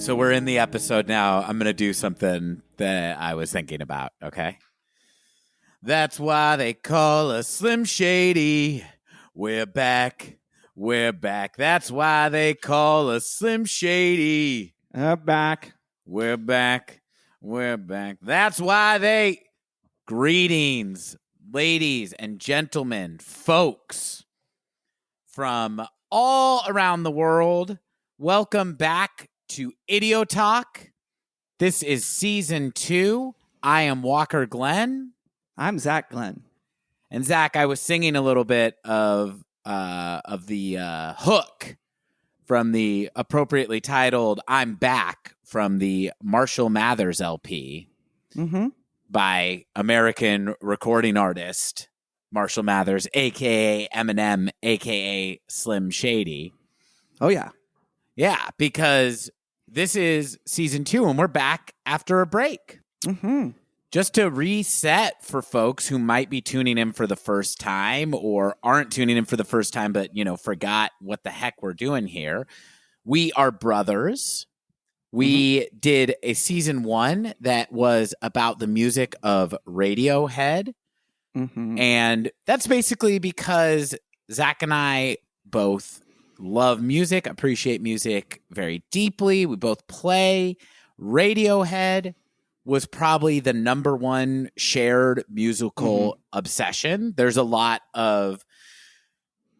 So we're in the episode now. I'm going to do something that I was thinking about, okay? That's why they call us Slim Shady. We're back. We're back. That's why they call us Slim Shady. Back. We're back. We're back. That's why they... Greetings, ladies and gentlemen, folks from all around the world. Welcome back to Idiotalk. This is season 2. I am Walker Glenn. I'm Zach Glenn. And Zach, I was singing a little bit of the hook from the appropriately titled "I'm Back" from the Marshall Mathers LP by American recording artist Marshall Mathers, a.k.a. Eminem, a.k.a. Slim Shady. Oh, yeah. Yeah, because this is season 2, and we're back after a break. Just to reset for folks who might be tuning in for the first time or aren't tuning in for the first time but, forgot what the heck we're doing here. We are brothers. We did a season 1 that was about the music of Radiohead. And that's basically because Zach and I both love music, appreciate music very deeply. We both play. Radiohead was probably the number one shared musical obsession. There's a lot of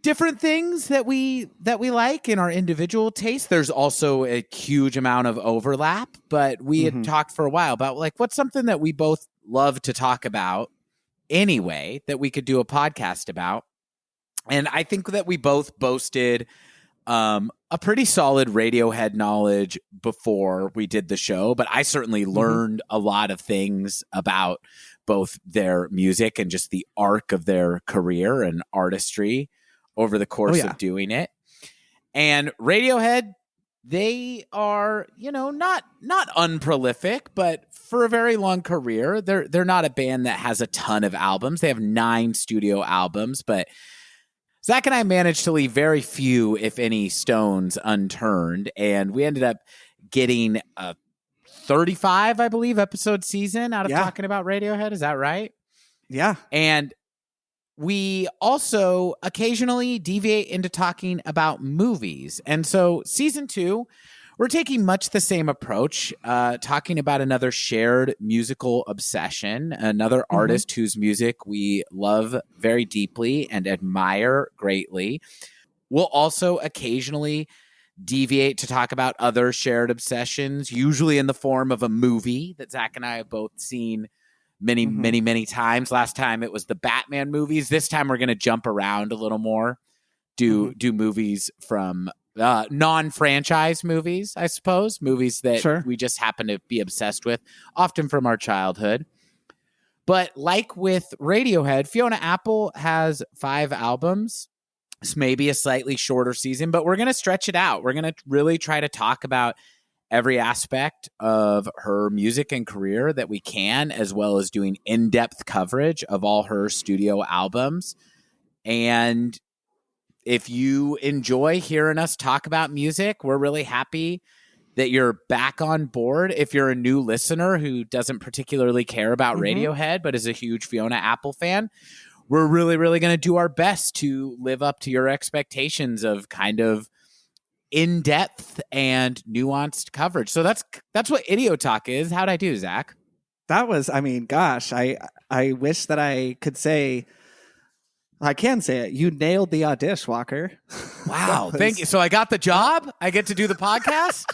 different things that we like in our individual tastes. There's also a huge amount of overlap, but we had talked for a while about what's something that we both love to talk about anyway that we could do a podcast about. And I think that we both boasted a pretty solid Radiohead knowledge before we did the show, but I certainly learned a lot of things about both their music and just the arc of their career and artistry over the course of doing it. And Radiohead, they are, not unprolific, but for a very long career, they're not a band that has a ton of albums. They have 9 studio albums, but Zach and I managed to leave very few, if any, stones unturned, and we ended up getting a 35, I believe, episode season out of talking about Radiohead. Is that right? Yeah. And we also occasionally deviate into talking about movies. And so season 2, we're taking much the same approach, talking about another shared musical obsession, another artist whose music we love very deeply and admire greatly. We'll also occasionally deviate to talk about other shared obsessions, usually in the form of a movie that Zach and I have both seen many times. Last time it was the Batman movies. This time we're going to jump around a little more, do movies from non-franchise movies, I suppose, movies that we just happen to be obsessed with, often from our childhood. But like with Radiohead, Fiona Apple has 5 albums. This may be a slightly shorter season, but we're going to stretch it out. We're going to really try to talk about every aspect of her music and career that we can, as well as doing in-depth coverage of all her studio albums. And if you enjoy hearing us talk about music, we're really happy that you're back on board. If you're a new listener who doesn't particularly care about Radiohead, but is a huge Fiona Apple fan, we're really, really going to do our best to live up to your expectations of kind of in-depth and nuanced coverage. So that's what Idiotalk is. How'd I do, Zach? That was, gosh, I wish that I could say, I can say it. You nailed the audition, Walker. Wow. Thank you. So I got the job? I get to do the podcast?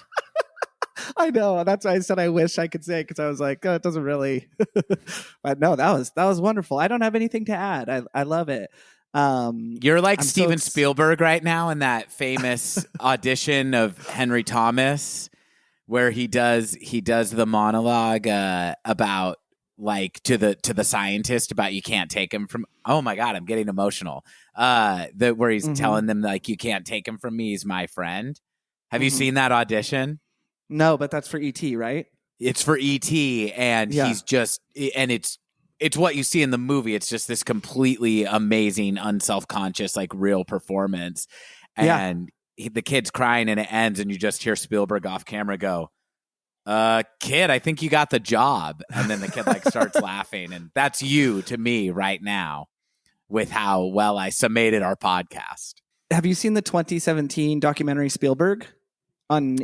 I know. That's why I said I wish I could say it, because I was like, oh, it doesn't really. But no, that was wonderful. I don't have anything to add. I love it. You're like Steven Spielberg right now in that famous audition of Henry Thomas, where he does the monologue about to the scientist about you can't take him from. Oh my God, I'm getting emotional. Where he's telling them you can't take him from me. He's my friend. Have you seen that audition? No, but that's for E.T., right? It's for E.T. and he's just, and it's what you see in the movie. It's just this completely amazing, unselfconscious, real performance. And the kid's crying and it ends and you just hear Spielberg off camera go, Kid, I think you got the job. And then the kid like starts laughing. And that's you to me right now with how well I summated our podcast. Have you seen the 2017 documentary Spielberg on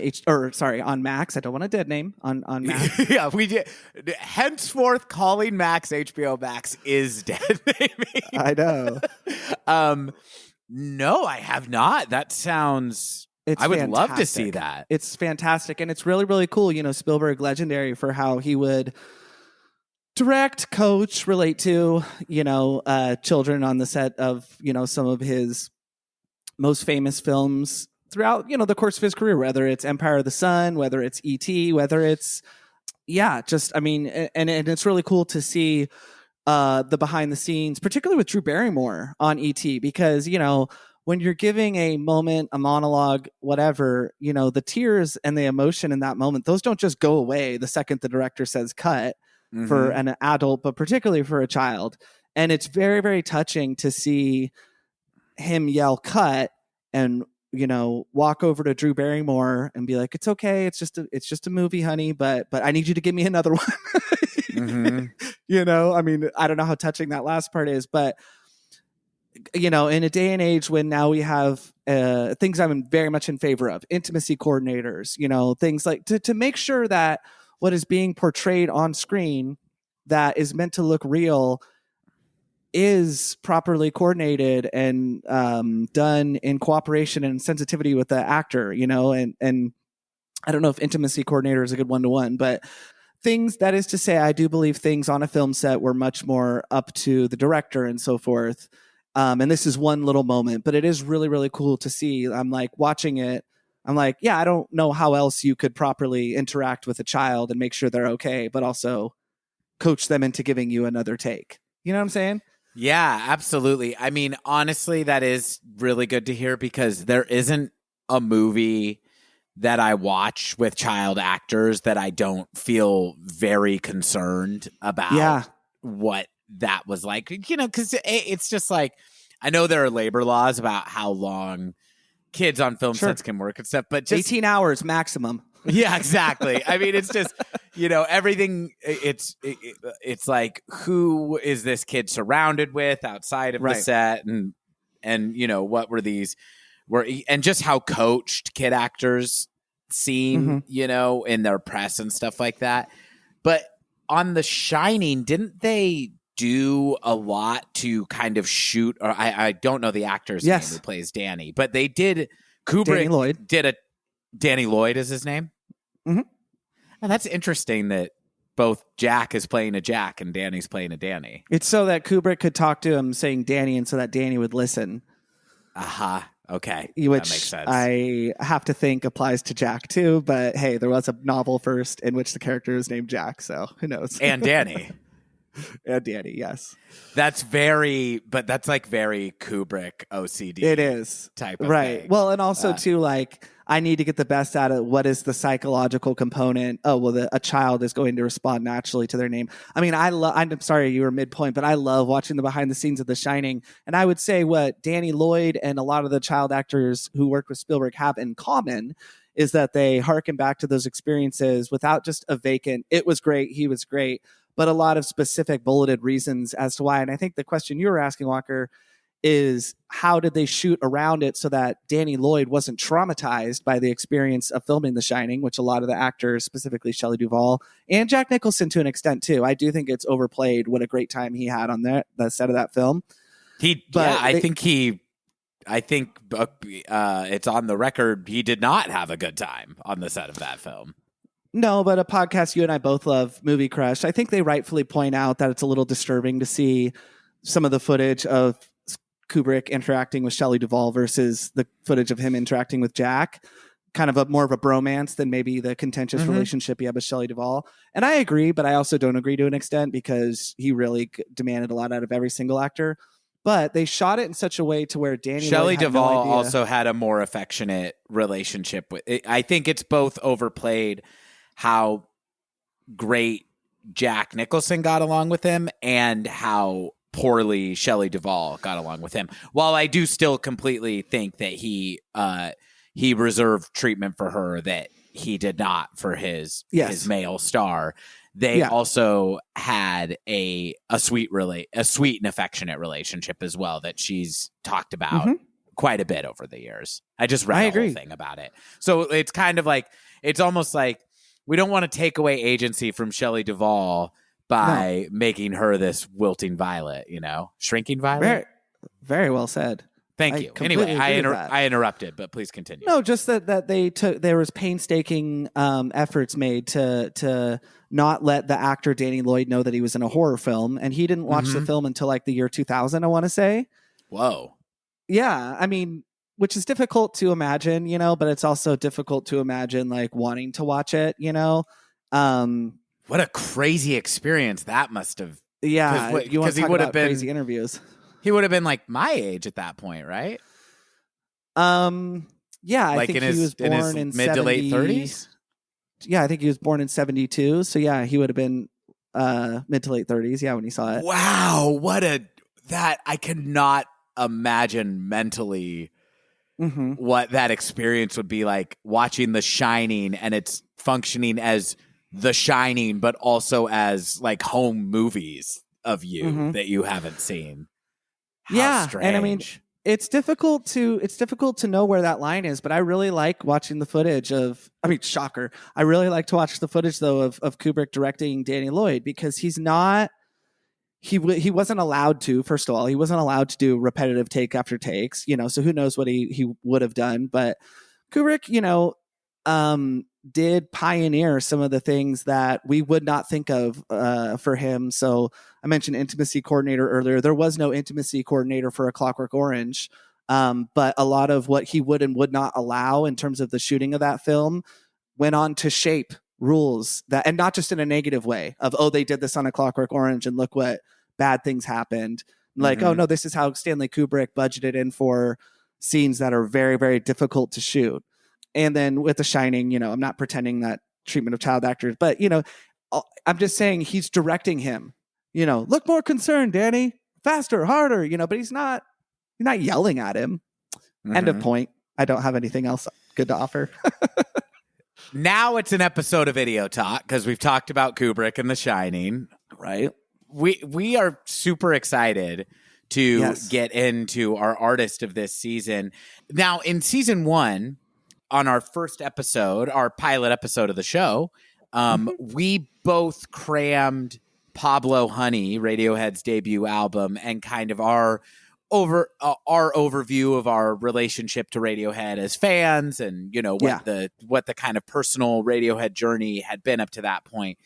Max? I don't want a dead name on Max. Yeah, we did. Henceforth, calling Max HBO Max is dead naming. I know. No, I have not. That sounds. I would love to see that. It's fantastic, and it's really, really cool. You know, Spielberg, legendary for how he would direct, coach, relate to, children on the set of, some of his most famous films throughout, the course of his career, whether it's Empire of the Sun, whether it's E.T., whether it's, and it's really cool to see the behind the scenes, particularly with Drew Barrymore on E.T., because, when you're giving a moment, a monologue, whatever, the tears and the emotion in that moment, those don't just go away the second the director says cut for an adult, but particularly for a child. And it's very, very touching to see him yell cut and, walk over to Drew Barrymore and be like, it's okay. It's just a movie, honey, but I need you to give me another one. I mean, I don't know how touching that last part is, but in a day and age when now we have things I'm very much in favor of, intimacy coordinators, things like to make sure that what is being portrayed on screen that is meant to look real is properly coordinated and done in cooperation and sensitivity with the actor, and I don't know if intimacy coordinator is a good one-to-one, but things, that is to say, I do believe things on a film set were much more up to the director and so forth. And this is one little moment, but it is really, really cool to see. I'm like watching it. I'm like, yeah, I don't know how else you could properly interact with a child and make sure they're okay, but also coach them into giving you another take. You know what I'm saying? Yeah, absolutely. I mean, honestly, that is really good to hear because there isn't a movie that I watch with child actors that I don't feel very concerned about what that was like, because it's just like, I know there are labor laws about how long kids on film sets can work and stuff, but just 18 hours maximum. Yeah, exactly. I mean, it's just, everything. It's like, who is this kid surrounded with outside of the set, and what were these and just how coached kid actors seem, in their press and stuff like that. But on The Shining, didn't they do a lot to kind of shoot? Or I don't know the actor's name who plays Danny, but they did. Kubrick Danny Lloyd. Danny Lloyd is his name. Mm-hmm. And that's interesting that both Jack is playing a Jack and Danny's playing a Danny. It's so that Kubrick could talk to him saying Danny, and so that Danny would listen. Aha. Okay. Which that makes sense. I have to think applies to Jack too, but hey, there was a novel first in which the character is named Jack, so who knows? And Danny. And Danny, yes. That's very Kubrick OCD. It is. Type of thing. Well, and also too, like, I need to get the best out of what is the psychological component. Oh, well, a child is going to respond naturally to their name. I mean, I'm sorry you were midpoint, but I love watching the behind the scenes of The Shining. And I would say what Danny Lloyd and a lot of the child actors who worked with Spielberg have in common is that they harken back to those experiences without just a vacant, it was great, he was great, but a lot of specific bulleted reasons as to why. And I think the question you were asking, Walker, is how did they shoot around it so that Danny Lloyd wasn't traumatized by the experience of filming The Shining, which a lot of the actors, specifically Shelley Duvall and Jack Nicholson to an extent too. I do think it's overplayed what a great time he had on the set of that film. I think it's on the record he did not have a good time on the set of that film. No, but a podcast you and I both love, Movie Crush, I think they rightfully point out that it's a little disturbing to see some of the footage of Kubrick interacting with Shelley Duvall versus the footage of him interacting with Jack. Kind of more of a bromance than maybe the contentious relationship he had with Shelley Duvall. And I agree, but I also don't agree to an extent because he really demanded a lot out of every single actor. But they shot it in such a way to where Shelley Duvall also had a more affectionate relationship with it. I think it's both overplayed how great Jack Nicholson got along with him and how poorly Shelley Duvall got along with him. While I do still completely think that he reserved treatment for her that he did not for his Yes. male star. They also had a sweet and affectionate relationship as well that she's talked about quite a bit over the years. I just read the whole thing about it. So it's kind of like, it's almost like we don't want to take away agency from Shelley Duvall by making her this wilting violet, shrinking violet. Very, very well said. Thank you. Anyway, I interrupted, but please continue. No, just that there was painstaking efforts made to not let the actor Danny Lloyd know that he was in a horror film, and he didn't watch the film until like the year 2000, I want to say. Whoa. Yeah, I mean, which is difficult to imagine, but it's also difficult to imagine like wanting to watch it, What a crazy experience that must have. Yeah, you want to talk about crazy interviews. He would have been like my age at that point, right? Yeah, I think he was born in mid to late 30s. Yeah, I think he was born in 72. So yeah, he would have been mid to late 30s. Yeah, when he saw it. Wow, that I cannot imagine mentally what that experience would be like, watching The Shining and it's functioning as The Shining, but also as like home movies of you that you haven't seen. How strange. And I mean, it's difficult to know where that line is, but I really like watching the footage shocker. I really like to watch the footage though of Kubrick directing Danny Lloyd, because he wasn't allowed to, first of all, he wasn't allowed to do repetitive take after takes, so who knows what he would have done. But Kubrick, did pioneer some of the things that we would not think of for him. So I mentioned intimacy coordinator earlier. There was no intimacy coordinator for A Clockwork Orange, but a lot of what he would and would not allow in terms of the shooting of that film went on to shape rules that, and not just in a negative way of, oh, they did this on A Clockwork Orange and look what bad things happened. Like, oh no, this is how Stanley Kubrick budgeted in for scenes that are very, very difficult to shoot. And then with The Shining, I'm not pretending that treatment of child actors, but, I'm just saying he's directing him, look more concerned, Danny, faster, harder, but he's not yelling at him. End of point. I don't have anything else good to offer. Now it's an episode of Idiotalk because we've talked about Kubrick and The Shining. Right. We are super excited to get into our artist of this season. Now, in season 1, on our first episode, our pilot episode of the show, we both crammed Pablo Honey, Radiohead's debut album, and kind of our overview of our relationship to Radiohead as fans, and what the kind of personal Radiohead journey had been up to that point.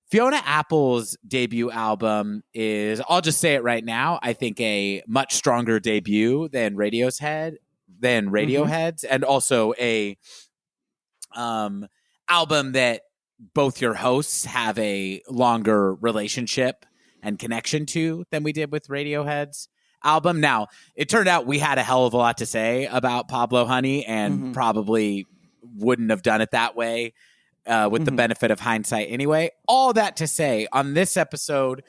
Fiona Apple's debut album is, I'll just say it right now, I think a much stronger debut than Radiohead's, and also a album that both your hosts have a longer relationship and connection to than we did with Radiohead's album. Now, it turned out we had a hell of a lot to say about Pablo Honey and probably wouldn't have done it that way with the benefit of hindsight anyway. All that to say, on this episode,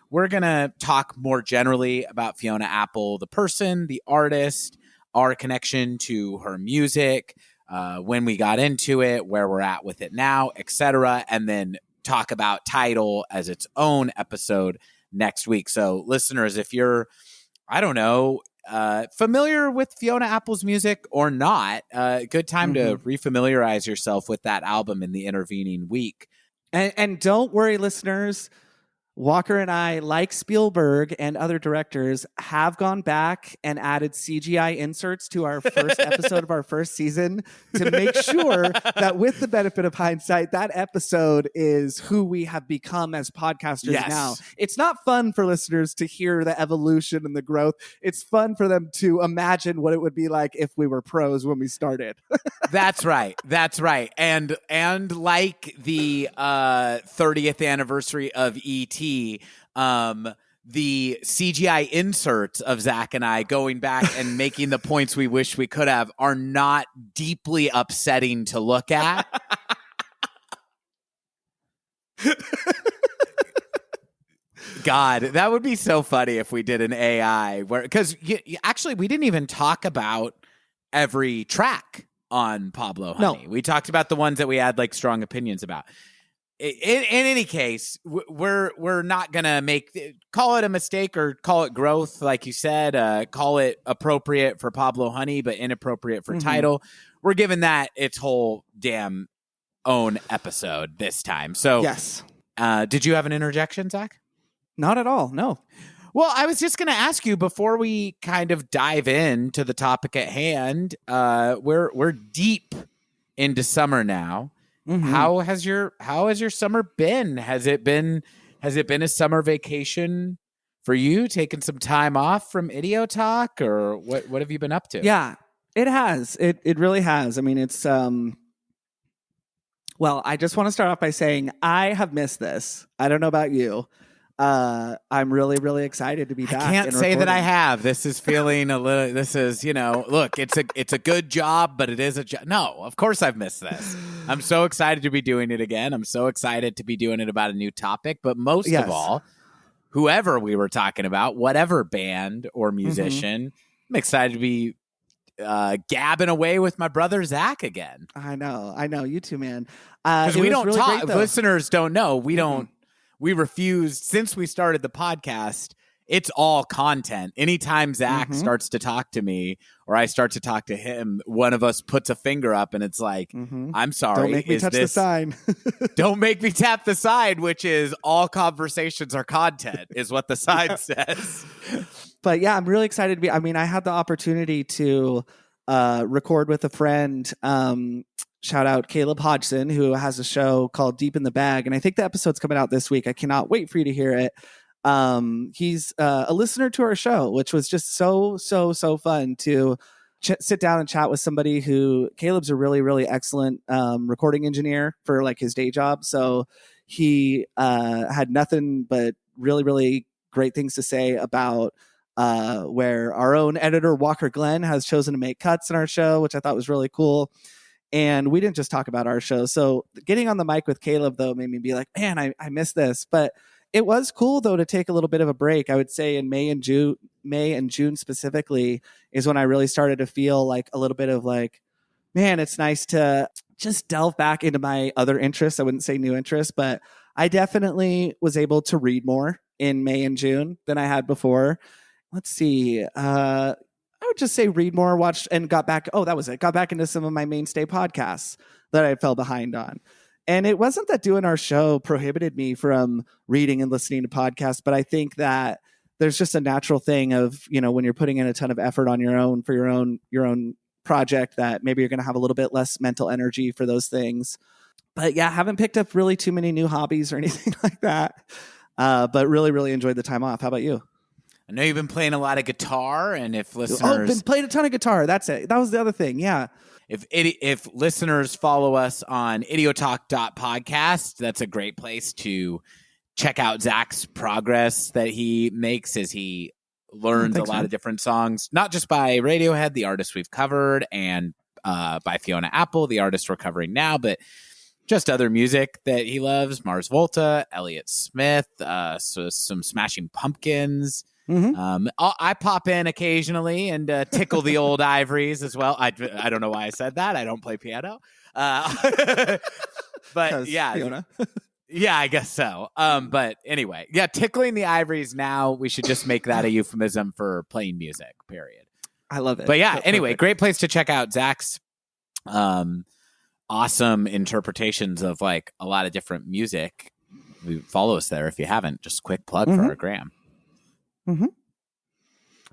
we're going to talk more generally about Fiona Apple, the person, the artist, our connection to her music, when we got into it, where we're at with it now, etc., and then talk about Tidal as its own episode next week. So listeners, if you're, familiar with Fiona Apple's music or not, good time to refamiliarize yourself with that album in the intervening week. And don't worry, listeners. Walker and I, like Spielberg and other directors, have gone back and added CGI inserts to our first episode of our first season to make sure that, with the benefit of hindsight, that episode is who we have become as podcasters now. It's not fun for listeners to hear the evolution and the growth. It's fun for them to imagine what it would be like if we were pros when we started. That's right. And like the 30th anniversary of E.T., the CGI inserts of Zach and I going back and making the points we wish we could have are not deeply upsetting to look at. God, that would be so funny if we did an AI because actually we didn't even talk about every track on Pablo Honey. No. We talked about the ones that we had like strong opinions about. In any case, we're not gonna call it a mistake or call it growth, like you said. Call it appropriate for Pablo Honey, but inappropriate for Tidal. We're giving that its whole damn own episode this time. So yes. Did you have an interjection, Zach? Not at all. No. Well, I was just going to ask you before we kind of dive into the topic at hand. We're deep into summer now. How has your summer been? Has it been a summer vacation for you? Taking some time off from Idiotalk, or what have you been up to? Yeah, it has. It really has. I mean, it's well, I just want to start off by saying I have missed this. I don't know about you. I'm really, really excited to be back. I can't say that I have. This is feeling a little. This is, look, it's a good job, but it is a job. No, of course I've missed this. I'm so excited to be doing it again. I'm so excited to be doing it about a new topic. But most of all, whoever we were talking about, whatever band or musician, I'm excited to be gabbing away with my brother Zach again. I know. You too, man. Because we don't really talk. Listeners don't know. We don't. We refused, since we started the podcast, it's all content. Anytime Zach starts to talk to me or I start to talk to him, one of us puts a finger up and it's like, I'm sorry. Don't make me touch the sign. Don't make me tap the sign, which is all conversations are content, is what the sign says. But yeah, I'm really excited to be. I mean, I had the opportunity to record with a friend. Shout out Caleb Hodgson, who has a show called Deep in the Bag. And I think the episode's coming out this week. I cannot wait for you to hear it. He's a listener to our show, which was just so fun to sit down and chat with somebody who Caleb's a really, really excellent recording engineer for like his day job. So he had nothing but really, really great things to say about where our own editor, Walker Glenn, has chosen to make cuts in our show, which I thought was really cool. And we didn't just talk about our show. So getting on the mic with Caleb, though, made me be like, man, I miss this. But it was cool, though, to take a little bit of a break. I would say in May and June specifically is when I really started to feel like a little bit of like, man, it's nice to just delve back into my other interests. I wouldn't say new interests, but I definitely was able to read more in May and June than I had before. Let's see. I would just say read more, watched, and got back. Oh, that was it. Got back into some of my mainstay podcasts that I fell behind on. And it wasn't that doing our show prohibited me from reading and listening to podcasts, but I think that there's just a natural thing of, when you're putting in a ton of effort on your own for your own project, that maybe you're going to have a little bit less mental energy for those things. But yeah, haven't picked up really too many new hobbies or anything like that. But really, really enjoyed the time off. How about you? I know you've been playing a lot of guitar, and if listeners... been playing a ton of guitar. That's it. That was the other thing, yeah. If listeners follow us on idiotalk.podcast, that's a great place to check out Zach's progress that he makes as he learns a lot of different songs, not just by Radiohead, the artist we've covered, and by Fiona Apple, the artist we're covering now, but just other music that he loves, Mars Volta, Elliott Smith, so some Smashing Pumpkins. I pop in occasionally and tickle the old ivories as well. I don't know why I said that. I don't play piano. But yeah. Fiona. Yeah, I guess so. But anyway, yeah, tickling the ivories now, we should just make that a euphemism for playing music, period. I love it. But yeah, anyway, great place to check out Zach's awesome interpretations of like a lot of different music. Follow us there if you haven't. Just quick plug for our gram.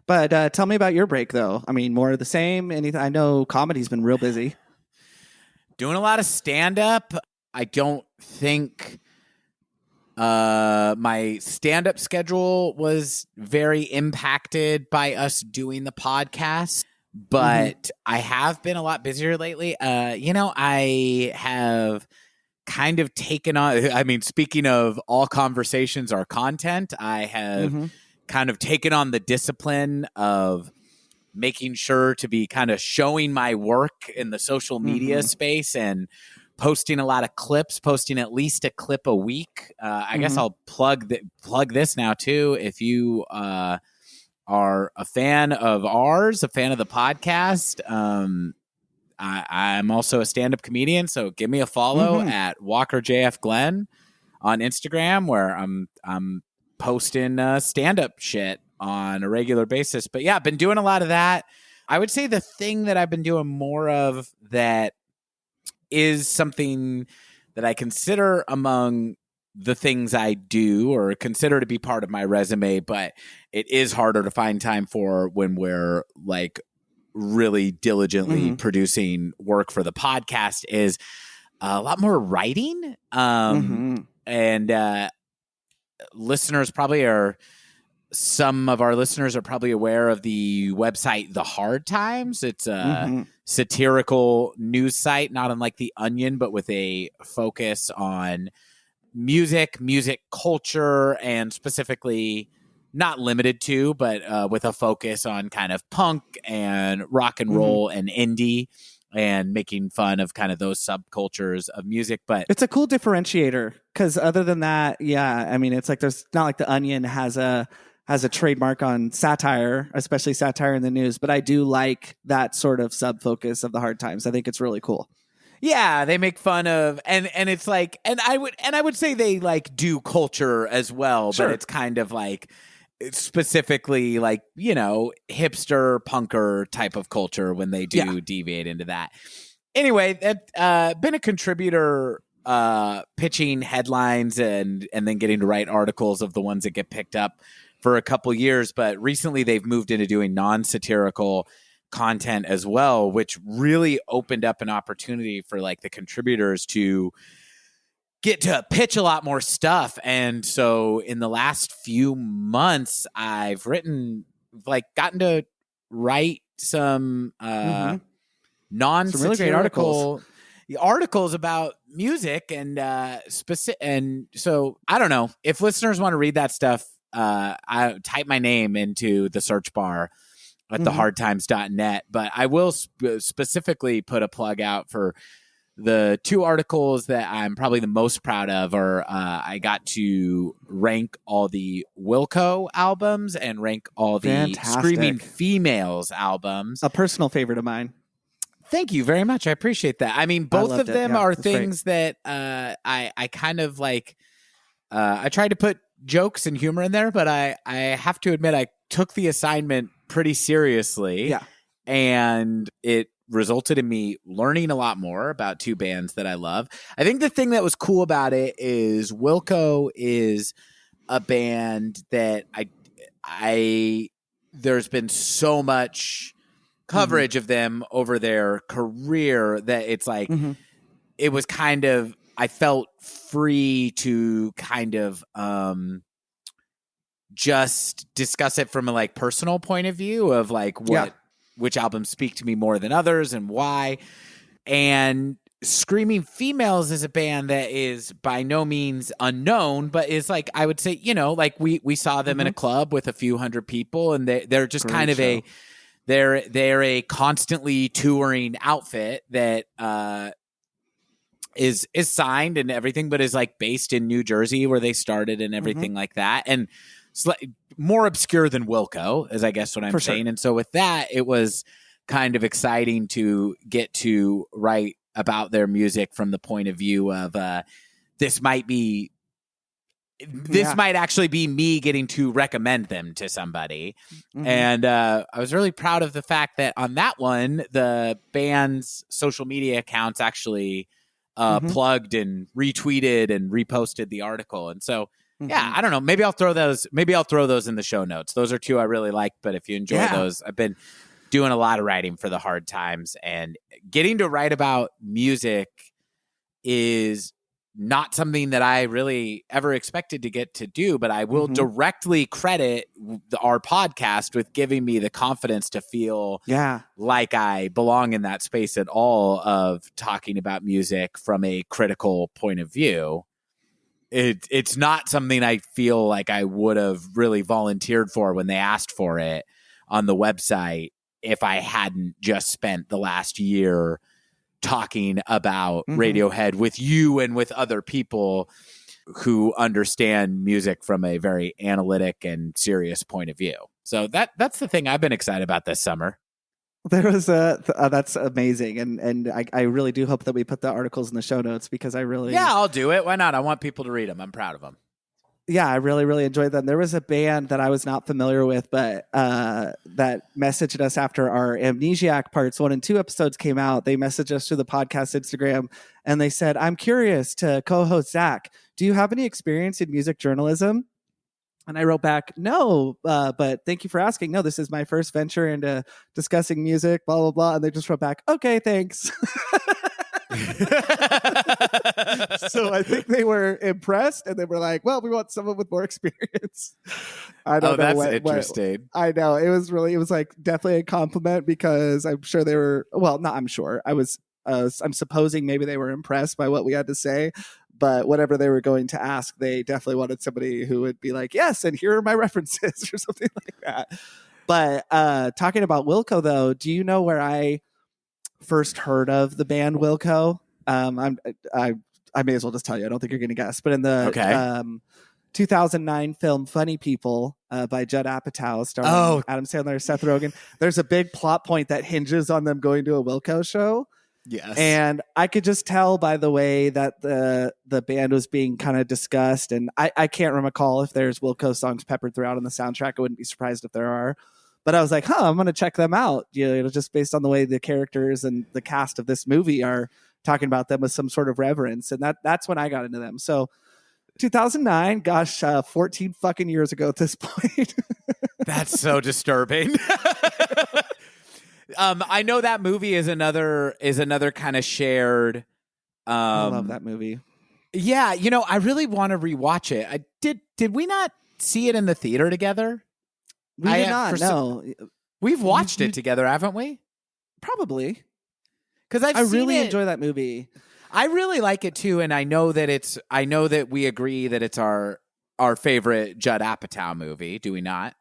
But tell me about your break, though. I mean, more of the same? Anything? I know comedy's been real busy. Doing a lot of stand-up. I don't think my stand-up schedule was very impacted by us doing the podcast, but I have been a lot busier lately. I have kind of taken on, I mean, speaking of all conversations are content, I have kind of taken on the discipline of making sure to be kind of showing my work in the social media space and posting a lot of clips, posting at least a clip a week. I guess I'll plug this now too. If you are a fan of ours, a fan of the podcast, I'm also a stand-up comedian, so give me a follow at WalkerJFGlenn on Instagram, where I'm posting stand-up shit on a regular basis. But yeah, I've been doing a lot of that. I would say the thing that I've been doing more of that is something that I consider among the things I do or consider to be part of my resume, but it is harder to find time for when we're like really diligently producing work for the podcast, is a lot more writing. And listeners probably are, some of our listeners are probably aware of the website The Hard Times. It's a satirical news site, not unlike The Onion, but with a focus on music culture, and specifically not limited to, but with a focus on kind of punk and rock and roll and indie, and making fun of kind of those subcultures of music. But it's a cool differentiator, because other than that, yeah, I mean, it's like there's not like The Onion has a trademark on satire, especially satire in the news, but I do like that sort of sub focus of The Hard Times. I think it's really cool. Yeah, they make fun of, and it's like, and I would say they like do culture as well, but it's kind of like specifically like, you know, hipster punker type of culture when they do deviate into that. Anyway, that been a contributor, pitching headlines and then getting to write articles of the ones that get picked up for a couple years, but recently they've moved into doing non-satirical content as well, which really opened up an opportunity for like the contributors to get to pitch a lot more stuff. And so in the last few months, I've gotten to write some non-satirical really great articles about music and specific. And so I don't know if listeners want to read that stuff. I type my name into the search bar at thehardtimes.net, but I will specifically put a plug out for the two articles that I'm probably the most proud of. Are I got to rank all the Wilco albums and rank all the Screaming Females albums. A personal favorite of mine. Thank you very much. I appreciate that. I mean, both of them are things that I kind of like. I tried to put jokes and humor in there, but I have to admit I took the assignment pretty seriously. Yeah. And it resulted in me learning a lot more about two bands that I love. I think the thing that was cool about it is Wilco is a band that I there's been so much coverage of them over their career that it's like it was kind of, I felt free to kind of just discuss it from a like personal point of view of like which albums speak to me more than others and why. And Screaming Females is a band that is by no means unknown, but is like, I would say, you know, like we saw them in a club with a few hundred people, and they're just kind of they're a constantly touring outfit that is signed and everything, but is like based in New Jersey where they started and everything like that. And more obscure than Wilco, is I guess what I'm saying. And so with that, it was kind of exciting to get to write about their music from the point of view of this might actually be me getting to recommend them to somebody. And I was really proud of the fact that on that one, the band's social media accounts actually plugged and retweeted and reposted the article. And so, yeah, I don't know. Maybe I'll throw those in the show notes. Those are two I really liked, but if you enjoy those, I've been doing a lot of writing for the Hard Times, and getting to write about music is not something that I really ever expected to get to do, but I will directly credit our podcast with giving me the confidence to feel like I belong in that space at all, of talking about music from a critical point of view. It's not something I feel like I would have really volunteered for when they asked for it on the website if I hadn't just spent the last year talking about Radiohead with you and with other people who understand music from a very analytic and serious point of view. So that's the thing I've been excited about this summer. There was that's amazing, and I really do hope that we put the articles in the show notes because I really I'll do it. Why not? I want people to read them. I'm proud of them. Yeah, I really, really enjoyed them. There was a band that I was not familiar with, but that messaged us after our Amnesiac Parts 1 and 2 episodes came out. They messaged us through the podcast Instagram, and they said, I'm curious to co-host Zach. Do you have any experience in music journalism? And I wrote back, no, but thank you for asking. No, this is my first venture into discussing music, blah, blah, blah. And they just wrote back, okay, thanks. So I think they were impressed and they were like, well, we want someone with more experience. I don't know. That's interesting. I know. It was like definitely a compliment because I'm sure they were, well, not I'm sure. I'm supposing maybe they were impressed by what we had to say. But whatever they were going to ask, they definitely wanted somebody who would be like, yes, and here are my references or something like that. But talking about Wilco, though, do you know where I first heard of the band Wilco? I may as well just tell you. I don't think you're going to guess. But in the 2009 film Funny People by Judd Apatow starring Adam Sandler, Seth Rogen, there's a big plot point that hinges on them going to a Wilco show. Yes. And I could just tell by the way that the band was being kind of discussed. And I can't recall if there's Wilco songs peppered throughout on the soundtrack. I wouldn't be surprised if there are. But I was like, I'm going to check them out. You know, just based on the way the characters and the cast of this movie are talking about them with some sort of reverence. And that's when I got into them. So 2009, gosh, 14 fucking years ago at this point. That's so disturbing. I know that movie is another kind of shared. I love that movie. Yeah, I really want to rewatch it. Did we not see it in the theater together? We did not. No, we've watched it together, haven't we? Probably. Because I really enjoy that movie. I really like it too, and I know that we agree that it's our favorite Judd Apatow movie. Do we not?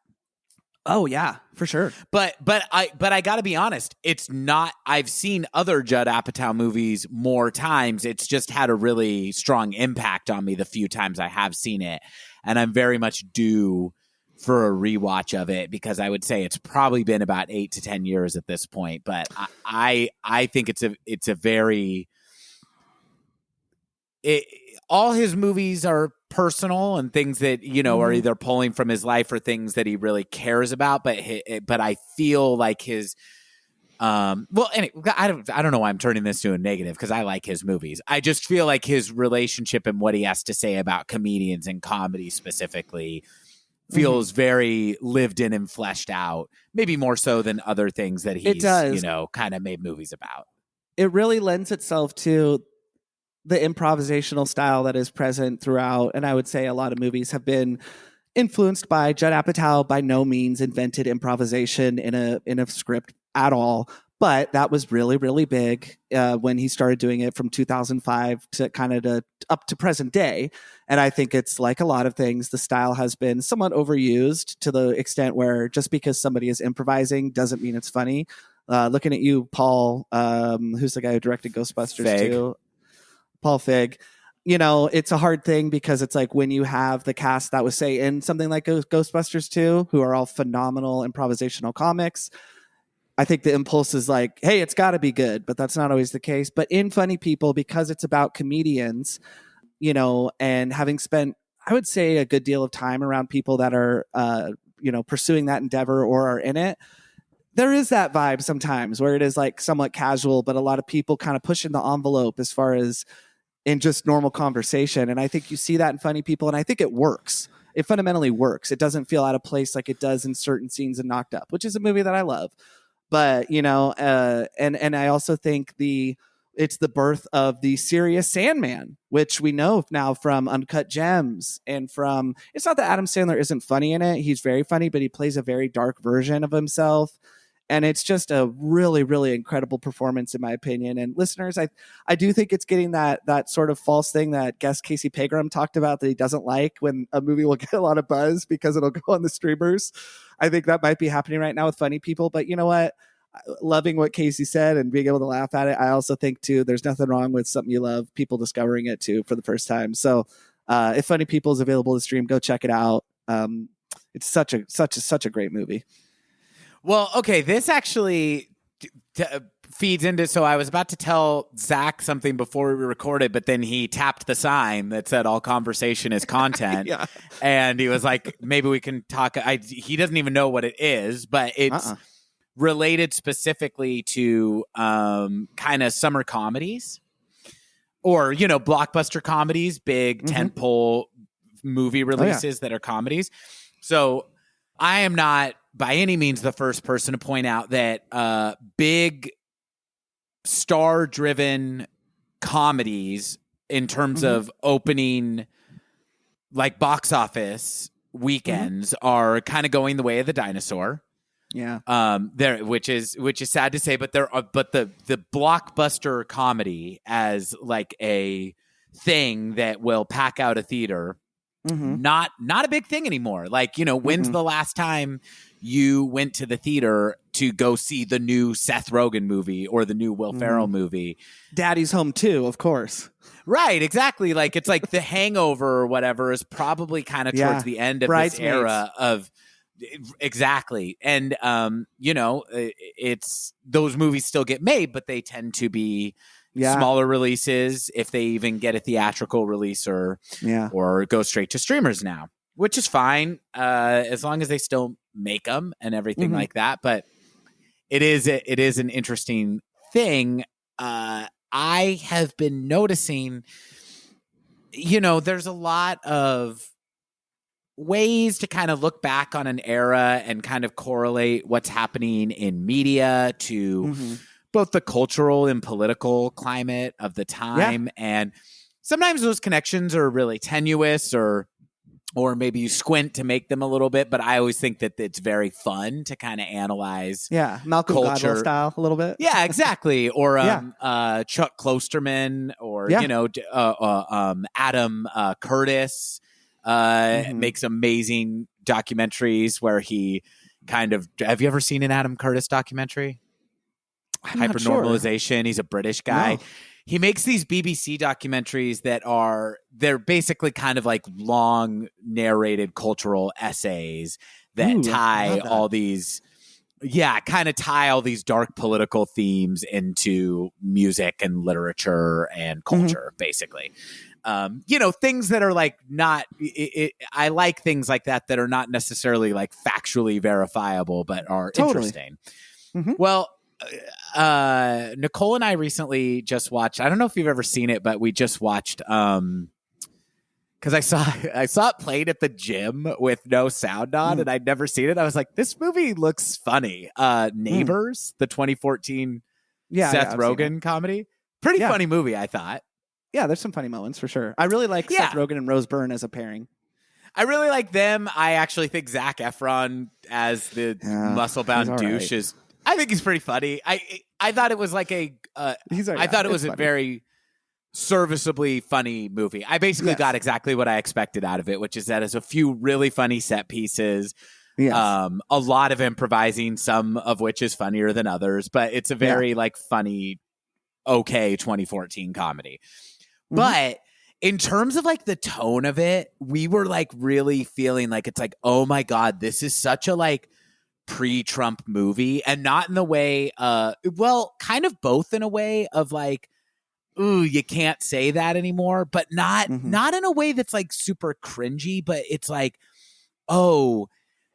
Oh yeah, for sure. But I got to be honest, it's not. I've seen other Judd Apatow movies more times. It's just had a really strong impact on me the few times I have seen it, and I'm very much due for a rewatch of it because I would say it's probably been about 8 to 10 years at this point. But I think it's a very all his movies are personal and things that are either pulling from his life or things that he really cares about. But I feel like his anyway, I don't know why I'm turning this to a negative because I like his movies. I just feel like his relationship and what he has to say about comedians and comedy specifically feels very lived in and fleshed out, maybe more so than other things that he's kind of made movies about. It really lends itself to the improvisational style that is present throughout. And I would say a lot of movies have been influenced by Judd Apatow. By no means invented improvisation in a script at all. But that was really, really big when he started doing it from 2005 to kind of up to present day. And I think it's like a lot of things, the style has been somewhat overused to the extent where just because somebody is improvising doesn't mean it's funny. Looking at you, Paul, who's the guy who directed Ghostbusters too. Paul Feig, it's a hard thing because it's like when you have the cast that was, say, in something like Ghostbusters 2, who are all phenomenal improvisational comics, I think the impulse is like, hey, it's got to be good, but that's not always the case. But in Funny People, because it's about comedians, and having spent, I would say, a good deal of time around people that are, pursuing that endeavor or are in it, there is that vibe sometimes where it is like somewhat casual, but a lot of people kind of pushing the envelope as far as in just normal conversation. And I think you see that in Funny People, and I think it works. It fundamentally works. It doesn't feel out of place like it does in certain scenes in Knocked Up, which is a movie that I love. But, and I also think it's the birth of the serious Sandman, which we know now from Uncut Gems and from, it's not that Adam Sandler isn't funny in it. He's very funny, but he plays a very dark version of himself. And it's just a really, really incredible performance, in my opinion. And listeners, I do think it's getting that sort of false thing that guest Casey Pegram talked about that he doesn't like when a movie will get a lot of buzz because it'll go on the streamers. I think that might be happening right now with Funny People. But you know what? Loving what Casey said and being able to laugh at it, I also think, too, there's nothing wrong with something you love, people discovering it, too, for the first time. So if Funny People is available to stream, go check it out. It's such a great movie. Well, okay, this actually feeds into. So I was about to tell Zach something before we recorded, but then he tapped the sign that said "All conversation is content," Yeah. and he was like, "Maybe we can talk." He doesn't even know what it is, but it's related specifically to kind of summer comedies, or blockbuster comedies, big tentpole movie releases that are comedies. So I am not by any means the first person to point out that big star-driven comedies in terms of opening like box office weekends are kind of going the way of the dinosaur. Yeah. Which is sad to say, but the blockbuster comedy as like a thing that will pack out a theater, not a big thing anymore. Like, when's the last time you went to the theater to go see the new Seth Rogen movie or the new Will Ferrell movie? Daddy's Home 2, of course. Right, exactly. Like, it's like The Hangover or whatever is probably kind of towards the end of this era of exactly. And it's those movies still get made, but they tend to be smaller releases if they even get a theatrical release or go straight to streamers now, which is fine as long as they still make them and everything like that. But it is an interesting thing. I have been noticing, there's a lot of ways to kind of look back on an era and kind of correlate what's happening in media to both the cultural and political climate of the time. And sometimes those connections are really tenuous or maybe you squint to make them a little bit, but I always think that it's very fun to kind of analyze Malcolm culture Gladwell style a little bit. Yeah, exactly. Or Chuck Klosterman or Adam Curtis makes amazing documentaries where he kind of, have you ever seen an Adam Curtis documentary? Hypernormalization. Sure. He's a British guy. No. He makes these BBC documentaries they're basically kind of like long narrated cultural essays that tie all these dark political themes into music and literature and culture, basically. Things that are like not, I like things like that are not necessarily like factually verifiable, but are interesting. Well, Nicole and I recently just watched, I don't know if you've ever seen it, but we just watched, because I saw it played at the gym with no sound on and I'd never seen it. I was like, this movie looks funny. Neighbors, the 2014 Seth Rogen comedy. Pretty funny movie, I thought. Yeah, there's some funny moments for sure. I really like Seth Rogen and Rose Byrne as a pairing. I really like them. I actually think Zac Efron as the muscle-bound douche is. I think he's pretty funny. I thought it was like a. I thought it was a very serviceably funny movie. I basically got exactly what I expected out of it, which is that it's a few really funny set pieces. Yes. A lot of improvising, some of which is funnier than others, but it's a very like funny, okay 2014 comedy. But in terms of like the tone of it, we were like really feeling like it's like, oh my God, this is such a like pre-Trump movie, and not in the way, kind of both in a way of like, ooh, you can't say that anymore, but not in a way that's like super cringy, but it's like, oh,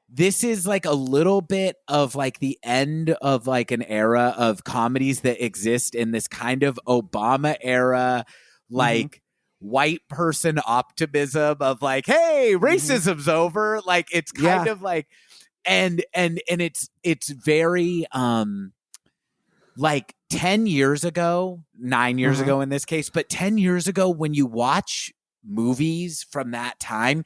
this is like a little bit of like the end of like an era of comedies that exist in this kind of Obama era, like white person optimism of like, hey, racism's over. Like it's kind of like, and it's very like 10 years ago, 9 years ago in this case, but 10 years ago when you watch movies from that time,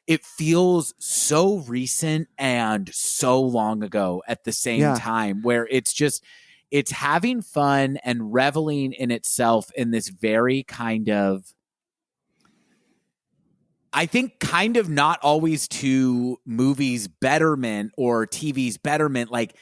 it feels so recent and so long ago at the same time, where it's having fun and reveling in itself in this very kind of, I think kind of not always to movies betterment or TV's betterment. Like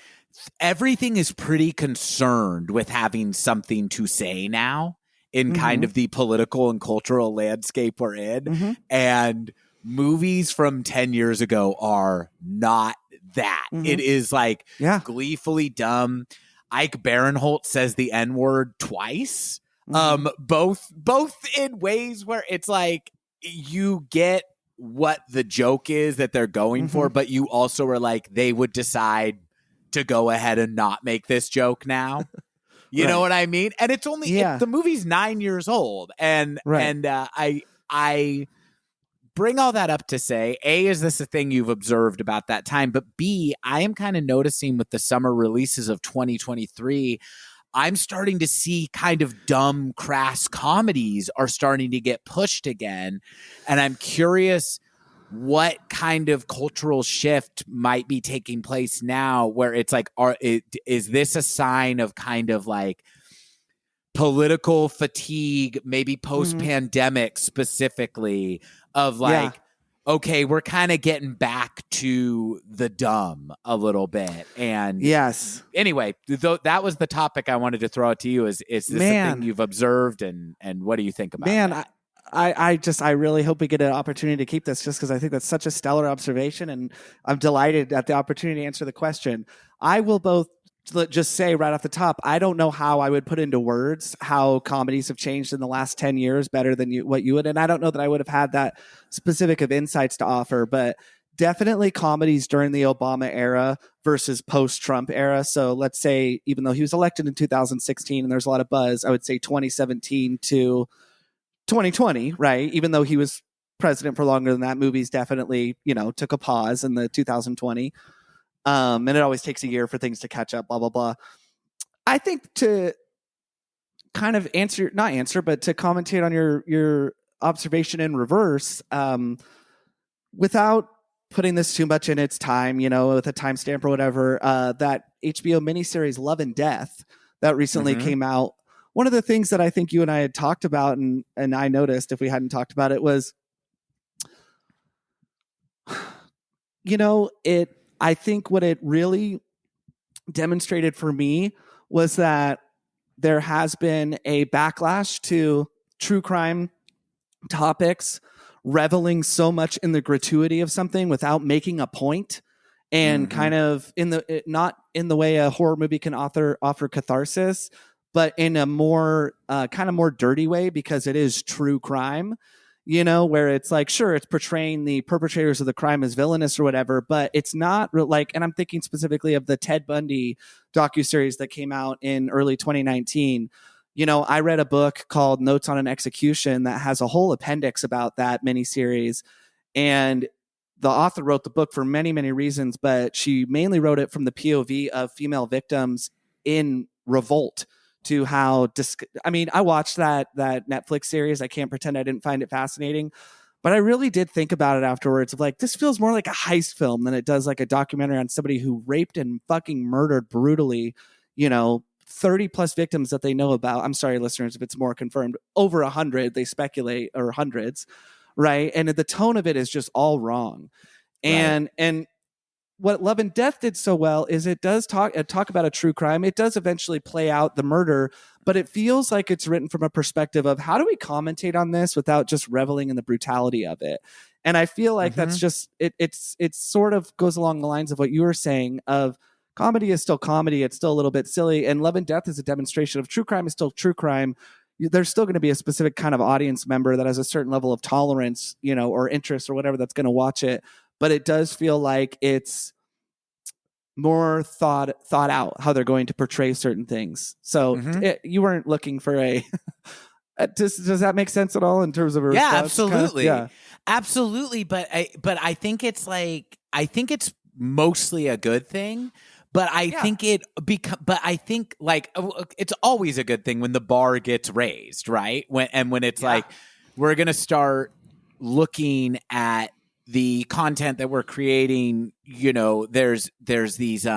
everything is pretty concerned with having something to say now in kind of the political and cultural landscape we're in. And movies from 10 years ago are not that. It is like gleefully dumb. Ike Barinholtz says the N-word twice. Both in ways where it's like you get what the joke is that they're going for, but you also are like, they would decide to go ahead and not make this joke now. You know what I mean? And it's only the movie's 9 years old, and I bring all that up to say, A, is this a thing you've observed about that time? But B, I am kind of noticing with the summer releases of 2023, I'm starting to see kind of dumb, crass comedies are starting to get pushed again. And I'm curious what kind of cultural shift might be taking place now where it's like, is this a sign of kind of like political fatigue, maybe post-pandemic specifically, of like, okay, we're kind of getting back to the dumb a little bit. And anyway, that was the topic I wanted to throw out to you. Is this a thing you've observed, and what do you think about that? I really hope we get an opportunity to keep this, just because I think that's such a stellar observation, and I'm delighted at the opportunity to answer the question. I will both just say right off the top, I don't know how I would put into words how comedies have changed in the last 10 years better than what you would. And I don't know that I would have had that specific of insights to offer, but definitely comedies during the Obama era versus post-Trump era. So let's say, even though he was elected in 2016 and there's a lot of buzz, I would say 2017 to 2020, right? Even though he was president for longer than that, movies definitely, took a pause in the 2020. And it always takes a year for things to catch up, blah, blah, blah. I think to kind of to commentate on your observation in reverse, without putting this too much in its time, with a timestamp or whatever, that HBO miniseries Love and Death that recently came out. One of the things that I think you and I had talked about, and I noticed if we hadn't talked about it, was, I think what it really demonstrated for me was that there has been a backlash to true crime topics, reveling so much in the gratuity of something without making a point, and kind of not in the way a horror movie can offer catharsis, but in a more kind of more dirty way, because it is true crime. Where it's like, sure, it's portraying the perpetrators of the crime as villainous or whatever, but it's not like, and I'm thinking specifically of the Ted Bundy docuseries that came out in early 2019. I read a book called Notes on an Execution that has a whole appendix about that miniseries. And the author wrote the book for many, many reasons, but she mainly wrote it from the POV of female victims in revolt to how I watched that Netflix series. I can't pretend I didn't find it fascinating, but I really did think about it afterwards of like, this feels more like a heist film than it does like a documentary on somebody who raped and fucking murdered brutally, 30 plus victims that they know about. I'm sorry, listeners, if it's more confirmed, over 100, they speculate, or hundreds. Right. And the tone of it is just all wrong. And what Love and Death did so well is it does talk about a true crime. It does eventually play out the murder, but it feels like it's written from a perspective of, how do we commentate on this without just reveling in the brutality of it? And I feel like that's just, it's sort of goes along the lines of what you were saying of, comedy is still comedy. It's still a little bit silly. And Love and Death is a demonstration of true crime is still true crime. There's still going to be a specific kind of audience member that has a certain level of tolerance, or interest or whatever, that's going to watch it. But it does feel like it's more thought out how they're going to portray certain things. So you weren't looking for a. Does that make sense at all in terms of a response? Yeah, absolutely. Yeah, absolutely. But I think it's mostly a good thing. But I think it's always a good thing when the bar gets raised, right? When it's like, we're going to start looking at the content that we're creating, there's these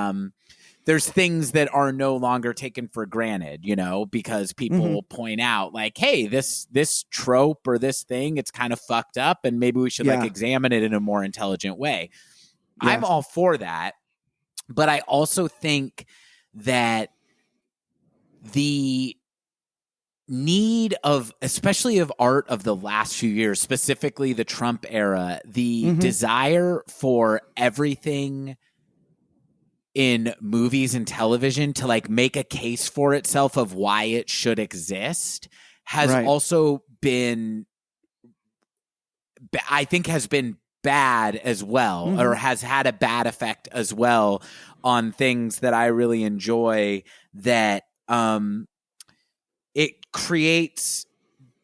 there's things that are no longer taken for granted, because people point out like, hey, this trope or this thing, it's kind of fucked up, and maybe we should examine it in a more intelligent way. I'm all for that. But I also think that the need of, especially of art of the last few years, specifically the Trump era, the desire for everything in movies and television to like make a case for itself of why it should exist has also been, I think, has been bad as well, or has had a bad effect as well on things that I really enjoy, that it creates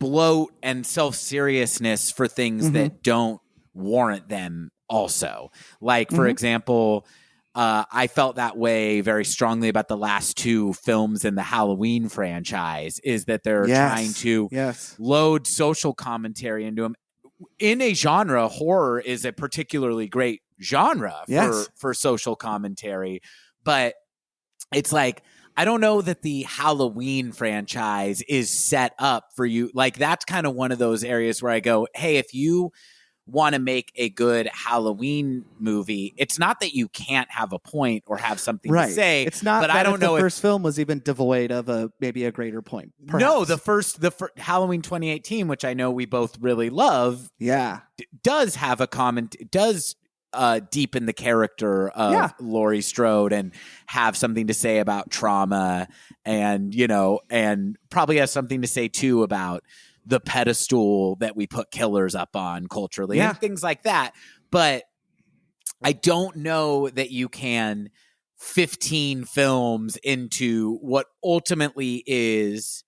bloat and self-seriousness for things that don't warrant them also. Like, for example, I felt that way very strongly about the last two films in the Halloween franchise, is that they're trying to load social commentary into them. In a genre, horror is a particularly great genre for social commentary. But it's like, I don't know that the Halloween franchise is set up for you. Like, that's kind of one of those areas where I go, hey, if you want to make a good Halloween movie, it's not that you can't have a point or have something to say. It's not, but I don't know the first film was even devoid of maybe a greater point. Perhaps. No, the first Halloween 2018, which I know we both really love, does have a comment. Does deepen the character of Laurie Strode and have something to say about trauma, and and probably has something to say too about the pedestal that we put killers up on culturally and things like that. But I don't know that you can 15 films into what ultimately is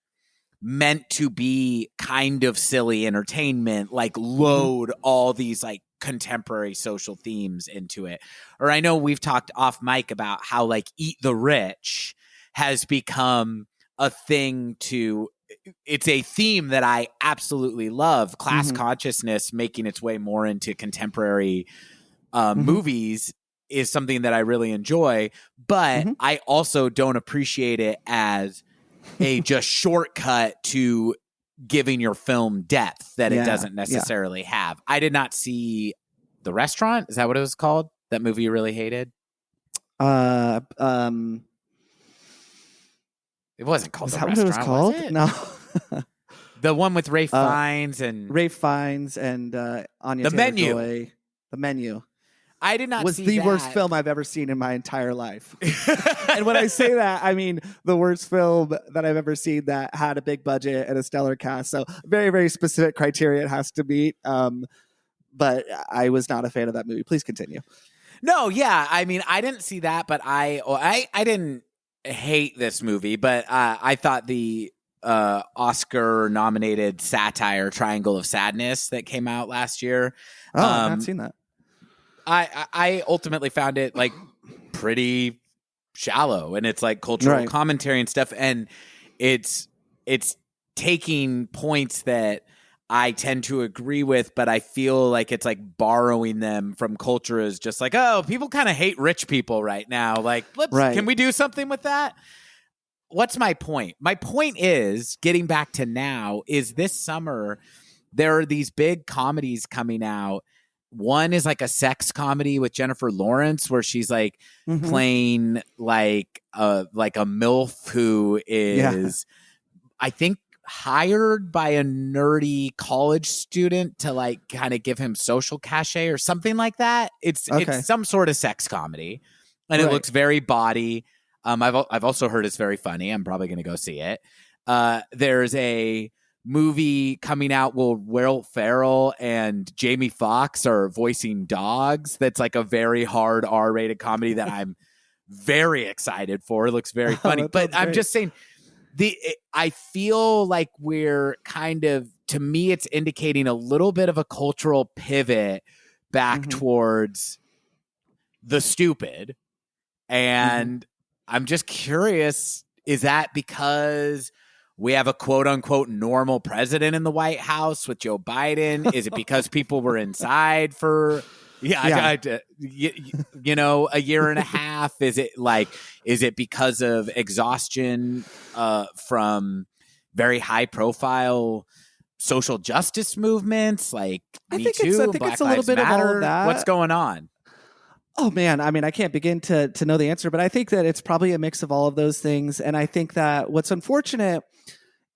meant to be kind of silly entertainment, like load all these like contemporary social themes into it. Or I know we've talked off mic about how like Eat the Rich has become a thing to, it's a theme that I absolutely love. Class consciousness making its way more into contemporary movies is something that I really enjoy, but I also don't appreciate it as a just shortcut to giving your film depth that it doesn't necessarily have. I did not see The Restaurant. Is that what it was called? That movie you really hated? It wasn't called The Restaurant. Is that what it was called? No. The one with Ralph Fiennes and Anya Taylor-Joy. The Menu. I did not was see the that. worst film I've ever seen in my entire life. And when I say that, I mean the worst film that I've ever seen that had a big budget and a stellar cast. So very, very specific criteria it has to meet. But I was not a fan of that movie. Please continue. No, yeah. I mean, I didn't see that, but I didn't hate this movie, but I thought the Oscar-nominated satire Triangle of Sadness that came out last year. Oh, I've not seen that. I ultimately found it like pretty shallow, and it's like cultural commentary and stuff, and it's taking points that I tend to agree with, but I feel like it's like borrowing them from culture as just like, oh, people kind of hate rich people right now. Like, can we do something with that? What's my point? My point is, getting back to now, is this summer there are these big comedies coming out. One is like a sex comedy with Jennifer Lawrence, where she's like playing like a MILF who is, I think, hired by a nerdy college student to like kind of give him social cachet or something like that. It's some sort of sex comedy, and it looks very bawdy. I've also heard it's very funny. I'm probably going to go see it. There's a movie coming out where Will Ferrell and Jamie Foxx are voicing dogs. That's like a very hard R-rated comedy that I'm very excited for. It looks very funny. But I'm just saying, I feel like we're kind of, to me, it's indicating a little bit of a cultural pivot back towards the stupid. And I'm just curious, is that because we have a quote unquote normal president in the White House with Joe Biden? Is it because people were inside for a year and a half? Is it because of exhaustion from very high profile social justice movements like Me Too, Black Lives Matter? What's going on? Oh, man. I mean, I can't begin to know the answer, but I think that it's probably a mix of all of those things. And I think that what's unfortunate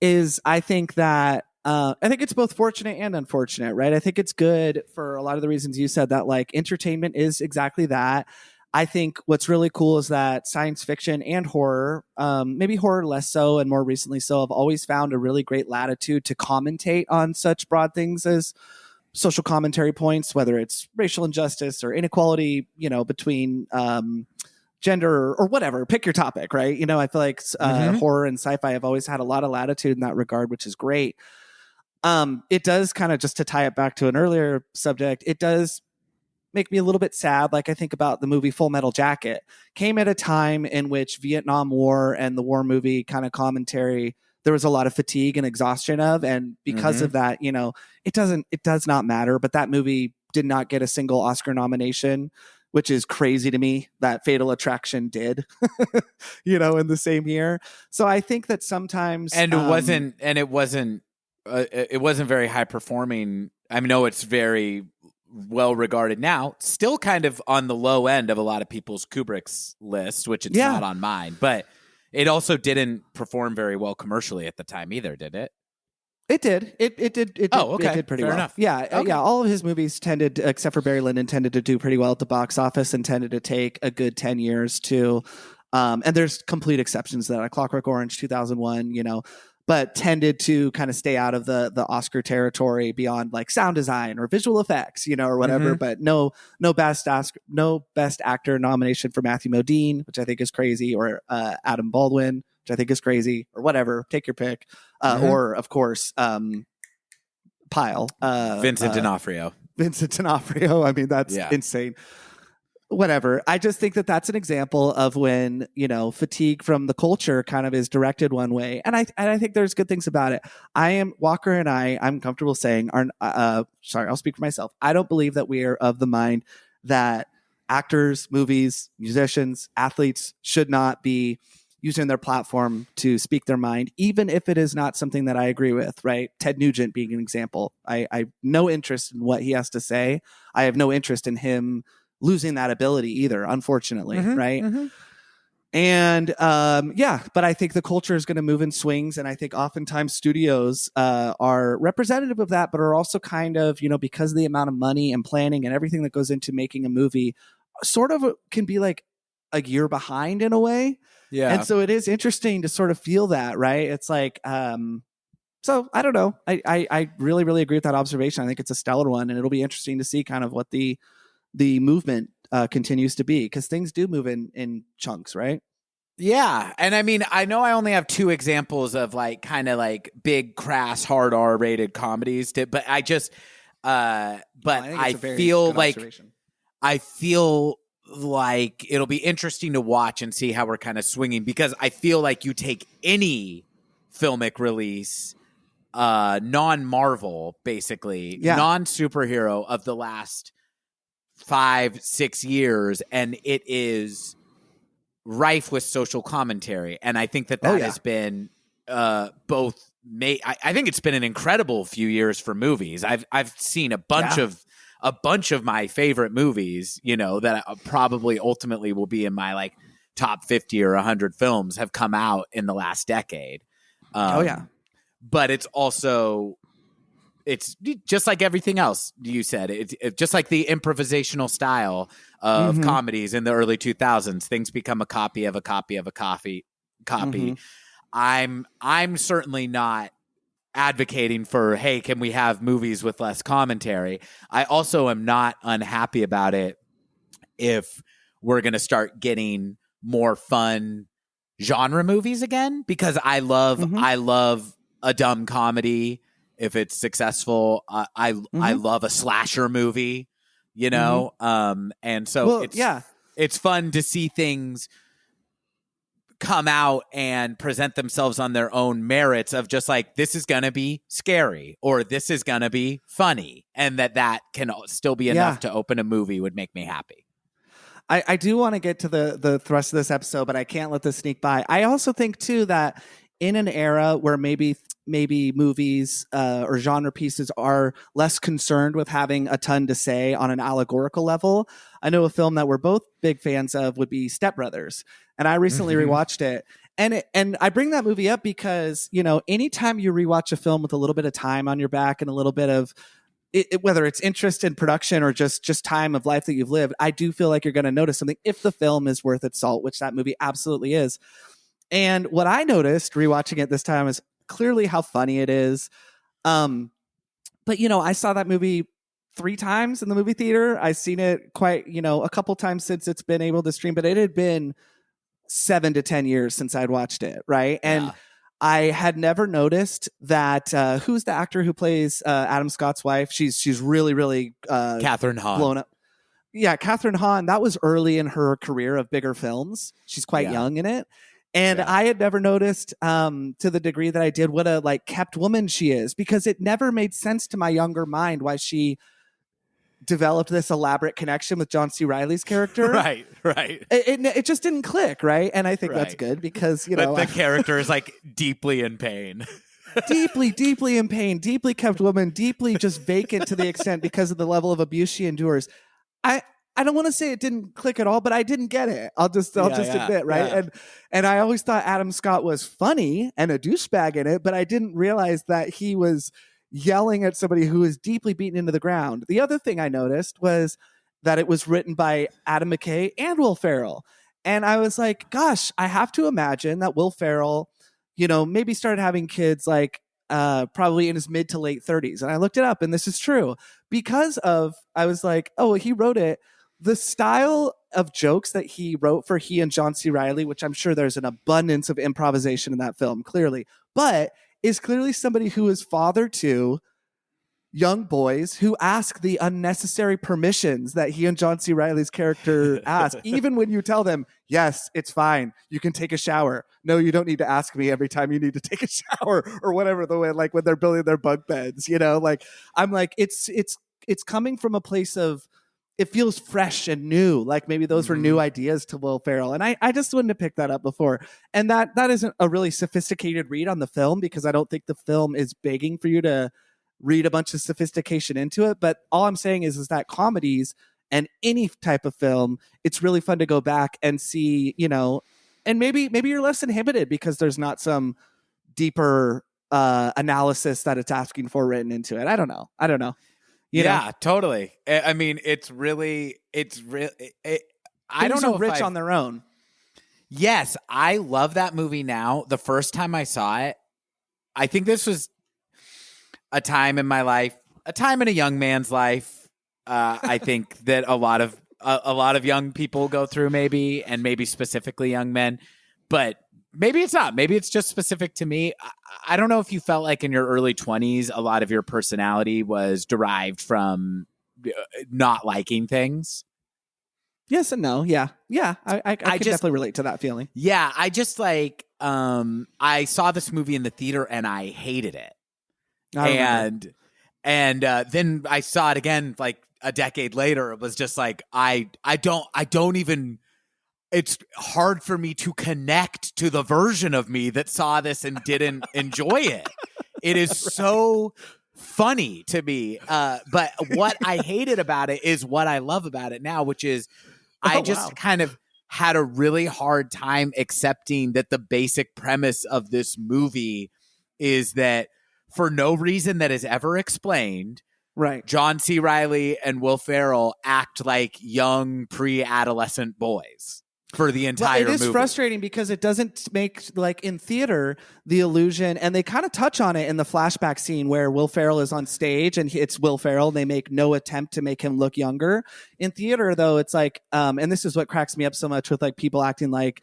is I think it's both fortunate and unfortunate, right? I think it's good for a lot of the reasons you said, that like entertainment is exactly that. I think what's really cool is that science fiction and horror, maybe horror less so and more recently so, have always found a really great latitude to commentate on such broad things as social commentary points, whether it's racial injustice or inequality, between gender or whatever, pick your topic, right? I feel like horror and sci-fi have always had a lot of latitude in that regard, which is great. It does kind of, just to tie it back to an earlier subject, it does make me a little bit sad. Like I think about the movie Full Metal Jacket, came at a time in which Vietnam War and the war movie kind of commentary, there was a lot of fatigue and exhaustion of, and because of that, it does not matter. But that movie did not get a single Oscar nomination, which is crazy to me that Fatal Attraction did, in the same year. So I think that sometimes, and it wasn't very high performing. I know it's very well regarded now, still kind of on the low end of a lot of people's Kubrick's list, which it's not on mine, but it also didn't perform very well commercially at the time either, did it? It did. It did. Oh, okay. It did pretty Fair well. enough. Yeah. Okay. Yeah. All of his movies tended, except for Barry Lyndon, tended to do pretty well at the box office and tended to take a good 10 years to, and there's complete exceptions to that. Like Clockwork Orange, 2001, but tended to kind of stay out of the Oscar territory beyond like sound design or visual effects, or whatever. But no best actor nomination for Matthew Modine, which I think is crazy, or Adam Baldwin, which I think is crazy, or whatever. Take your pick. Or of course, Pyle, Vincent D'Onofrio. Vincent D'Onofrio. I mean, that's insane. Whatever. I just think that that's an example of when, fatigue from the culture kind of is directed one way. And I think there's good things about it. Walker and I'm comfortable saying, sorry, I'll speak for myself. I don't believe that we are of the mind that actors, movies, musicians, athletes should not be using their platform to speak their mind, even if it is not something that I agree with, right? Ted Nugent being an example. I have no interest in what he has to say. I have no interest in him losing that ability either, unfortunately, right? And but I think the culture is going to move in swings, and I think oftentimes studios are representative of that, but are also kind of, because of the amount of money and planning and everything that goes into making a movie, sort of can be like a year behind in a way. Yeah. And so it is interesting to sort of feel that, right? It's like, so I don't know. I really, really agree with that observation. I think it's a stellar one, and it'll be interesting to see kind of what the movement continues to be, because things do move in chunks, right? Yeah. And I mean, I know I only have two examples of like kind of like big, crass, hard R-rated comedies, but I just, but I feel like it'll be interesting to watch and see how we're kind of swinging, because I feel like you take any filmic release, non-Marvel, basically, non-superhero of the last 5-6 years, and it is rife with social commentary. And I think that has been both made. I think it's been an incredible few years for movies. I've seen a bunch of my favorite movies, that probably ultimately will be in my like top 50 or 100 films have come out in the last decade. But it's also, it's just like everything else you said. It's just like the improvisational style of comedies in the early 2000s. Things become a copy of a copy of a copy. I'm certainly not advocating for, hey, can we have movies with less commentary? I also am not unhappy about it if we're going to start getting more fun genre movies again, because I love a dumb comedy if it's successful. I love a slasher movie, and so it's fun to see things come out and present themselves on their own merits of just like, this is going to be scary or this is going to be funny, and that can still be enough to open a movie would make me happy. I do want to get to the thrust of this episode, but I can't let this sneak by. I also think too that in an era where maybe movies or genre pieces are less concerned with having a ton to say on an allegorical level, I know a film that we're both big fans of would be Step Brothers. And I recently rewatched it. And I bring that movie up because, anytime you rewatch a film with a little bit of time on your back and a little bit of whether it's interest in production or just time of life that you've lived, I do feel like you're going to notice something if the film is worth its salt, which that movie absolutely is. And what I noticed rewatching it this time is clearly how funny it is. But I saw that movie 3 times in the movie theater. I've seen it quite, a couple times since it's been able to stream, but it had been 7 to 10 years since I'd watched it. Right. And I had never noticed that who's the actor who plays Adam Scott's wife? She's really, really Catherine Hahn. Blown up. Yeah, Catherine Hahn. That was early in her career of bigger films. She's quite young in it. And I had never noticed to the degree that I did what a kept woman she is, because it never made sense to my younger mind why she developed this elaborate connection with John C. Reilly's character. Right. It just didn't click, right? And I think that's good because, but the character is deeply in pain. deeply in pain, deeply kept woman, deeply just vacant to the extent because of the level of abuse she endures. I don't want to say it didn't click at all, but I didn't get it. I'll just admit, right? Yeah. And I always thought Adam Scott was funny and a douchebag in it, but I didn't realize that he was yelling at somebody who is deeply beaten into the ground. The other thing I noticed was that it was written by Adam McKay and Will Ferrell. And I was like, gosh, I have to imagine that Will Ferrell, maybe started having kids probably in his mid to late 30s. And I looked it up, and this is true because I was like, oh, he wrote it. The style of jokes that he wrote for he and John C. Reilly, which I'm sure there's an abundance of improvisation in that film, clearly, but is clearly somebody who is father to young boys who ask the unnecessary permissions that he and John C. Reilly's character ask, even when you tell them, yes, it's fine, you can take a shower. No, you don't need to ask me every time you need to take a shower, or whatever, the way when they're building their bunk beds, I'm like, it's coming from a place of, it feels fresh and new. Like maybe those were new ideas to Will Ferrell. And I just wouldn't have picked that up before. And that isn't a really sophisticated read on the film, because I don't think the film is begging for you to read a bunch of sophistication into it. But all I'm saying is that comedies and any type of film, it's really fun to go back and see, and maybe you're less inhibited because there's not some deeper analysis that it's asking for written into it. I don't know. You know? Totally. I mean, I don't know if rich on their own. Yes, I love that movie now. The first time I saw it, I think this was a time in my life, a time in a young man's life. I think that a lot of young people go through, maybe, and maybe specifically young men, but maybe it's not. Maybe it's just specific to me. I don't know if you felt like in your early 20s, a lot of your personality was derived from not liking things. Yes and no. Yeah. I can definitely relate to that feeling. Yeah. I just I saw this movie in the theater and I hated it. And then I saw it again, a decade later. It was just I don't even, it's hard for me to connect to the version of me that saw this and didn't enjoy it. It is so funny to me. But what I hated about it is what I love about it now, which is I just kind of had a really hard time accepting that the basic premise of this movie is that for no reason that is ever explained, right, John C. Reilly and Will Ferrell act like young pre-adolescent boys for the entire movie. It is frustrating because it doesn't make, in theater, the illusion, and they kind of touch on it in the flashback scene where Will Ferrell is on stage and it's Will Ferrell, and they make no attempt to make him look younger. In theater, though, it's and this is what cracks me up so much with people acting like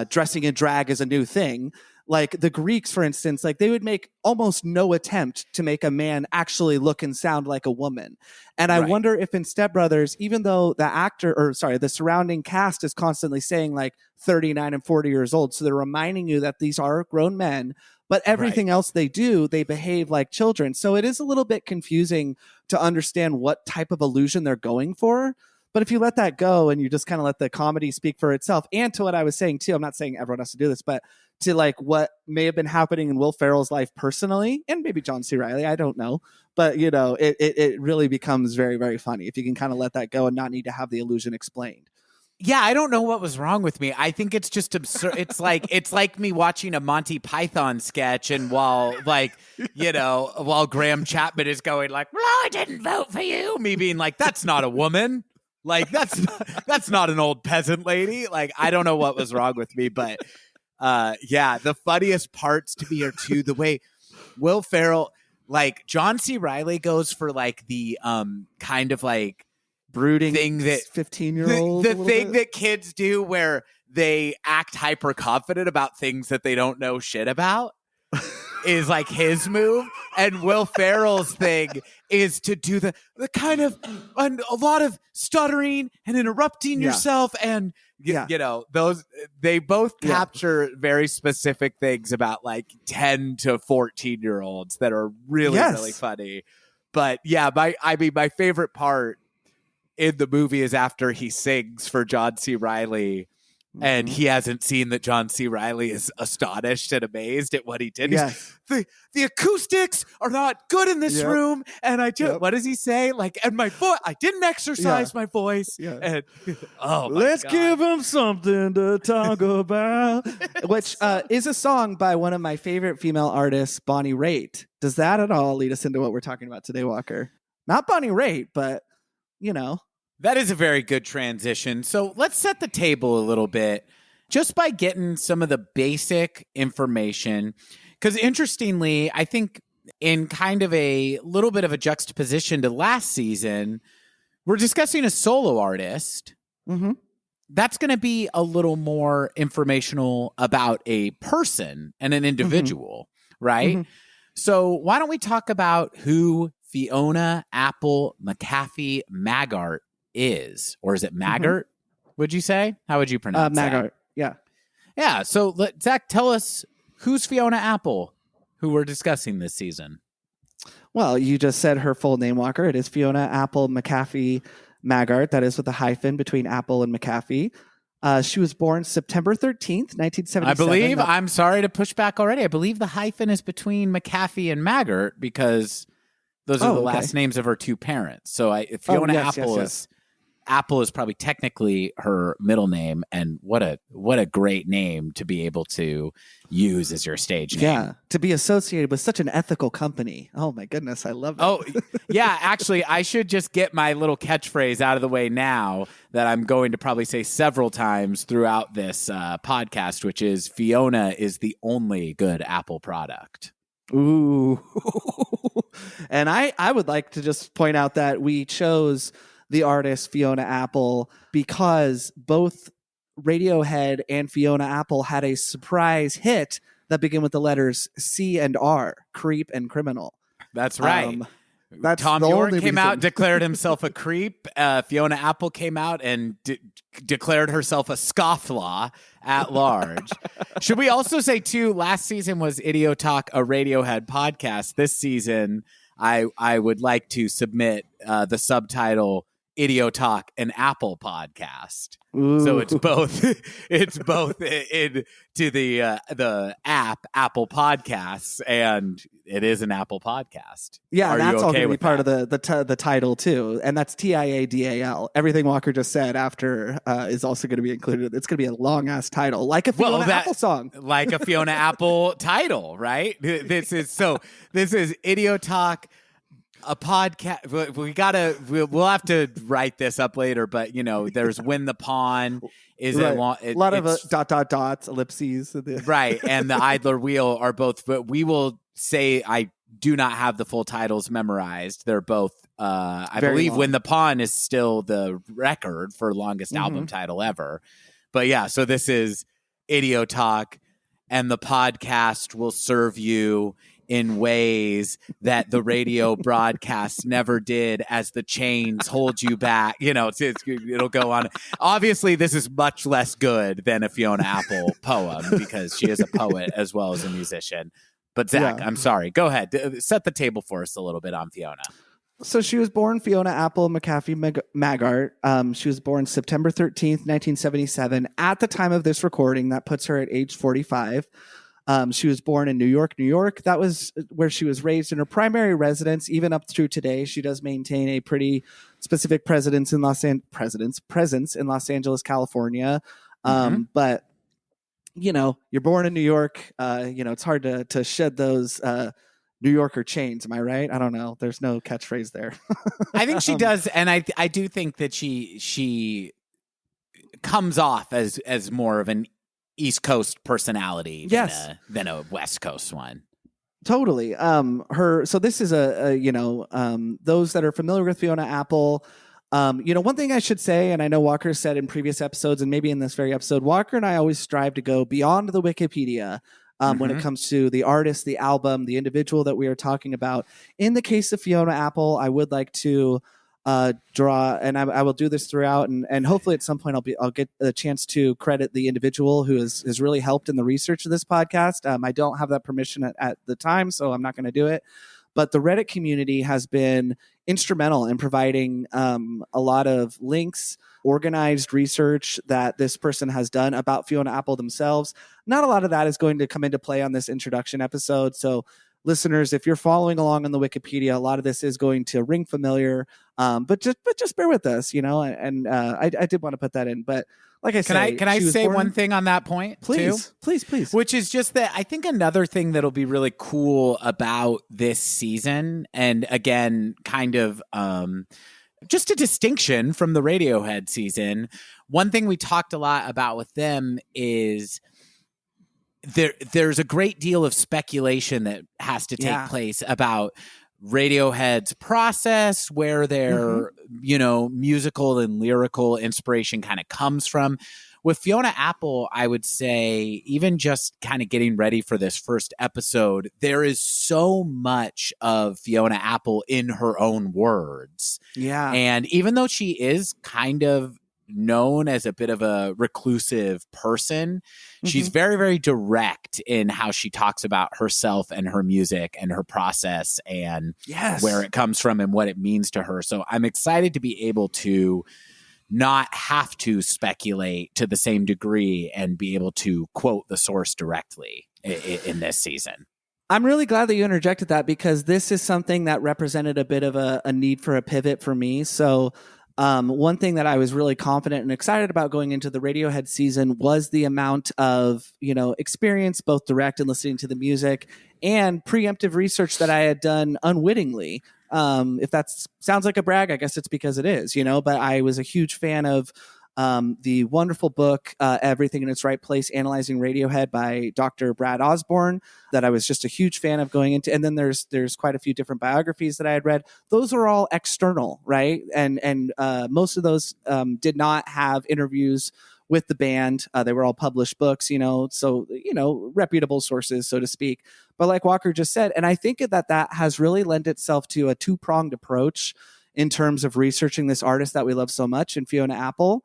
dressing in drag is a new thing. Like the Greeks, for instance, they would make almost no attempt to make a man actually look and sound like a woman. And I wonder if in Step Brothers, even though the surrounding cast is constantly saying 39 and 40 years old, so they're reminding you that these are grown men, but everything else they do, they behave like children. So it is a little bit confusing to understand what type of illusion they're going for. But if you let that go and you just kind of let the comedy speak for itself, and to what I was saying too, I'm not saying everyone has to do this, but to what may have been happening in Will Ferrell's life personally, and maybe John C. Reilly, I don't know. But, it really becomes very, very funny if you can kind of let that go and not need to have the illusion explained. Yeah, I don't know what was wrong with me. I think it's just absurd. It's like me watching a Monty Python sketch, and while Graham Chapman is going like, "Well, I didn't vote for you," me being like, "That's not a woman. Like that's not an old peasant lady." Like, I don't know what was wrong with me, but the funniest parts to me are too the way Will Ferrell, like John C. Reilly goes for like the kind of like brooding thing that 15-year-old the thing that kids do where they act hyper confident about things that they don't know shit about is like his move. And Will Ferrell's thing is to do the kind of a lot of stuttering and interrupting yourself, and those they both capture very specific things about like 10 to 14-year-olds that are really really funny. But my favorite part in the movie is after he sings for John C. Reilly, and he hasn't seen that John C. Reilly is astonished and amazed at what he did. Yes. The acoustics are not good in this room, and I just what does he say? Like, and my voice, I didn't exercise my voice. Yeah. And let's give him something to talk about, which is a song by one of my favorite female artists, Bonnie Raitt. Does that at all lead us into what we're talking about today, Walker? Not Bonnie Raitt, but That is a very good transition. So let's set the table a little bit just by getting some of the basic information. Because interestingly, I think in kind of a little bit of a juxtaposition to last season, we're discussing a solo artist. Mm-hmm. That's going to be a little more informational about a person and an individual, right? Mm-hmm. So why don't we talk about who Fiona Apple McAfee Maggart is, or is it Maggart? Would you say? How would you pronounce Maggart? That? Yeah. So Zach, tell us who's Fiona Apple, who we're discussing this season. Well, you just said her full name, Walker. It is Fiona Apple McAfee Maggart. That is with a hyphen between Apple and McAfee. She was born September 13th, 1977. I believe, I'm sorry to push back already, I believe the hyphen is between McAfee and Maggart because those are the last names of her two parents. So Fiona Apple Apple is probably technically her middle name, and what a great name to be able to use as your stage name. Yeah, to be associated with such an ethical company. Oh my goodness, I love it. Oh, yeah, actually, I should just get my little catchphrase out of the way now that I'm going to probably say several times throughout this podcast, which is Fiona is the only good Apple product. Ooh. And I would like to just point out that we chose the artist Fiona Apple because both Radiohead and Fiona Apple had a surprise hit that began with the letters C and R, creep and criminal. That's right. That's Tom York came out, declared himself a creep. Fiona Apple came out and declared herself a scofflaw at large. Should we also say, too, last season was Idiotalk, a Radiohead podcast. This season, I would like to submit the subtitle Idiotalk, an Apple podcast. Ooh. So it's both into the app Apple Podcasts, and it is an Apple podcast. Yeah, that's all going to be part of the title too, and that's TIADAL. Everything Walker just said after is also going to be included. It's going to be a long ass title, like a Fiona Apple song, like a Fiona Apple title, right? This is Idiotalk. A podcast. We'll have to write this up later, but there's When the Pawn is right. a lot of dots, ellipses, right, and the Idler Wheel are both. But we will say I do not have the full titles memorized. They're both. I believe long. When the Pawn is still the record for longest album title ever. But yeah, so this is Idiotalk, and the podcast will serve you in ways that the radio broadcasts never did, as the chains hold you back. It'll go on. Obviously, this is much less good than a Fiona Apple poem because she is a poet as well as a musician. But Zach, I'm sorry. Go ahead. Set the table for us a little bit on Fiona. So she was born Fiona Apple McAfee Maggart. She was born September 13th, 1977. At the time of this recording, that puts her at age 45. She was born in New York, New York. That was where she was raised in her primary residence. Even up through today, she does maintain a pretty specific presence in Los Angeles, California. But you're born in New York. It's hard to shed those New Yorker chains. Am I right? I don't know. There's no catchphrase there. I think she does, and I do think that she comes off as more of an East Coast personality than a West Coast one. Totally. So this is those that are familiar with Fiona Apple. One thing I should say, and I know Walker said in previous episodes, and maybe in this very episode, Walker and I always strive to go beyond the Wikipedia when it comes to the artist, the album, the individual that we are talking about. In the case of Fiona Apple, I would like to draw, and I will do this throughout, and hopefully at some point I'll get a chance to credit the individual who has really helped in the research of this podcast. I don't have that permission at the time, so I'm not going to do it. But the Reddit community has been instrumental in providing a lot of links, organized research that this person has done about Fiona Apple themselves. Not a lot of that is going to come into play on this introduction episode. So listeners, if you're following along on the Wikipedia, a lot of this is going to ring familiar. But just bear with us, and I did want to put that in. But like I said, can I say one thing on that point? Please, too? please. Which is just that I think another thing that'll be really cool about this season, and again, kind of just a distinction from the Radiohead season. One thing we talked a lot about with them is there's a great deal of speculation that has to take place about Radiohead's process, where their musical and lyrical inspiration kind of comes from. With Fiona Apple, I would say, even just kind of getting ready for this first episode, there is so much of Fiona Apple in her own words. Yeah. And even though she is kind of known as a bit of a reclusive person, she's very, very direct in how she talks about herself and her music and her process and where it comes from and what it means to her. So I'm excited to be able to not have to speculate to the same degree and be able to quote the source directly in this season. I'm really glad that you interjected that, because this is something that represented a bit of a need for a pivot for me. So one thing that I was really confident and excited about going into the Radiohead season was the amount of, experience, both direct and listening to the music, and preemptive research that I had done unwittingly. If that sounds like a brag, I guess it's because it is, but I was a huge fan of the wonderful book, Everything in Its Right Place, Analyzing Radiohead by Dr. Brad Osborne, that I was just a huge fan of going into. And then there's quite a few different biographies that I had read. Those are all external, right? And most of those did not have interviews with the band. They were all published books, so, reputable sources, so to speak. But like Walker just said, and I think that has really lent itself to a two-pronged approach in terms of researching this artist that we love so much in Fiona Apple,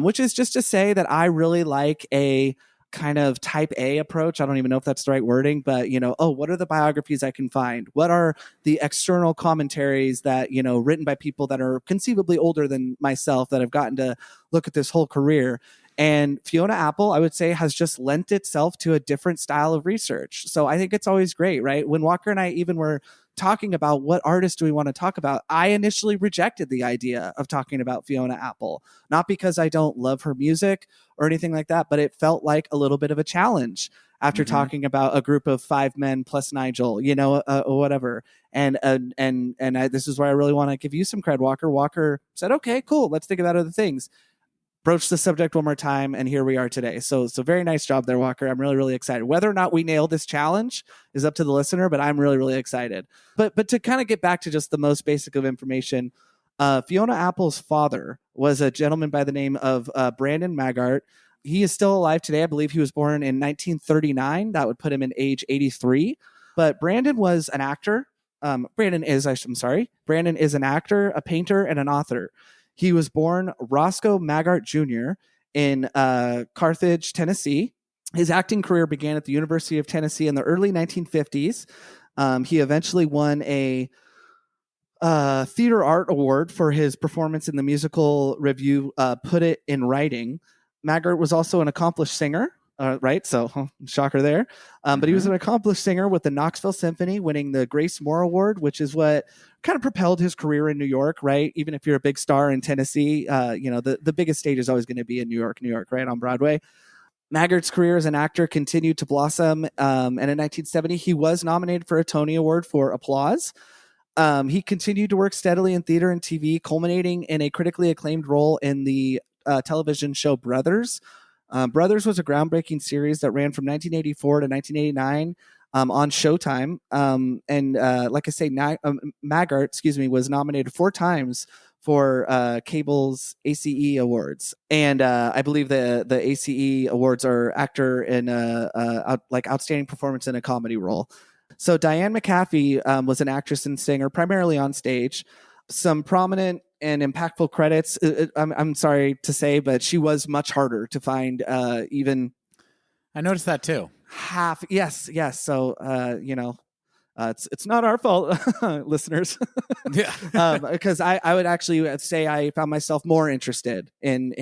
which is just to say that I really like a kind of type A approach. I don't even know if that's the right wording, but, what are the biographies I can find? What are the external commentaries that, written by people that are conceivably older than myself that have gotten to look at this whole career? And Fiona Apple, I would say, has just lent itself to a different style of research. So I think it's always great, right? When Walker and I even were talking about what artist do we want to talk about, I initially rejected the idea of talking about Fiona Apple, not because I don't love her music or anything like that, but it felt like a little bit of a challenge after talking about a group of 5 men plus Nigel, or whatever. And this is where I really want to give you some cred, Walker. Walker said, okay, cool, let's think about other things. Broach the subject one more time, and here we are today. So very nice job there, Walker. I'm really, really excited. Whether or not we nail this challenge is up to the listener, but I'm really, really excited. But to kind of get back to just the most basic of information, Fiona Apple's father was a gentleman by the name of Brandon Maggart. He is still alive today. I believe he was born in 1939. That would put him in age 83. But Brandon was an actor. Brandon is an actor, a painter, and an author. He was born Roscoe Maggart Jr. in Carthage, Tennessee. His acting career began at the University of Tennessee in the early 1950s. He eventually won a Theater Art Award for his performance in the musical review Put It in Writing. Maggart was also an accomplished singer. right? So shocker there. But he was an accomplished singer with the Knoxville Symphony, winning the Grace Moore Award, which is what kind of propelled his career in New York, right? Even if you're a big star in Tennessee, the biggest stage is always going to be in New York, right, on Broadway. Maggart's career as an actor continued to blossom, and in 1970, he was nominated for a Tony Award for Applause. He continued to work steadily in theater and TV, culminating in a critically acclaimed role in the television show Brothers. Brothers was a groundbreaking series that ran from 1984 to 1989 on Showtime. Like I say, Maggart, was nominated 4 times for cable's ACE Awards, and I believe the ACE Awards are actor in outstanding performance in a comedy role. So Diane McAfee was an actress and singer, primarily on stage. Some prominent and impactful credits. I'm sorry to say, but she was much harder to find. Even I noticed that too. Half, yes. So it's not our fault, listeners. Yeah, because I would actually say I found myself more interested in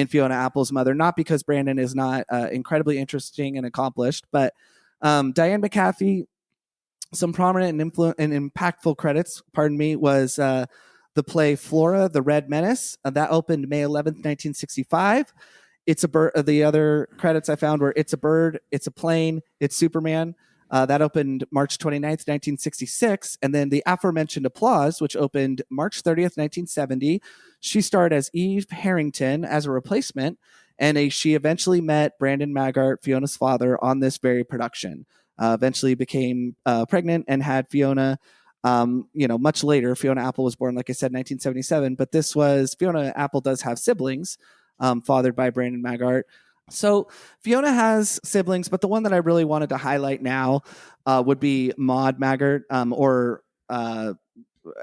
Fiona Apple's mother, not because Brandon is not incredibly interesting and accomplished, but Diane McAfee. Some prominent and impactful credits, was the play Flora, the Red Menace. That opened May 11th, 1965. It's a bird. The other credits I found were It's a Bird, It's a Plane, It's Superman. That opened March 29th, 1966. And then the aforementioned Applause, which opened March 30th, 1970. She starred as Eve Harrington as a replacement. And she eventually met Brandon Maggart, Fiona's father, on this very production. Eventually became pregnant and had Fiona, much later. Fiona Apple was born, like I said, 1977. But Fiona Apple does have siblings, fathered by Brandon Maggart. So Fiona has siblings, but the one that I really wanted to highlight now would be Maud Maggart, or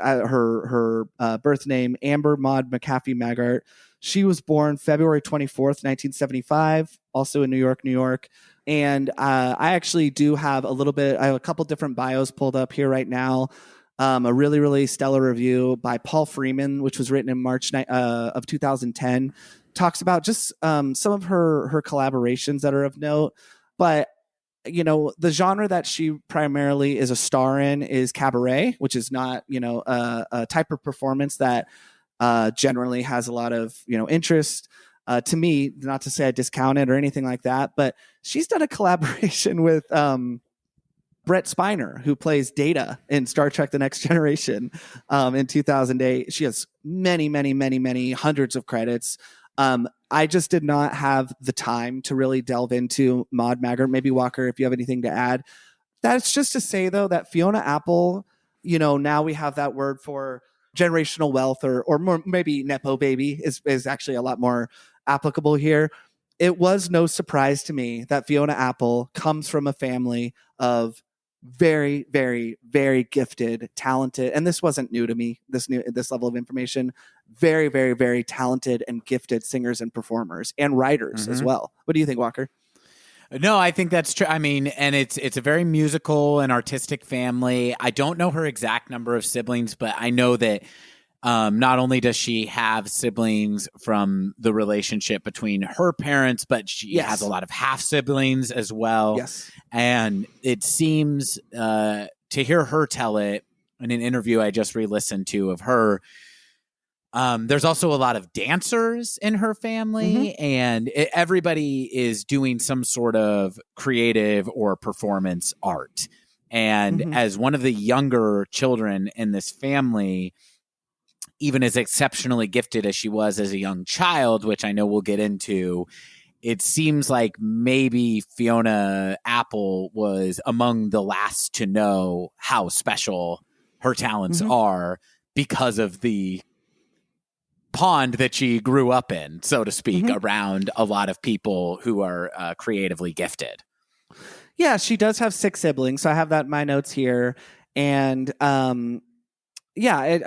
her birth name, Amber Maud McAfee Maggart. She was born February 24th, 1975, also in New York. And I actually do have I have a couple different bios pulled up here right now. A really, really stellar review by Paul Freeman, which was written in March of 2010, talks about just some of her collaborations that are of note. But, the genre that she primarily is a star in is cabaret, which is not, a type of performance that generally has a lot of, interest. To me, not to say I discount it or anything like that, but she's done a collaboration with Brett Spiner, who plays Data in Star Trek The Next Generation in 2008. She has many, many, many, many hundreds of credits. I just did not have the time to really delve into Maud Maggart. Maybe Walker, if you have anything to add. That's just to say, though, that Fiona Apple, now we have that word for generational wealth, or more, maybe Nepo baby is actually a lot more applicable here. It was no surprise to me that Fiona Apple comes from a family of very, very, very gifted, talented, and this wasn't new to me, this level of information, very, very, very talented and gifted singers and performers and writers as well. What do you think, Walker? No, I think that's true. I mean, and it's a very musical and artistic family. I don't know her exact number of siblings, but I know that not only does she have siblings from the relationship between her parents, but she has a lot of half siblings as well. Yes. And it seems to hear her tell it in an interview I just re-listened to of her, there's also a lot of dancers in her family, and everybody is doing some sort of creative or performance art. And as one of the younger children in this family, even as exceptionally gifted as she was as a young child, which I know we'll get into, it seems like maybe Fiona Apple was among the last to know how special her talents are because of the pond that she grew up in, so to speak, around a lot of people who are creatively gifted. Yeah, she does have 6 siblings, so I have that in my notes here. And I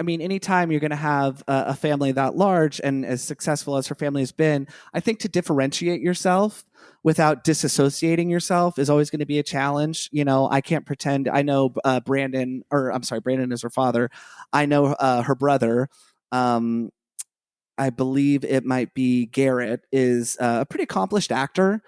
mean, anytime you're going to have a family that large and as successful as her family has been, I think to differentiate yourself without disassociating yourself is always going to be a challenge. I can't pretend. I know Brandon is her father. I know her brother. I believe it might be Garrett, is a pretty accomplished actor.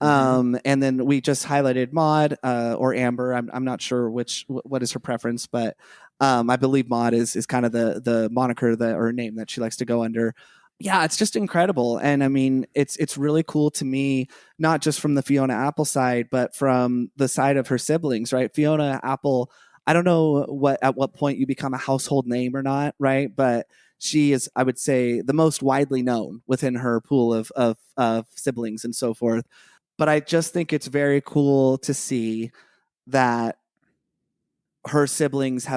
And then we just highlighted Maud or Amber. I'm not sure what is her preference, but I believe Maud is kind of the moniker or name that she likes to go under. Yeah, it's just incredible. And I mean, it's really cool to me, not just from the Fiona Apple side, but from the side of her siblings, right? Fiona Apple, I don't know at what point you become a household name or not, right? But she is, I would say, the most widely known within her pool of siblings and so forth. But I just think it's very cool to see that her siblings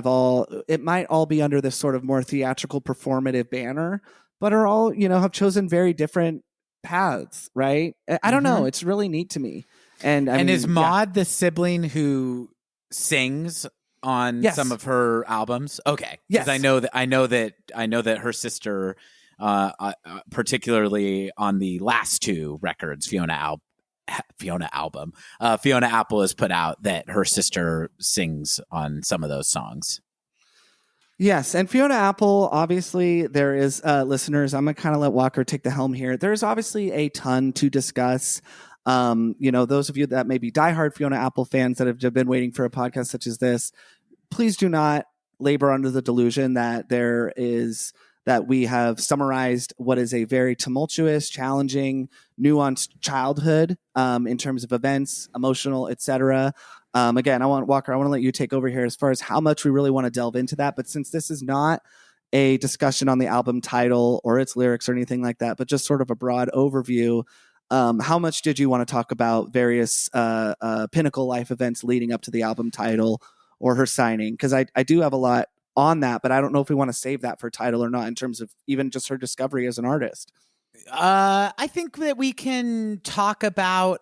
it might all be under this sort of more theatrical performative banner, but are all, have chosen very different paths, right? I don't know. It's really neat to me. And I mean, is Maud the sibling who sings on some of her albums? Okay. Yes. I know that her sister, particularly on the last two records, Fiona Apple has put out, that her sister sings on some of those songs. Yes, and Fiona Apple, obviously, there is listeners. I'm gonna kind of let Walker take the helm here. There's obviously a ton to discuss. Those of you that may be diehard Fiona Apple fans that have been waiting for a podcast such as this, please do not labor under the delusion that that we have summarized what is a very tumultuous, challenging, nuanced childhood in terms of events, emotional, etc. Again, Walker, I want to let you take over here as far as how much we really want to delve into that. But since this is not a discussion on the album title or its lyrics or anything like that, but just sort of a broad overview, how much did you want to talk about various pinnacle life events leading up to the album title or her signing? Because I do have a lot on that, but I don't know if we want to save that for title or not in terms of even just her discovery as an artist. I think that we can talk about,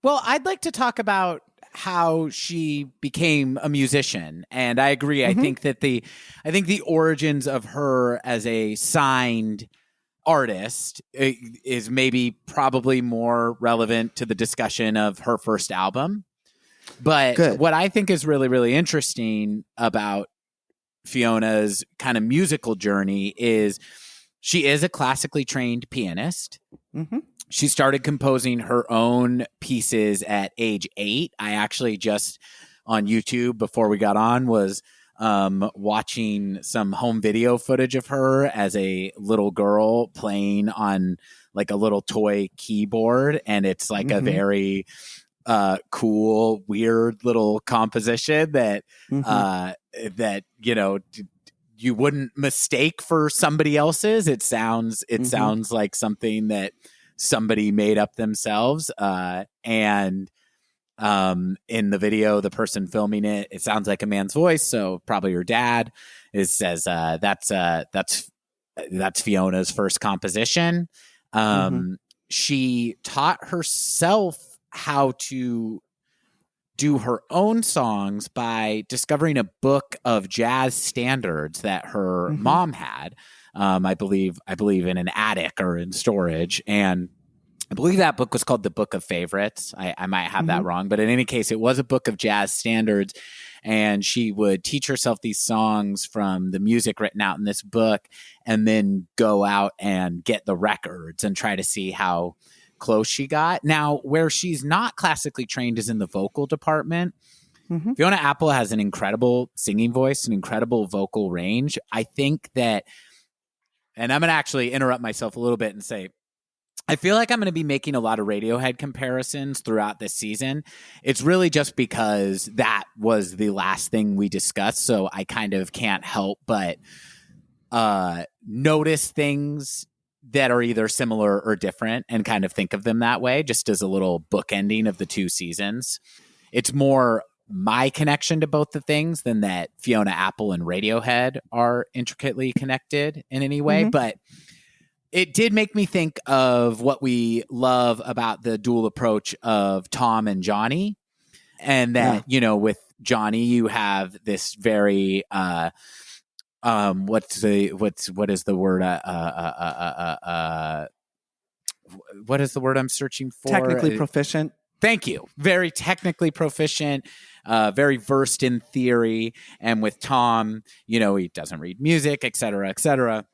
I'd like to talk about how she became a musician. And I agree. I think that the origins of her as a signed artist is probably more relevant to the discussion of her first album. But what I think is really, really interesting about Fiona's kind of musical journey is she is a classically trained pianist. She started composing her own pieces at age 8. I actually just on YouTube before we got on was watching some home video footage of her as a little girl playing on like a little toy keyboard. And it's like a very cool, weird little composition that you wouldn't mistake for somebody else's. It sounds like something that somebody made up themselves. And in the video, the person filming it sounds like a man's voice. So probably her dad says that's Fiona's first composition. She taught herself how to do her own songs by discovering a book of jazz standards that her mom had. I believe in an attic or in storage. And I believe that book was called The Book of Favorites. I might have that wrong, but in any case, it was a book of jazz standards. And she would teach herself these songs from the music written out in this book and then go out and get the records and try to see how close she got. Now, where she's not classically trained is in the vocal department. Fiona Apple has an incredible singing voice, an incredible vocal range. I think that, and I'm going to actually interrupt myself a little bit and say, I feel like I'm going to be making a lot of Radiohead comparisons throughout this season. It's really just because that was the last thing we discussed, so I kind of can't help but notice things that are either similar or different and kind of think of them that way, just as a little bookending of the two seasons. It's more my connection to both the things than that Fiona Apple and Radiohead are intricately connected in any way, but it did make me think of what we love about the dual approach of Tom and Johnny. And that, with Johnny, you have this very, what is the word? What is the word I'm searching for? Technically proficient. Thank you. Very technically proficient, very versed in theory. And with Tom, he doesn't read music, et cetera, et cetera.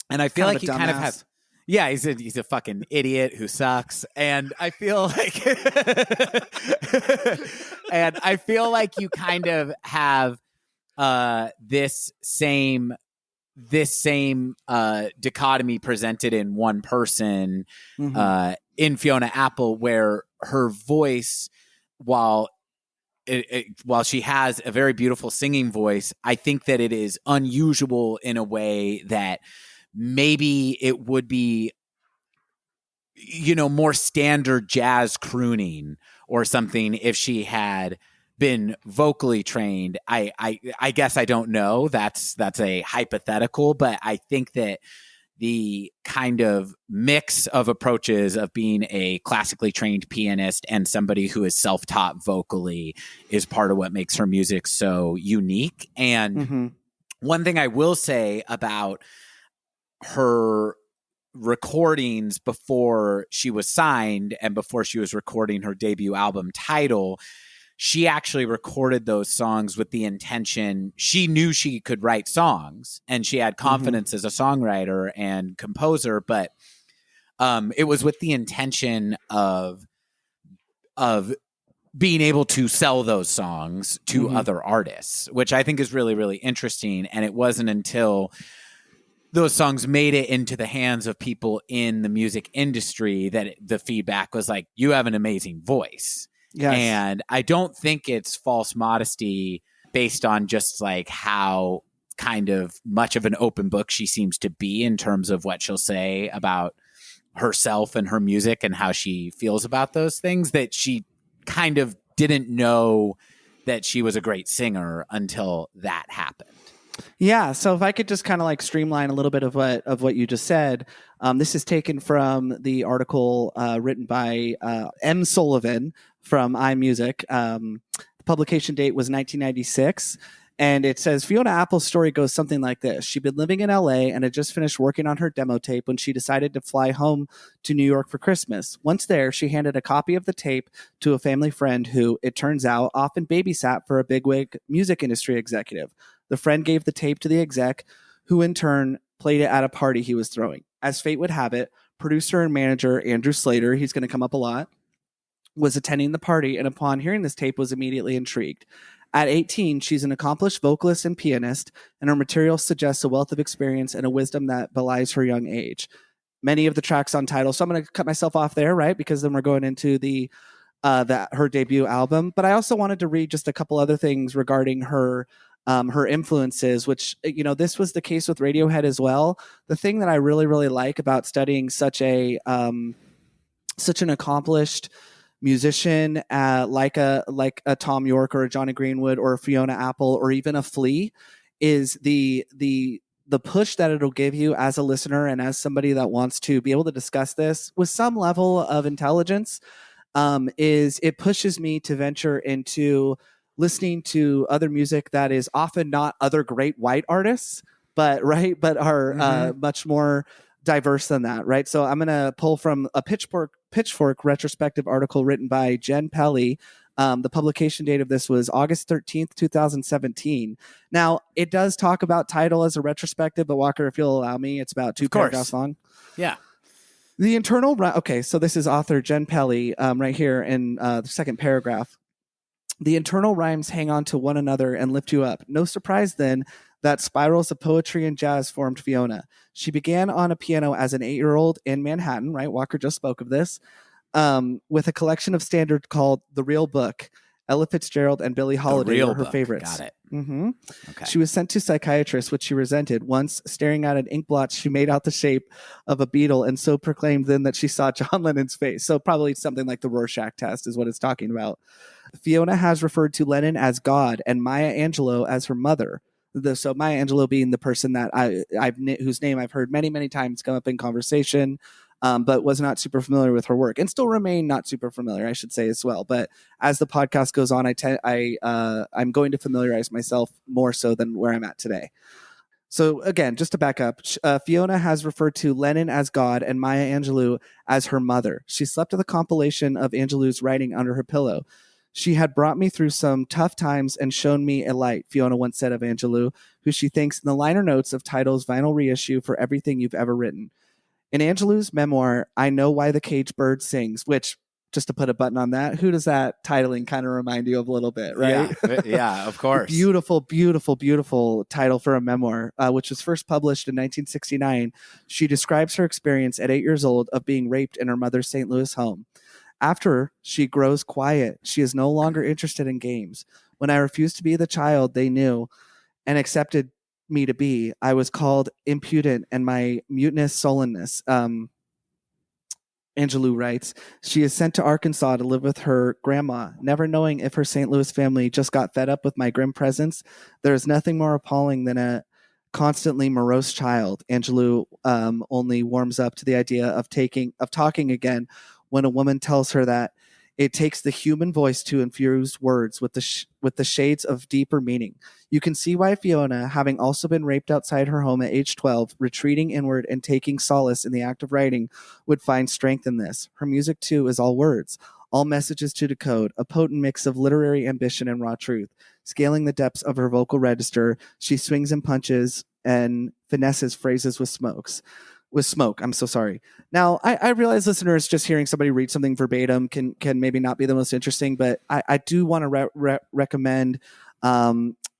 And I feel like you kind of have, Yeah, he's a fucking idiot who sucks, and I feel like, and I feel like you kind of have this same dichotomy presented in one person, in Fiona Apple, where her voice, while she has a very beautiful singing voice, I think that it is unusual in a way that maybe it would be, more standard jazz crooning or something if she had been vocally trained. I guess I don't know. That's a hypothetical, but I think that the kind of mix of approaches of being a classically trained pianist and somebody who is self-taught vocally is part of what makes her music so unique. And one thing I will say about her recordings before she was signed and before she was recording her debut album Tidal, she actually recorded those songs with the intention, she knew she could write songs and she had confidence as a songwriter and composer, but it was with the intention of being able to sell those songs to other artists, which I think is really, really interesting. And it wasn't until those songs made it into the hands of people in the music industry that the feedback was like, you have an amazing voice. Yes. And I don't think it's false modesty based on just like how kind of much of an open book she seems to be in terms of what she'll say about herself and her music and how she feels about those things, that she kind of didn't know that she was a great singer until that happened. Yeah, so if I could just kind of like streamline a little bit of what you just said, this is taken from the article written by M. Sullivan from iMusic. The publication date was 1996. And it says, Fiona Apple's story goes something like this. She'd been living in LA and had just finished working on her demo tape when she decided to fly home to New York for Christmas. Once there, she handed a copy of the tape to a family friend who, it turns out, often babysat for a bigwig music industry executive. The friend gave the tape to the exec, who in turn played it at a party he was throwing. As fate would have it, producer and manager Andrew Slater, he's going to come up a lot, was attending the party, and upon hearing this tape was immediately intrigued. At 18, she's an accomplished vocalist and pianist, and her material suggests a wealth of experience and a wisdom that belies her young age. Many of the tracks on Tidal, so I'm going to cut myself off there, right? Because then we're going into her debut album. But I also wanted to read just a couple other things regarding her influences, which, this was the case with Radiohead as well. The thing that I really, really like about studying such an accomplished musician like a Tom York or a Johnny Greenwood or a Fiona Apple or even a Flea is the push that it'll give you as a listener and as somebody that wants to be able to discuss this with some level of intelligence. Is it pushes me to venture into listening to other music that is often not other great white artists, but are much more diverse than that, right? So I'm going to pull from a Pitchfork retrospective article written by Jen Pelly. The publication date of this was August 13th, 2017. Now, it does talk about Tidal as a retrospective, but Walker, if you'll allow me, it's about 2 paragraphs long. Yeah. The internal... Okay, so this is author Jen Pelly right here in the second paragraph. The internal rhymes hang on to one another and lift you up. No surprise, then, that spirals of poetry and jazz formed Fiona. She began on a piano as an 8-year-old in Manhattan, right? Walker just spoke of this, with a collection of standards called The Real Book. Ella Fitzgerald and Billie Holiday were her favorites. Got it. Okay. She was sent to psychiatrists, which she resented. Once, staring at an ink blotch, she made out the shape of a beetle and so proclaimed then that she saw John Lennon's face. So probably something like the Rorschach test is what it's talking about. Fiona has referred to Lennon as God and Maya Angelou as her mother. So Maya Angelou being the person that whose name I've heard many, many times come up in conversation, but was not super familiar with her work and still remain not super familiar, I should say as well. But as the podcast goes on, I'm going to familiarize myself more so than where I'm at today. So again, just to back up, Fiona has referred to Lennon as God and Maya Angelou as her mother. She slept with a compilation of Angelou's writing under her pillow. She had brought me through some tough times and shown me a light, Fiona once said of Angelou, who she thanks in the liner notes of Tidal's vinyl reissue for everything you've ever written. In Angelou's memoir, I Know Why the Caged Bird Sings, which, just to put a button on that, who does that titling kind of remind you of a little bit, right? Yeah, of course. Beautiful, beautiful, beautiful title for a memoir, which was first published in 1969. She describes her experience at 8 years old of being raped in her mother's St. Louis home. After she grows quiet, she is no longer interested in games. When I refused to be the child they knew and accepted me to be, I was called impudent and my mutinous sullenness. Angelou writes, she is sent to Arkansas to live with her grandma, never knowing if her St. Louis family just got fed up with my grim presence. There is nothing more appalling than a constantly morose child. Angelou only warms up to the idea of talking again when a woman tells her that it takes the human voice to infuse words with the shades of deeper meaning. You can see why Fiona, having also been raped outside her home at age 12, retreating inward and taking solace in the act of writing, would find strength in this. Her music, too, is all words, all messages to decode, a potent mix of literary ambition and raw truth. Scaling the depths of her vocal register, she swings and punches and finesses phrases with smoke. I'm so sorry. Now, I realize listeners just hearing somebody read something verbatim can maybe not be the most interesting, but I do want to recommend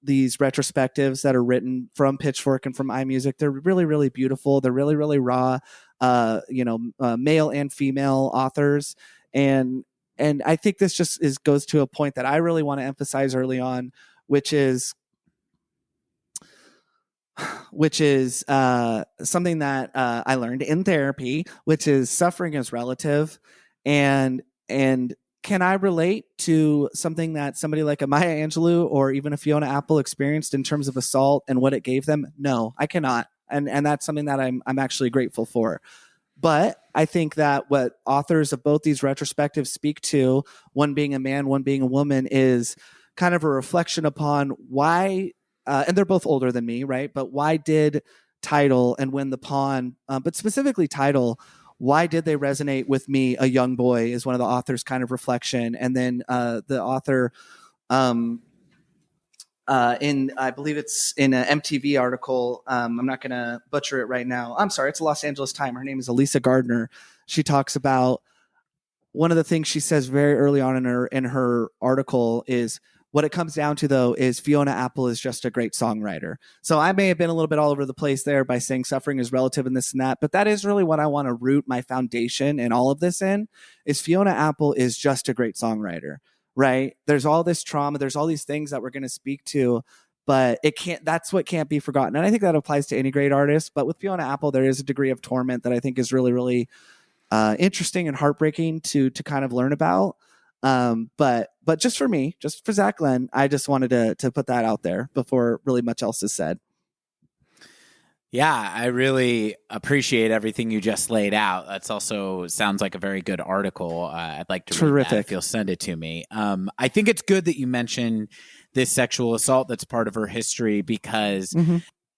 these retrospectives that are written from Pitchfork and from iMusic. They're really, really beautiful. They're really, really raw, male and female authors. And I think this just goes to a point that I really want to emphasize early on, which is something that I learned in therapy, which is suffering is relative. And can I relate to something that somebody like a Maya Angelou or even a Fiona Apple experienced in terms of assault and what it gave them? No, I cannot. And that's something that I'm actually grateful for. But I think that what authors of both these retrospectives speak to, one being a man, one being a woman, is kind of a reflection upon why, and they're both older than me, right? But why did Title and Win the Pawn, but specifically Title, why did they resonate with me, a young boy, is one of the author's kind of reflection. And then the author, I believe it's in an MTV article. I'm not going to butcher it right now. I'm sorry. It's a Los Angeles Times. Her name is Elisa Gardner. She talks about one of the things she says very early on in her article is what it comes down to, though, is Fiona Apple is just a great songwriter. So I may have been a little bit all over the place there by saying suffering is relative and this and that, but that is really what I want to root my foundation and all of this in, is Fiona Apple is just a great songwriter. Right? There's all this trauma. There's all these things that we're going to speak to, but that's what can't be forgotten. And I think that applies to any great artist. But with Fiona Apple, there is a degree of torment that I think is really, really interesting and heartbreaking to kind of learn about. But just for me, just for Zach Glenn, I just wanted to put that out there before really much else is said. Yeah, I really appreciate everything you just laid out. That's also sounds like a very good article. I'd like to read that if you'll send it to me. I think it's good that you mentioned this sexual assault that's part of her history, because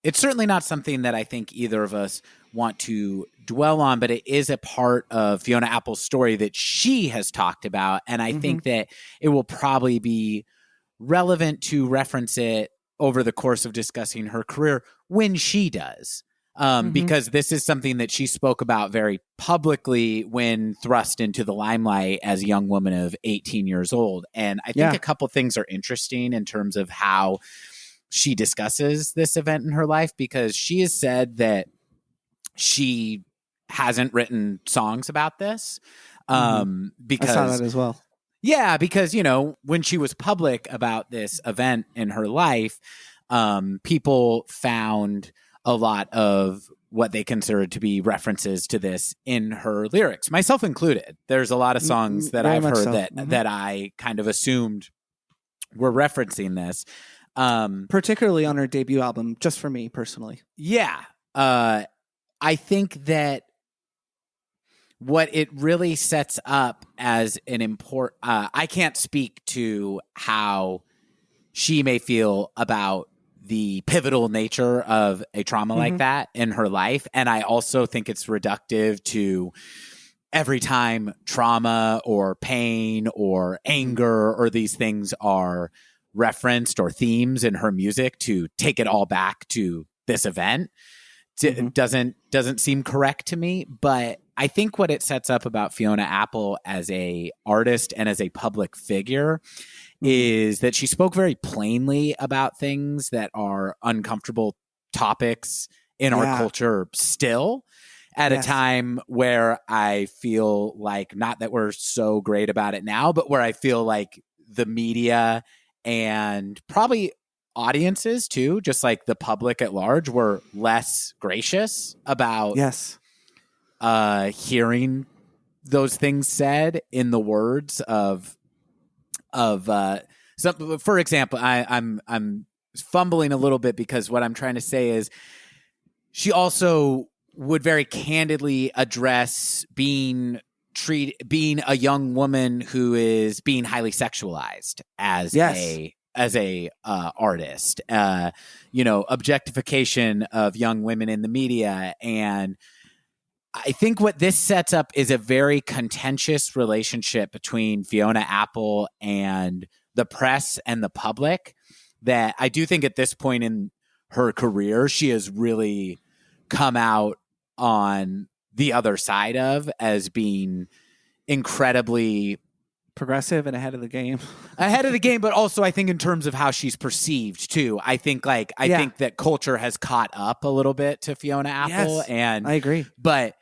it's certainly not something that I think either of us want to dwell on, but it is a part of Fiona Apple's story that she has talked about. And I think that it will probably be relevant to reference it over the course of discussing her career when she does. Because this is something that she spoke about very publicly when thrust into the limelight as a young woman of 18 years old. And I think a couple things are interesting in terms of how she discusses this event in her life, because she has said that she hasn't written songs about this. Because I saw that as well. Yeah, because, when she was public about this event in her life, people found a lot of what they considered to be references to this in her lyrics, myself included. There's a lot of songs that I've heard that I kind of assumed were referencing this. Particularly on her debut album, just for me personally. Yeah. I think that what it really sets up as an important, I can't speak to how she may feel about the pivotal nature of a trauma like that in her life. And I also think it's reductive to every time trauma or pain or anger or these things are referenced or themes in her music to take it all back to this event. doesn't seem correct to me. But I think what it sets up about Fiona Apple as a artist and as a public figure is that she spoke very plainly about things that are uncomfortable topics in our culture still, at a time where I feel like, not that we're so great about it now, but where I feel like the media and probably audiences too, just like the public at large, were less gracious about hearing those things said in the words of some. For example, I'm fumbling a little bit because what I'm trying to say is she also would very candidly address being a young woman who is being highly sexualized as a artist, objectification of young women in the media. And I think what this sets up is a very contentious relationship between Fiona Apple and the press and the public that I do think at this point in her career, she has really come out on the other side of, as being incredibly progressive and ahead of the game. But also I think in terms of how she's perceived too. I think that culture has caught up a little bit to Fiona Apple. Yes, and I agree. But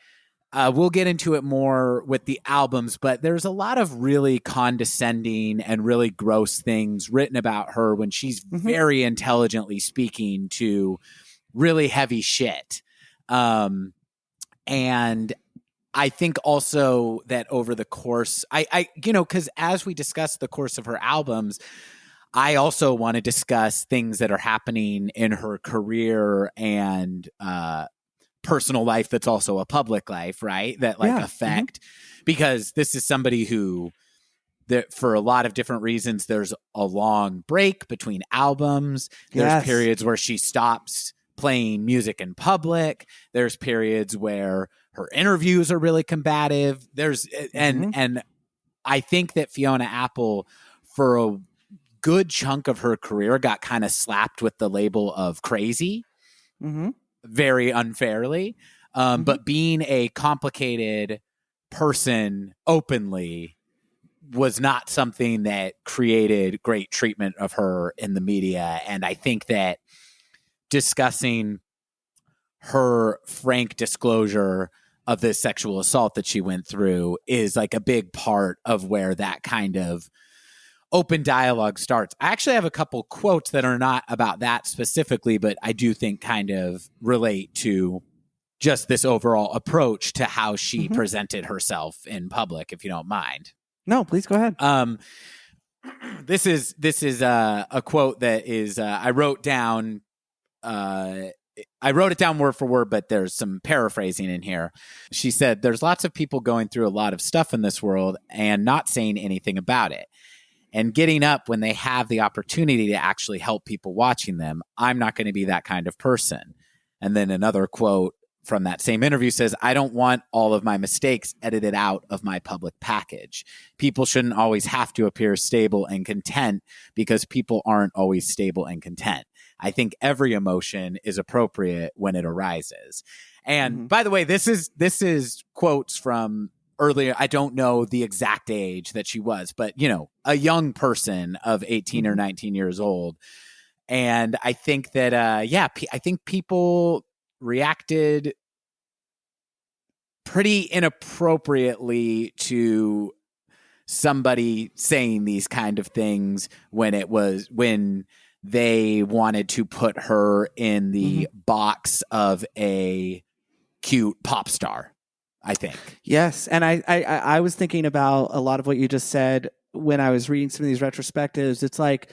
we'll get into it more with the albums, but there's a lot of really condescending and really gross things written about her when she's very intelligently speaking to really heavy shit. And I think also that over the course, because as we discuss the course of her albums, I also want to discuss things that are happening in her career and personal life that's also a public life, right? That affect, because this is somebody who, that for a lot of different reasons, there's a long break between albums. There's periods where she stops playing music in public. There's periods where her interviews are really combative. And I think that Fiona Apple, for a good chunk of her career, got kind of slapped with the label of crazy, very unfairly. But being a complicated person openly was not something that created great treatment of her in the media. And I think that discussing her frank disclosure of this sexual assault that she went through is like a big part of where that kind of open dialogue starts. I actually have a couple quotes that are not about that specifically, but I do think kind of relate to just this overall approach to how she presented herself in public, if you don't mind. No, please go ahead. This is a quote that is I wrote it down word for word, but there's some paraphrasing in here. She said, "There's lots of people going through a lot of stuff in this world and not saying anything about it, and getting up when they have the opportunity to actually help people watching them. I'm not going to be that kind of person." And then another quote from that same interview says, "I don't want all of my mistakes edited out of my public package. People shouldn't always have to appear stable and content because people aren't always stable and content. I think every emotion is appropriate when it arises." And by the way, this is quotes from earlier. I don't know the exact age that she was, but a young person of 18 or 19 years old. And I think that, I think people reacted pretty inappropriately to somebody saying these kind of things when they wanted to put her in the box of a cute pop star, I think. Yes. And I was thinking about a lot of what you just said when I was reading some of these retrospectives. It's like,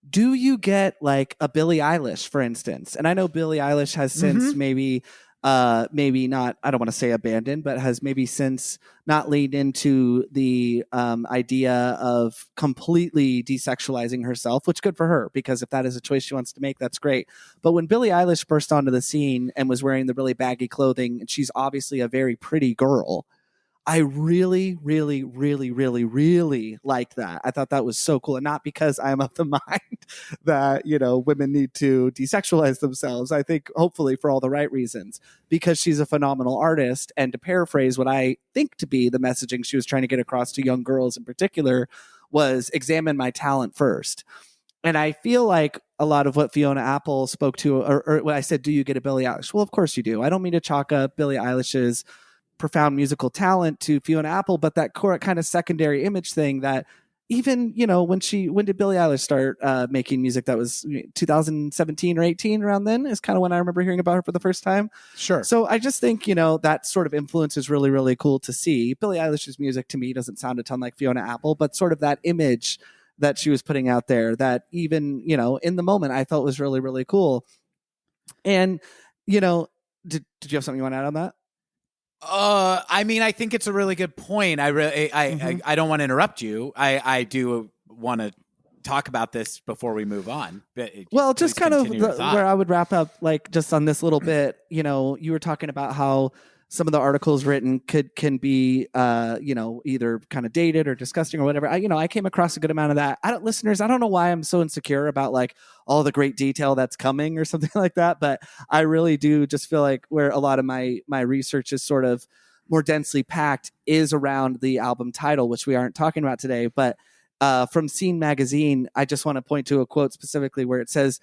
do you get like a Billie Eilish, for instance? And I know Billie Eilish has since maybe not, I don't want to say abandoned, but has maybe since not leaned into the idea of completely desexualizing herself, which good for her, because if that is a choice she wants to make, that's great. But when Billie Eilish burst onto the scene and was wearing the really baggy clothing, and she's obviously a very pretty girl, I really, really, really, really, really liked that. I thought that was so cool. And not because I'm of the mind that, women need to desexualize themselves. I think hopefully for all the right reasons, because she's a phenomenal artist. And to paraphrase what I think to be the messaging she was trying to get across to young girls in particular was examine my talent first. And I feel like a lot of what Fiona Apple spoke to, or when I said, do you get a Billie Eilish? Well, of course you do. I don't mean to chalk up Billie Eilish's profound musical talent to Fiona Apple, but that core kind of secondary image thing that even, when did Billie Eilish start making music? That was 2017 or 18, around then is kind of when I remember hearing about her for the first time. Sure. So I just think, that sort of influence is really, really cool to see. Billie Eilish's music to me doesn't sound a ton like Fiona Apple, but sort of that image that she was putting out there that even, in the moment I felt was really, really cool. And, did you have something you want to add on that? I mean, I think it's a really good point. I don't want to interrupt you. I do want to talk about this before we move on. But well, just kind of where I would wrap up, like just on this little bit, you were talking about how some of the articles written can be, either kind of dated or disgusting or whatever. I came across a good amount of that. Listeners, I don't know why I'm so insecure about like all the great detail that's coming or something like that, but I really do just feel like where a lot of my research is sort of more densely packed is around the album title, which we aren't talking about today. But from Scene Magazine, I just want to point to a quote specifically where it says,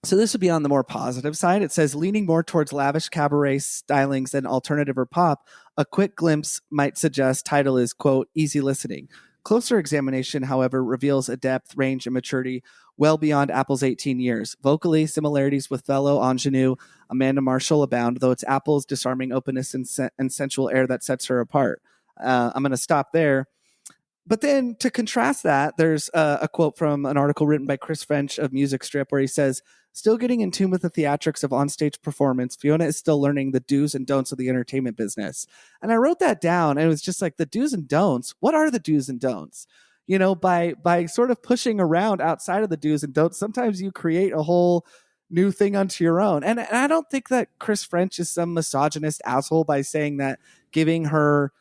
so this would be on the more positive side. It says, leaning more towards lavish cabaret stylings than alternative or pop, a quick glimpse might suggest title is, quote, easy listening. Closer examination, however, reveals a depth, range, and maturity well beyond Apple's 18 years. Vocally, similarities with fellow ingenue Amanda Marshall abound, though it's Apple's disarming openness and sensual air that sets her apart. I'm going to stop there. But then to contrast that, there's a quote from an article written by Chris French of Music Strip where he says, still getting in tune with the theatrics of onstage performance, Fiona is still learning the do's and don'ts of the entertainment business. And I wrote that down, and it was just like the do's and don'ts. What are the do's and don'ts? By sort of pushing around outside of the do's and don'ts, sometimes you create a whole new thing unto your own. And I don't think that Chris French is some misogynist asshole by saying that giving her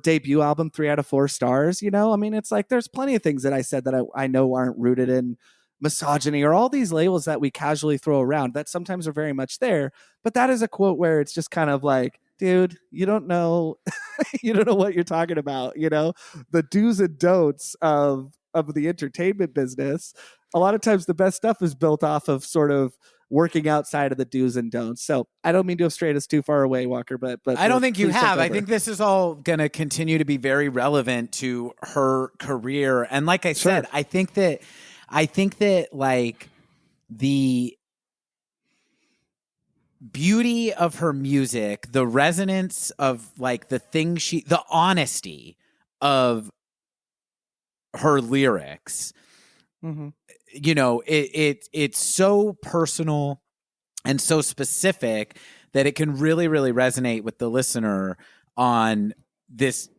debut album 3 out of 4 stars. I mean, it's like there's plenty of things that I said that I know aren't rooted in misogyny or all these labels that we casually throw around that sometimes are very much there. But that is a quote where it's just kind of like, dude, you don't know you don't know what you're talking about. The do's and don'ts of the entertainment business. A lot of times the best stuff is built off of sort of working outside of the do's and don'ts. So I don't mean to have strayed us too far away, Walker, but I don't think you have. I think this is all going to continue to be very relevant to her career. And like I said, I think that like the beauty of her music, the resonance of like the honesty of her lyrics, it's so personal and so specific that it can really, really resonate with the listener on this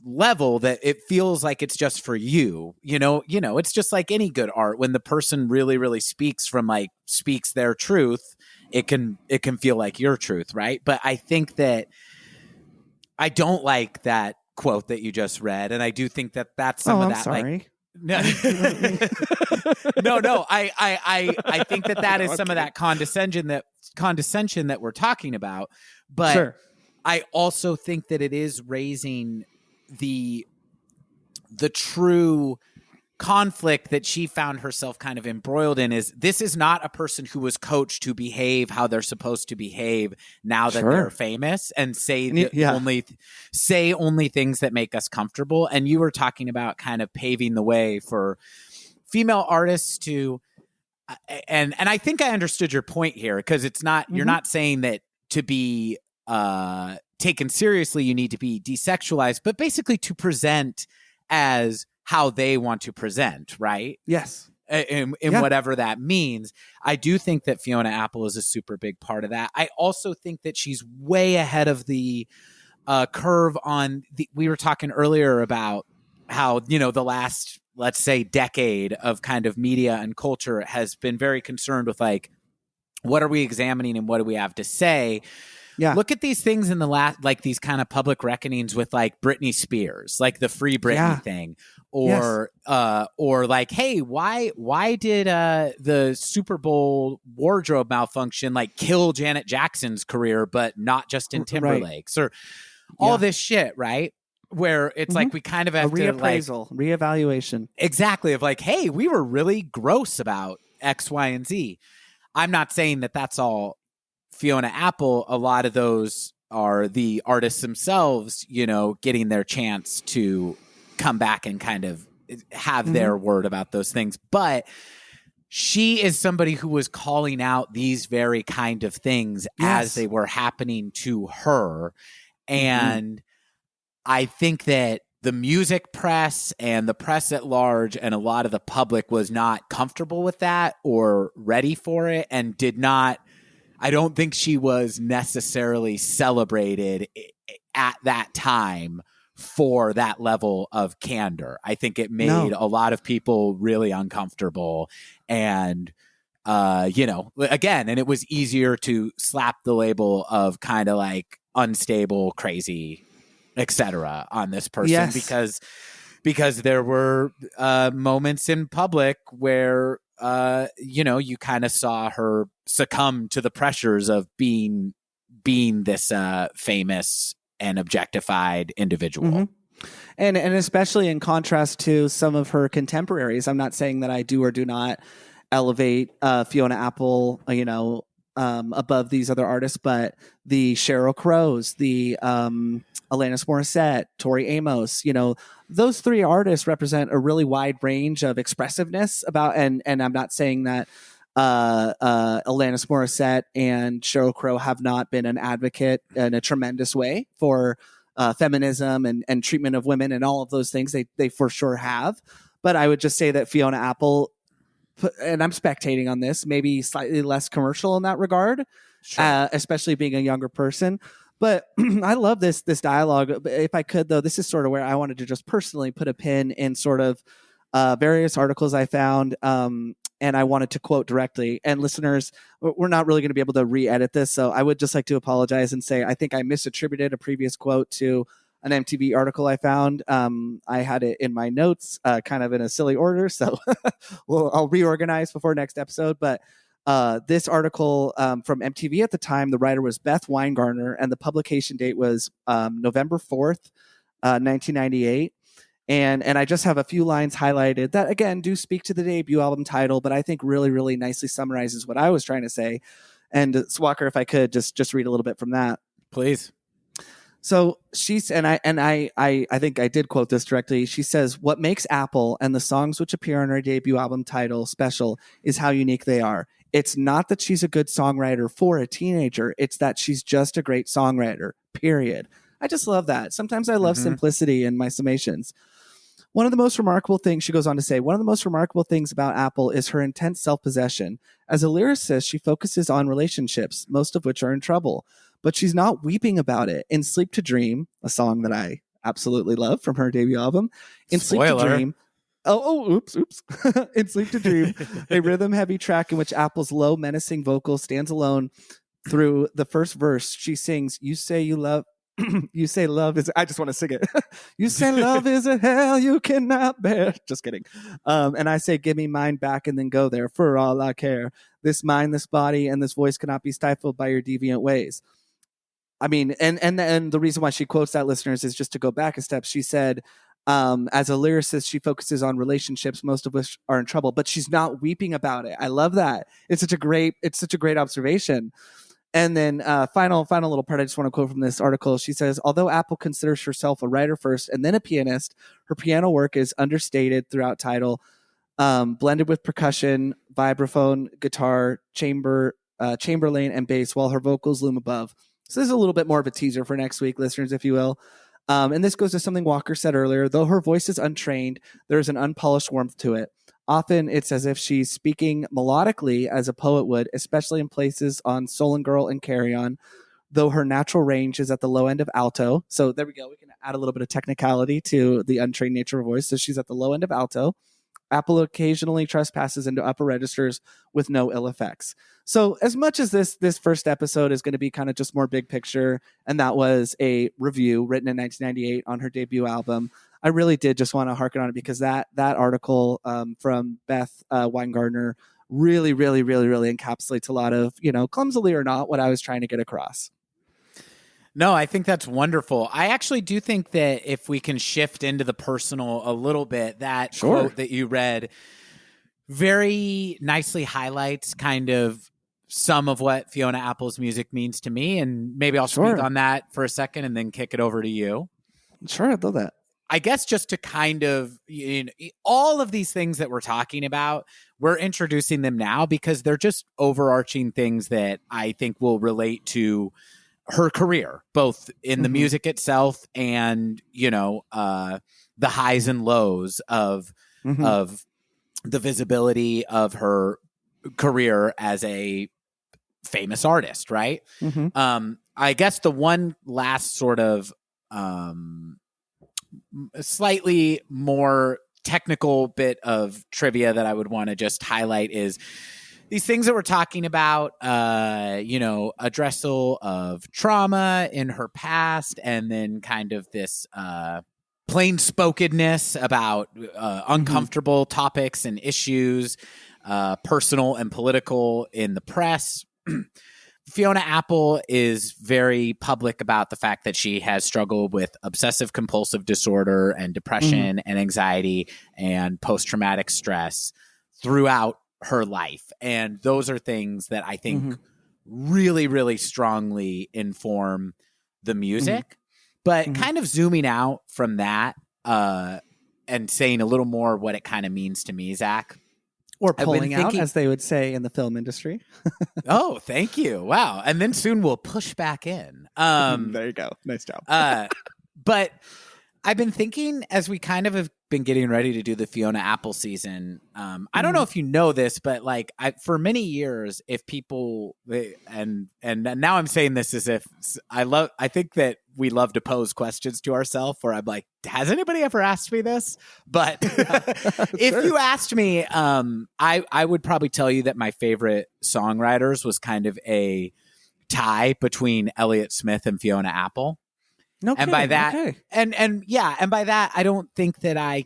level that it feels like it's just for you. It's just like any good art. When the person really, really speaks their truth, it can feel like your truth, right? But I think that I don't like that quote that you just read, and I do think that that's some of that. Sorry. No, no. I think that is some of that condescension that we're talking about. But I also think that it is raising the true conflict that she found herself kind of embroiled in. This is not a person who was coached to behave how they're supposed to behave now that they're famous and say only things that make us comfortable. And you were talking about kind of paving the way for female artists to, and I think I understood your point here, because it's not, you're not saying that to be taken seriously, you need to be desexualized, but basically to present as how they want to present, right? Yes. In whatever that means. I do think that Fiona Apple is a super big part of that. I also think that she's way ahead of the curve on we were talking earlier about how, the last, let's say, decade of kind of media and culture has been very concerned with like, what are we examining and what do we have to say? Yeah. Look at these things in the last, like these kind of public reckonings with like Britney Spears, like the Free Britney thing, or like, hey, why did the Super Bowl wardrobe malfunction like kill Janet Jackson's career, but not Justin Timberlake's, or all this shit, right? Where it's like we kind of have a reappraisal, reevaluation. Exactly, of like, hey, we were really gross about X, Y, and Z. I'm not saying that that's all Fiona Apple. A lot of those are the artists themselves, you know, getting their chance to come back and kind of have their word about those things. But she is somebody who was calling out these very kind of things as they were happening to her. And I think that the music press and the press at large and a lot of the public was not comfortable with that or ready for it, and did not, I don't think she was necessarily celebrated at that time for that level of candor. I think it made a lot of people really uncomfortable, and you know, again, and it was easier to slap the label of kind of like unstable, crazy, etc. on this person because there were moments in public where you know, you kind of saw her succumb to the pressures of being this famous and objectified individual. And especially in contrast to some of her contemporaries. I'm not saying that I do or do not elevate Fiona Apple, you know, above these other artists, but the Sheryl Crows, the Alanis Morissette, Tori Amos, you know, those three artists represent a really wide range of expressiveness about, and I'm not saying that Alanis Morissette and Sheryl Crow have not been an advocate in a tremendous way for feminism and treatment of women and all of those things. They for sure have. But I would just say that Fiona Apple, and I'm spectating on this, maybe slightly less commercial in that regard, especially being a younger person. But I love this dialogue. If I could, though, this is sort of where I wanted to just personally put a pin in sort of various articles I found, and I wanted to quote directly. And listeners, we're not really going to be able to re-edit this, so I would just like to apologize and say I think I misattributed a previous quote to an MTV article I found. I had it in my notes, kind of in a silly order, so I'll reorganize before next episode. But this article from MTV at the time, the writer was Beth Weingartner, and the publication date was November 4th, 1998. And I just have a few lines highlighted that, again, do speak to the debut album title, but I think really, really nicely summarizes what I was trying to say. And Swacker, if I could just read a little bit from that. Please. So she's, and I think I did quote this directly. She says, "What makes Apple and the songs which appear on her debut album title special is how unique they are. It's not that she's a good songwriter for a teenager. It's that she's just a great songwriter, period." I just love that. Sometimes I love simplicity in my summations. One of the most remarkable things, she goes on to say, one of the most remarkable things about Apple is her intense self-possession. As a lyricist, she focuses on relationships, most of which are in trouble. But she's not weeping about it. In Sleep to Dream, a song that I absolutely love from her debut album. In Spoiler. Sleep to Dream. Oops. In Sleep to Dream, a rhythm-heavy track in which Apple's low, menacing vocal stands alone through the first verse. She sings, "You say you love..." You say love is, I just want to sing it. "You say love is a hell you cannot bear." Just kidding. And I say, "Give me mine back and then go there for all I care. This mind, this body, and this voice cannot be stifled by your deviant ways." I mean, and the reason why she quotes that, listeners, is just to go back a step. She said, as a lyricist, she focuses on relationships, most of which are in trouble, but she's not weeping about it. I love that. It's such a great observation. And then final little part I just want to quote from this article. She says, "Although Apple considers herself a writer first and then a pianist, her piano work is understated throughout title, blended with percussion, vibraphone, guitar, chamberlain, and bass, while her vocals loom above." So this is a little bit more of a teaser for next week, listeners, if you will. And this goes to something Walker said earlier. Though her voice is untrained, there's an unpolished warmth to it. Often it's as if she's speaking melodically as a poet would, especially in places on Soul and Girl and Carry On, though her natural range is at the low end of alto. So there we go. We can add a little bit of technicality to the untrained nature of her voice. So she's at the low end of alto. Apple occasionally trespasses into upper registers with no ill effects. So as much as this first episode is going to be kind of just more big picture, and that was a review written in 1998 on her debut album, I really did just want to harken on it because that article from Beth Weingartner really encapsulates a lot of, clumsily or not, what I was trying to get across. No, I think that's wonderful. I actually do think that if we can shift into the personal a little bit, that quote that you read very nicely highlights kind of some of what Fiona Apple's music means to me. And maybe I'll speak on that for a second and then kick it over to you. Sure, I'd love that. I guess just to kind of, all of these things that we're talking about, we're introducing them now because they're just overarching things that I think will relate to her career, both in the music itself and, the highs and lows of the visibility of her career as a famous artist, right? I guess the one last sort of slightly more technical bit of trivia that I would want to just highlight is these things that we're talking about, addressal of trauma in her past, and then kind of this plain spokenness about uncomfortable topics and issues, personal and political in the press. Fiona Apple is very public about the fact that she has struggled with obsessive compulsive disorder and depression and anxiety and post-traumatic stress throughout her life. And those are things that I think really strongly inform the music. But kind of zooming out from that and saying a little more what it kind of means to me, Zach. Or pulling out, as they would say in the film industry. Oh, thank you. Wow. And then soon we'll push back in. There you go. Nice job. But I've been thinking as we kind of have been getting ready to do the Fiona Apple season. I don't know if you know this, but like for many years, if people and now I'm saying this as if I think that we love to pose questions to ourselves where I'm like, has anybody ever asked me this? But if you asked me, I would probably tell you that my favorite songwriters was kind of a tie between Elliott Smith and Fiona Apple. And by that, and by that, I don't think that I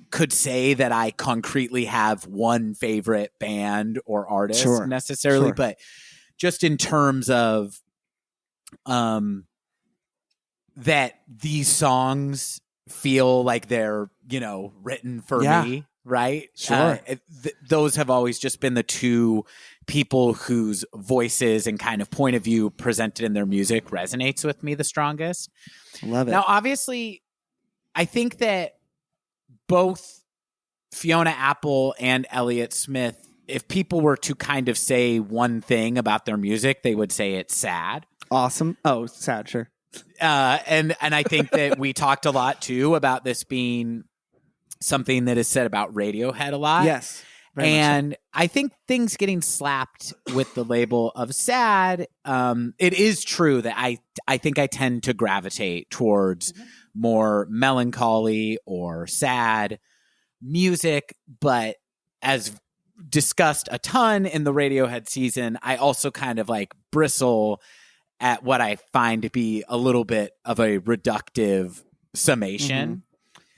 could say that I concretely have one favorite band or artist necessarily, but just in terms of that these songs feel like they're, written for me, right? Those have always just been the two people whose voices and kind of point of view presented in their music resonates with me the strongest. Love it. Now, obviously, I think that both Fiona Apple and Elliott Smith, if people were to kind of say one thing about their music, they would say it's sad. Awesome. Oh, sad, sure. And I think that we talked a lot, too, about this being something that is said about Radiohead a lot. Yes. And I think things getting slapped with the label of sad, it is true that I think I tend to gravitate towards more melancholy or sad music. But as discussed a ton in the Radiohead season, I also kind of like bristle at what I find to be a little bit of a reductive summation.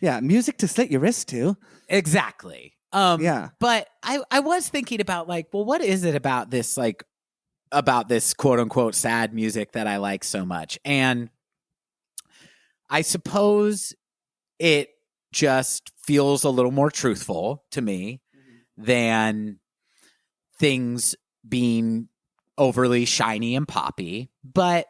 Yeah, music to slit your wrist to. Exactly. But I was thinking about like, well, what is it about this quote unquote sad music that I like so much? And I suppose it just feels a little more truthful to me than things being overly shiny and poppy. But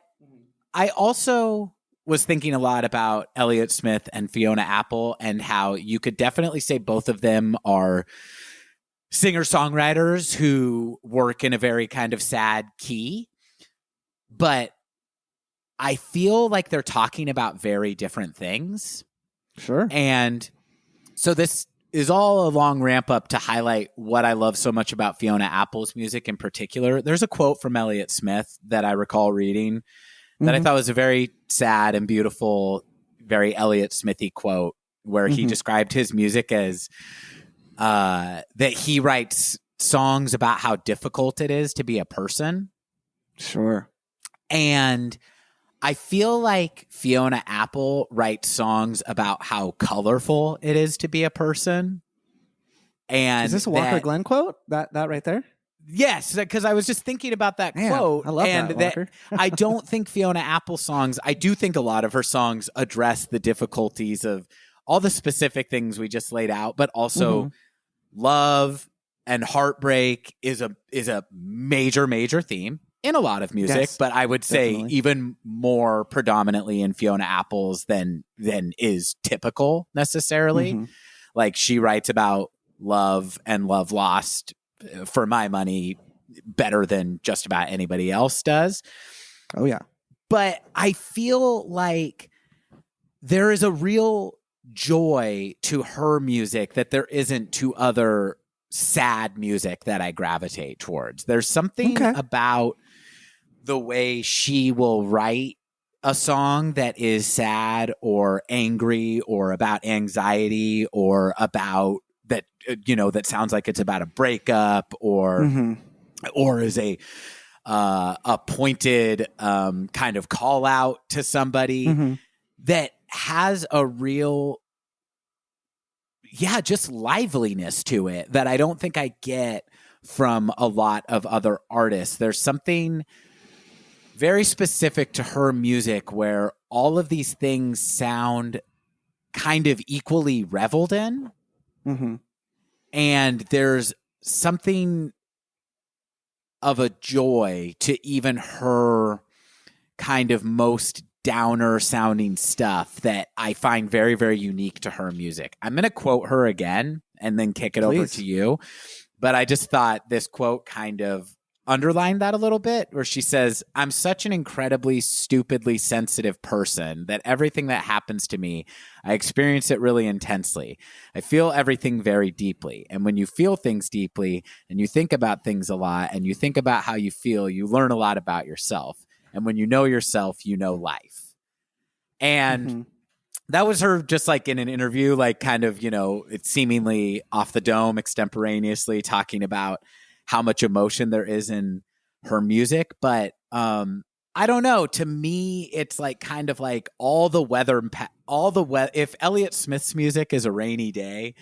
I also was thinking a lot about Elliott Smith and Fiona Apple and how you could definitely say both of them are singer-songwriters who work in a very kind of sad key. But I feel like they're talking about very different things. Sure. And so this is all a long ramp up to highlight what I love so much about Fiona Apple's music in particular. There's a quote from Elliott Smith that I recall reading that I thought was a very sad and beautiful, very Elliott Smithy quote where he described his music as that he writes songs about how difficult it is to be a person. Sure. And I feel like Fiona Apple writes songs about how colorful it is to be a person. And is this a Walker Glenn quote? That right there? Yes, because I was just thinking about that quote. I love and that, Walker. I don't think Fiona Apple songs, I do think a lot of her songs address the difficulties of all the specific things we just laid out, but also love and heartbreak is a major theme in a lot of music, Yes, but I would say definitely. even more predominantly in Fiona Apple's than is typical necessarily. Like she writes about love and love lost, for my money, better than just about anybody else does. Oh yeah. But I feel like there is a real joy to her music that there isn't to other sad music that I gravitate towards. There's something about the way she will write a song that is sad or angry or about anxiety or about that, that sounds like it's about a breakup or is a pointed kind of call out to somebody that has a real, just liveliness to it that I don't think I get from a lot of other artists. There's something very specific to her music where all of these things sound kind of equally reveled in. And there's something of a joy to even her kind of most downer sounding stuff that I find very, very unique to her music. I'm going to quote her again and then kick it over to you. But I just thought this quote kind of underlined that a little bit, where she says, "I'm such an incredibly stupidly sensitive person that everything that happens to me, I experience it really intensely. I feel everything very deeply. And when you feel things deeply and you think about things a lot and you think about how you feel, you learn a lot about yourself. And when you know yourself, you know life." And that was her just like in an interview, like kind of, it's seemingly off the dome, extemporaneously talking about how much emotion there is in her music. But I don't know. To me, it's like kind of like if Elliott Smith's music is a rainy day,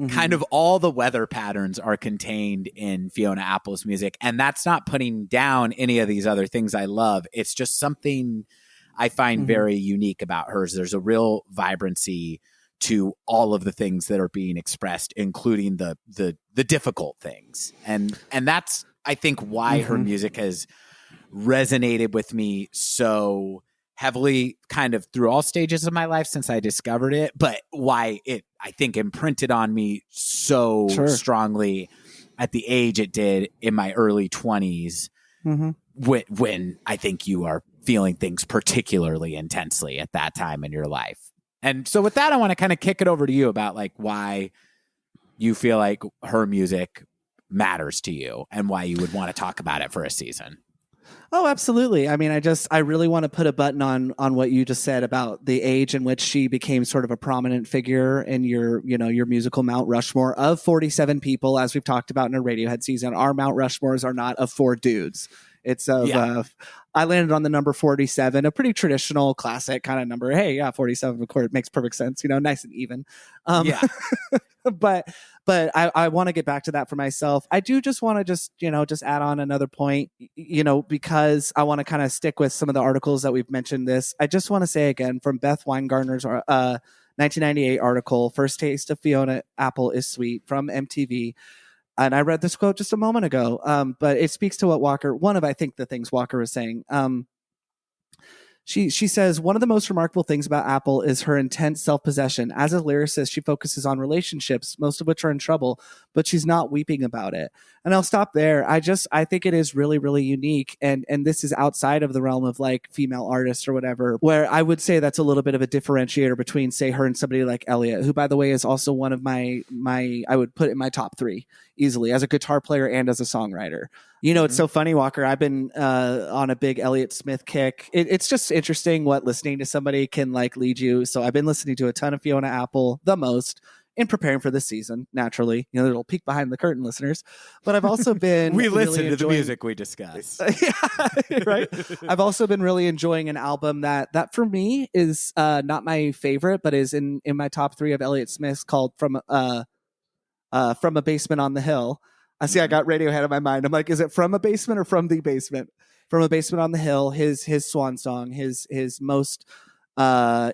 kind of all the weather patterns are contained in Fiona Apple's music. And that's not putting down any of these other things I love. It's just something I find very unique about hers. There's a real vibrancy to all of the things that are being expressed, including the difficult things. And that's, I think, why her music has resonated with me so heavily kind of through all stages of my life since I discovered it, but why it, I think, imprinted on me so strongly at the age it did in my early 20s, when I think you are feeling things particularly intensely at that time in your life. And so with that, I want to kind of kick it over to you about like why you feel like her music matters to you and why you would want to talk about it for a season. Oh, absolutely. I mean, I really want to put a button on what you just said about the age in which she became sort of a prominent figure in your musical Mount Rushmore of 47 people, as we've talked about in a Radiohead season. Our Mount Rushmores are not of 4 dudes. It's of, I landed on the number 47, a pretty traditional classic kind of number. Hey, yeah, 47, of course, it makes perfect sense, nice and even. But I want to get back to that for myself. I do just want to just add on another point, because I want to kind of stick with some of the articles that we've mentioned this. I just want to say again, from Beth Weingartner's 1998 article, First Taste of Fiona Apple is Sweet from MTV. And I read this quote just a moment ago, but it speaks to what I think the things Walker was saying. She says, one of the most remarkable things about Apple is her intense self-possession. As a lyricist, she focuses on relationships, most of which are in trouble, but she's not weeping about it. And I'll stop there. I think it is really, really unique. And this is outside of the realm of like female artists or whatever, where I would say that's a little bit of a differentiator between, say, her and somebody like Elliott, who, by the way, is also one of my I would put in my top 3 easily as a guitar player and as a songwriter. It's so funny, Walker. I've been on a big Elliott Smith kick. It's just interesting what listening to somebody can like lead you. So I've been listening to a ton of Fiona Apple, the most. in preparing for this season, naturally, you know, there's a little peek behind the curtain, listeners. But I've also been we really listen to enjoying the music we discuss. Yeah, right. I've also been really enjoying an album that for me is not my favorite, but is in my top 3 of Elliott Smith's, called From a Basement on the Hill. I see I got Radiohead in my mind. I'm like, is it From a Basement or From the Basement? From a Basement on the Hill, his swan song, his most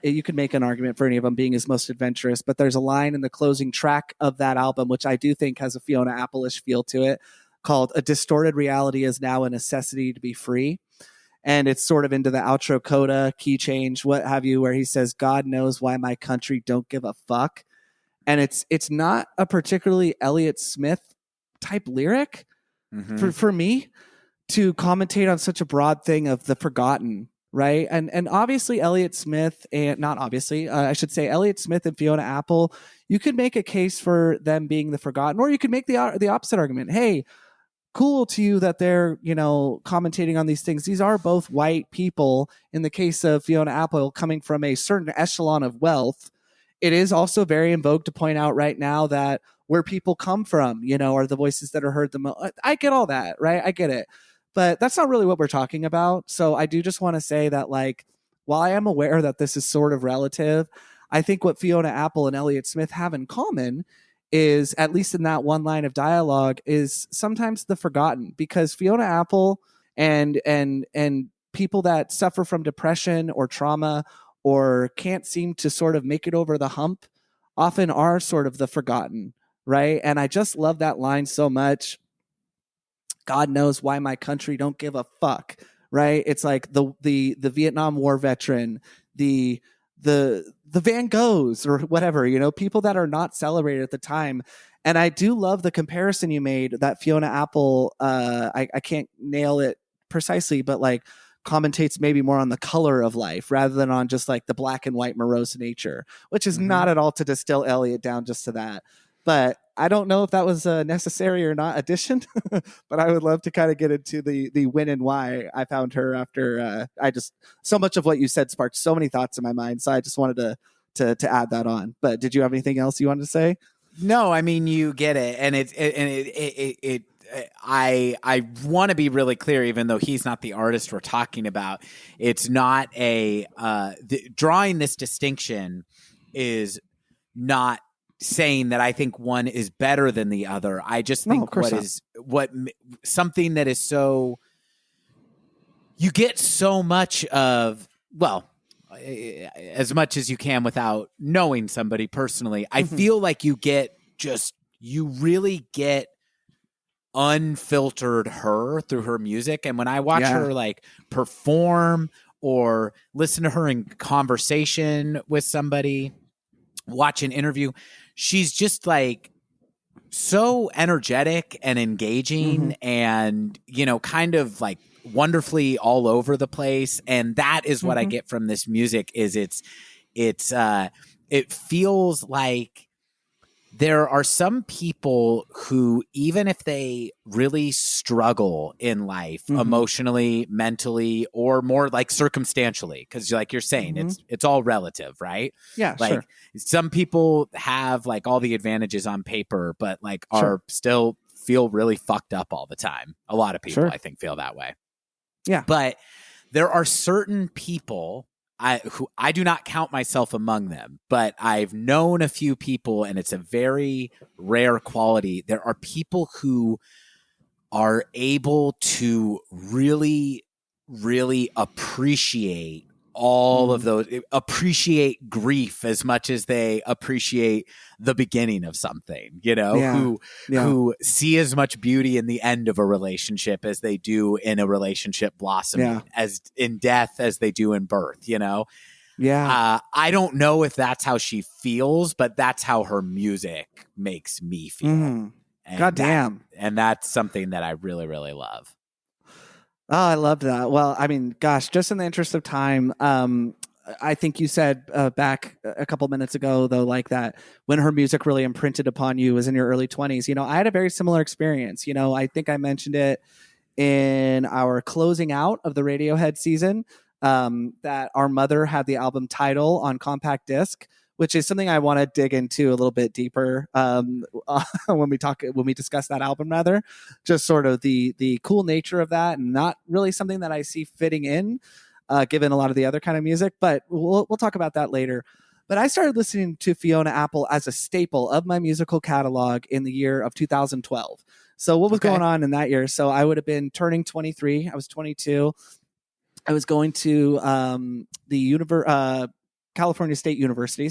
you could make an argument for any of them being his most adventurous, but there's a line in the closing track of that album which I do think has a Fiona Apple-ish feel to it, called "A Distorted Reality Is Now a Necessity to Be Free." And it's sort of into the outro coda, key change, what have you, where he says, "God knows why my country don't give a fuck." And it's not a particularly Elliott Smith type lyric for me to commentate on such a broad thing of the forgotten, right? And obviously Elliott Smith, and not obviously, I should say Elliott Smith and Fiona Apple, you could make a case for them being the forgotten, or you could make the opposite argument. Hey, cool to you that they're, you know, commentating on these things. These are both white people. In the case of Fiona Apple, coming from a certain echelon of wealth, it is also very in vogue to point out right now that where people come from, you know, are the voices that are heard the most. I get all that, right? I get it. But that's not really what we're talking about. So I do just want to say that, like, while I am aware that this is sort of relative, I think what Fiona Apple and Elliott Smith have in common is, at least in that one line of dialogue, is sometimes the forgotten. Because Fiona Apple and people that suffer from depression or trauma or can't seem to sort of make it over the hump often are sort of the forgotten, right? And I just love that line so much. God knows why my country don't give a fuck, right? It's like the Vietnam War veteran, the Van Goghs or whatever, you know, people that are not celebrated at the time. And I do love the comparison you made that Fiona Apple, I can't nail it precisely, but like commentates maybe more on the color of life rather than on just like the black and white morose nature, which is not at all to distill Elliott down just to that. But I don't know if that was a necessary or not addition, but I would love to kind of get into the when and why I found her after so much of what you said sparked so many thoughts in my mind. So I just wanted to add that on. But did you have anything else you wanted to say? No, I mean, you get it. And I want to be really clear, even though he's not the artist we're talking about. It's not drawing this distinction is not saying that I think one is better than the other. I just think something that is so, you get so much of, well, as much as you can without knowing somebody personally. I feel like you really get unfiltered her through her music. And when I watch her like perform or listen to her in conversation with somebody, watch an interview, she's just like so energetic and engaging and, you know, kind of like wonderfully all over the place. And that is what I get from this music is it feels like there are some people who, even if they really struggle in life emotionally, mentally, or more like circumstantially, because like you're saying, it's all relative, right? Yeah, like some people have like all the advantages on paper, but like are still feel really fucked up all the time. A lot of people, I think, feel that way. Yeah. But there are certain people who I do not count myself among them, but I've known a few people, and it's a very rare quality. There are people who are able to really, really appreciate all of those, appreciate grief as much as they appreciate the beginning of something, you know, who see as much beauty in the end of a relationship as they do in a relationship blossoming, as in death as they do in birth, you know? Yeah. I don't know if that's how she feels, but that's how her music makes me feel. God damn. And that's something that I really, really love. Oh, I love that. Well, I mean, gosh, just in the interest of time, I think you said back a couple minutes ago, though, like that when her music really imprinted upon you was in your early 20s. You know, I had a very similar experience. You know, I think I mentioned it in our closing out of the Radiohead season, that our mother had the album Tidal on compact disc which is something I want to dig into a little bit deeper when we discuss that album, rather. Just sort of the cool nature of that, and not really something that I see fitting in, given a lot of the other kind of music. But we'll talk about that later. But I started listening to Fiona Apple as a staple of my musical catalog in the year of 2012. So what was going on in that year? So I would have been turning 23. I was 22. I was going to the California State University,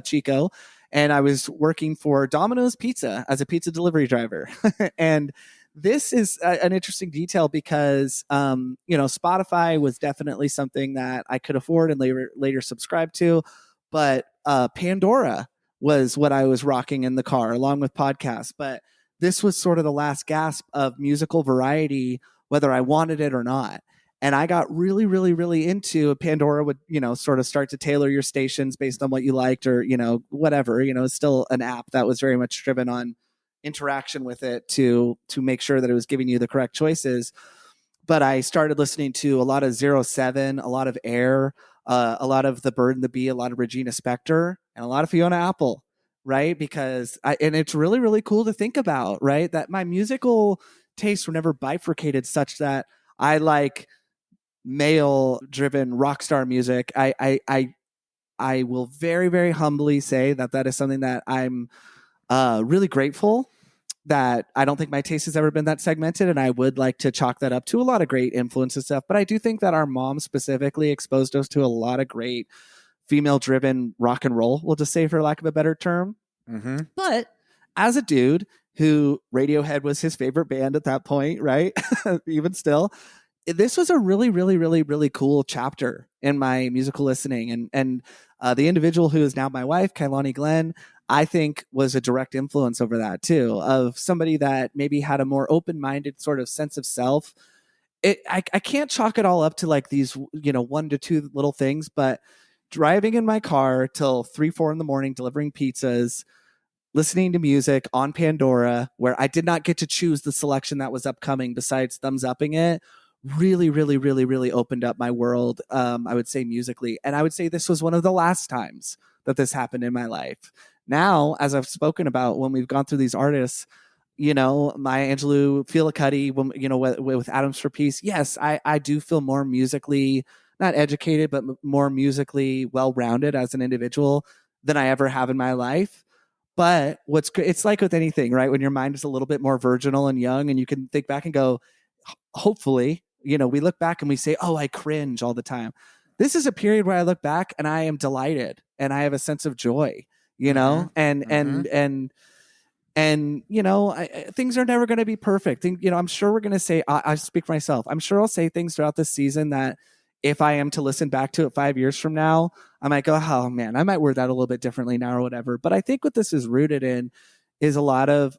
Chico, and I was working for Domino's Pizza as a pizza delivery driver. And this is an interesting detail because, Spotify was definitely something that I could afford and later subscribe to, but Pandora was what I was rocking in the car along with podcasts. But this was sort of the last gasp of musical variety, whether I wanted it or not. And I got really, really, really into Pandora would, sort of start to tailor your stations based on what you liked or, whatever, it's still an app that was very much driven on interaction with it to make sure that it was giving you the correct choices. But I started listening to a lot of 07, a lot of Air, a lot of The Bird and the Bee, a lot of Regina Spektor, and a lot of Fiona Apple, right? Because and it's really, really cool to think about, right? That my musical tastes were never bifurcated such that I like male driven rock star music. I will very, very humbly say that is something that I'm really grateful that I don't think my taste has ever been that segmented, and I would like to chalk that up to a lot of great influence and stuff. But I do think that our mom specifically exposed us to a lot of great female driven rock and roll, we'll just say, for lack of a better term. Mm-hmm. But as a dude who Radiohead was his favorite band at that point, right? Even still, this was a really, really, really, really cool chapter in my musical listening. And the individual who is now my wife, Kailani Glenn, I think was a direct influence over that too, of somebody that maybe had a more open-minded sort of sense of self. I can't chalk it all up to like these, 1 to 2 little things, but driving in my car till 3-4 in the morning, delivering pizzas, listening to music on Pandora, where I did not get to choose the selection that was upcoming besides thumbs upping it, really, really, really, really opened up my world, I would say musically. And I would say this was one of the last times that this happened in my life. Now, as I've spoken about, when we've gone through these artists, Maya Angelou, Fela Kuti, with Atoms for Peace, yes, I do feel more musically, not educated, but more musically well-rounded as an individual than I ever have in my life. But it's like with anything, right? When your mind is a little bit more virginal and young, and you can think back and go, hopefully, we look back and we say, oh, I cringe all the time. This is a period where I look back and I am delighted and I have a sense of joy, and things are never going to be perfect. I'm sure we're going to say, I speak for myself, I'm sure I'll say things throughout the season that if I am to listen back to it 5 years from now, I might go, oh man, I might word that a little bit differently now or whatever. But I think what this is rooted in is a lot of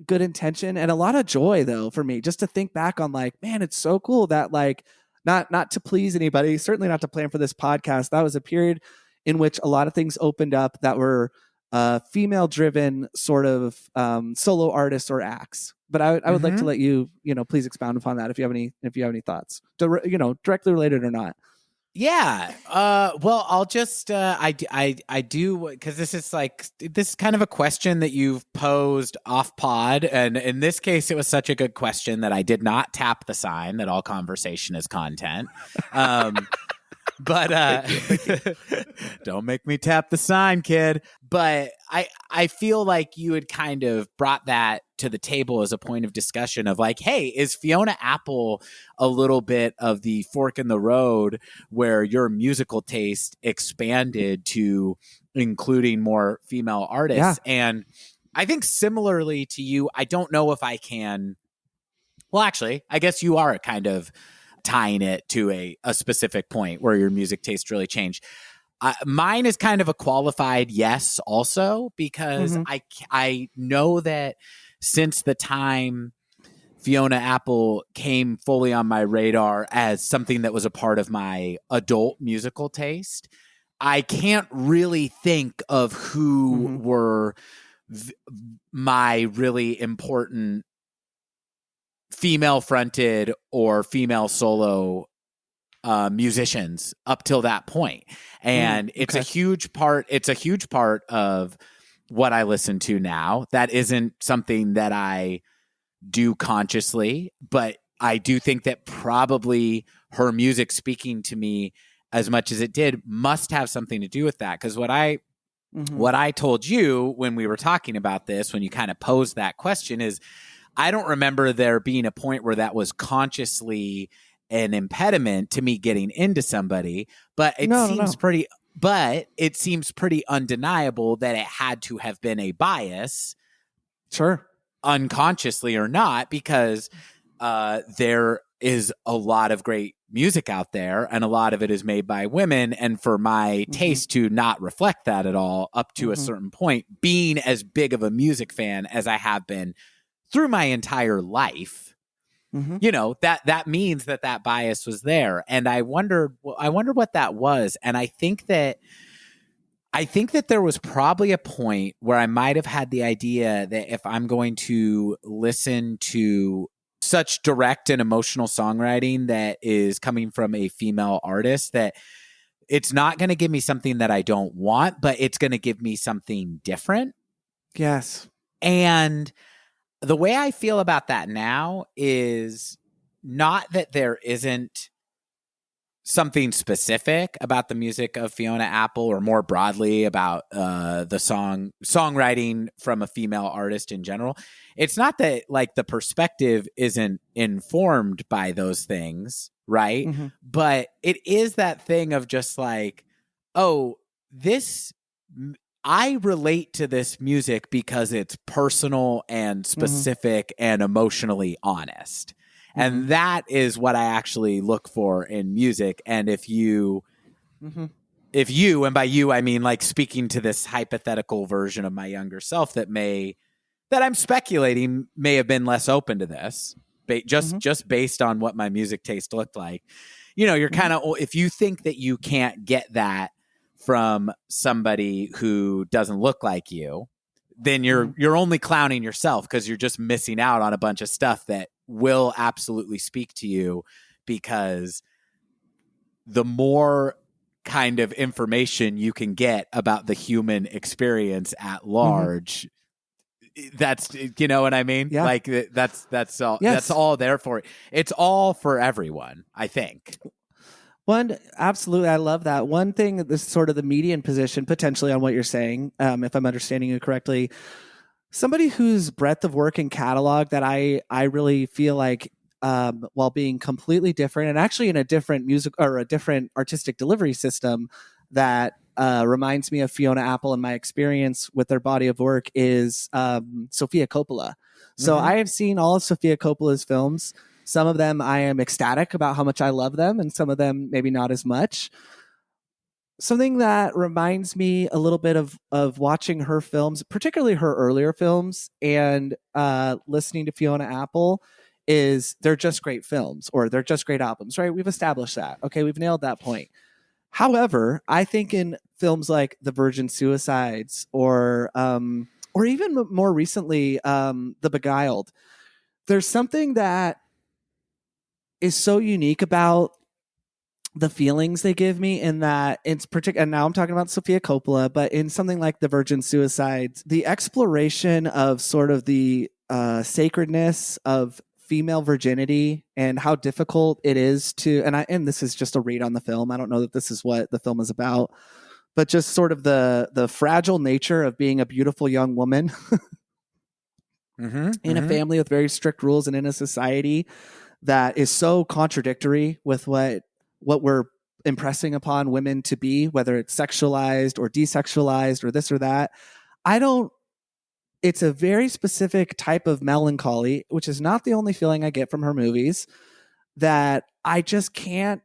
good intention and a lot of joy, though, for me, just to think back on like, man, it's so cool that like, not to please anybody, certainly not to plan for this podcast. That was a period in which a lot of things opened up that were female driven sort of solo artists or acts. But I would like to let you, please expound upon that if you have any thoughts, directly related or not. Yeah. Well, I'll just I do, because this is kind of a question that you've posed off pod, and in this case, it was such a good question that I did not tap the sign that all conversation is content. But don't make me tap the sign, kid. But I feel like you had kind of brought that to the table as a point of discussion of like, hey, is Fiona Apple a little bit of the fork in the road where your musical taste expanded to including more female artists? Yeah. And I think similarly to you, I don't know if I can. Well, actually, I guess you are kind of tying it to a specific point where your music taste really changed. Mine is kind of a qualified yes also, because I know that since the time Fiona Apple came fully on my radar as something that was a part of my adult musical taste, I can't really think of who were my really important female fronted or female solo musicians up till that point. And it's a huge part. It's a huge part of what I listen to now. That isn't something that I do consciously, but I do think that probably her music speaking to me as much as it did must have something to do with that. Because what I told you when we were talking about this, when you kind of posed that question, is I don't remember there being a point where that was consciously an impediment to me getting into somebody, but it seems pretty undeniable that it had to have been a bias. Sure. Unconsciously or not, because there is a lot of great music out there and a lot of it is made by women. And for my taste to not reflect that at all up to a certain point, being as big of a music fan as I have been through my entire life, you know, that means that bias was there. And I wondered what that was. And I think that there was probably a point where I might have had the idea that if I'm going to listen to such direct and emotional songwriting that is coming from a female artist, that it's not going to give me something that I don't want, but it's going to give me something different. Yes. And the way I feel about that now is not that there isn't something specific about the music of Fiona Apple, or more broadly about the songwriting from a female artist in general. It's not that like the perspective isn't informed by those things, right? But it is that thing of just like, oh, I relate to this music because it's personal and specific and emotionally honest. And that is what I actually look for in music. And if you, and by you, I mean like speaking to this hypothetical version of my younger self that I'm speculating may have been less open to this, just based on what my music taste looked like. You know, you're kind of, if you think that you can't get that from somebody who doesn't look like you, then you're only clowning yourself, because you're just missing out on a bunch of stuff that will absolutely speak to you, because the more kind of information you can get about the human experience at large, that's, you know what I mean? Yeah. Like that's all, yes. That's all there for it. It's all for everyone, I think. Absolutely. I love that. One thing, this sort of the median position potentially on what you're saying, if I'm understanding you correctly, somebody whose breadth of work and catalog that I really feel like, while being completely different and actually in a different music or a different artistic delivery system, that reminds me of Fiona Apple and my experience with their body of work, is Sofia Coppola. So I have seen all of Sofia Coppola's films. Some of them I am ecstatic about how much I love them, and some of them maybe not as much. Something that reminds me a little bit of watching her films, particularly her earlier films, and listening to Fiona Apple, is they're just great films, or they're just great albums, right? We've established that. Okay, we've nailed that point. However, I think in films like The Virgin Suicides, or even more recently, The Beguiled, there's something that is so unique about the feelings they give me, in that it's particular. And now I'm talking about Sofia Coppola, but in something like The Virgin Suicides, the exploration of sort of the sacredness of female virginity and how difficult it is to, and this is just a read on the film. I don't know that this is what the film is about, but just sort of the fragile nature of being a beautiful young woman in a family with very strict rules, and in a society that is so contradictory with what we're impressing upon women to be, whether it's sexualized or desexualized or this or that. It's a very specific type of melancholy, which is not the only feeling I get from her movies, that I just can't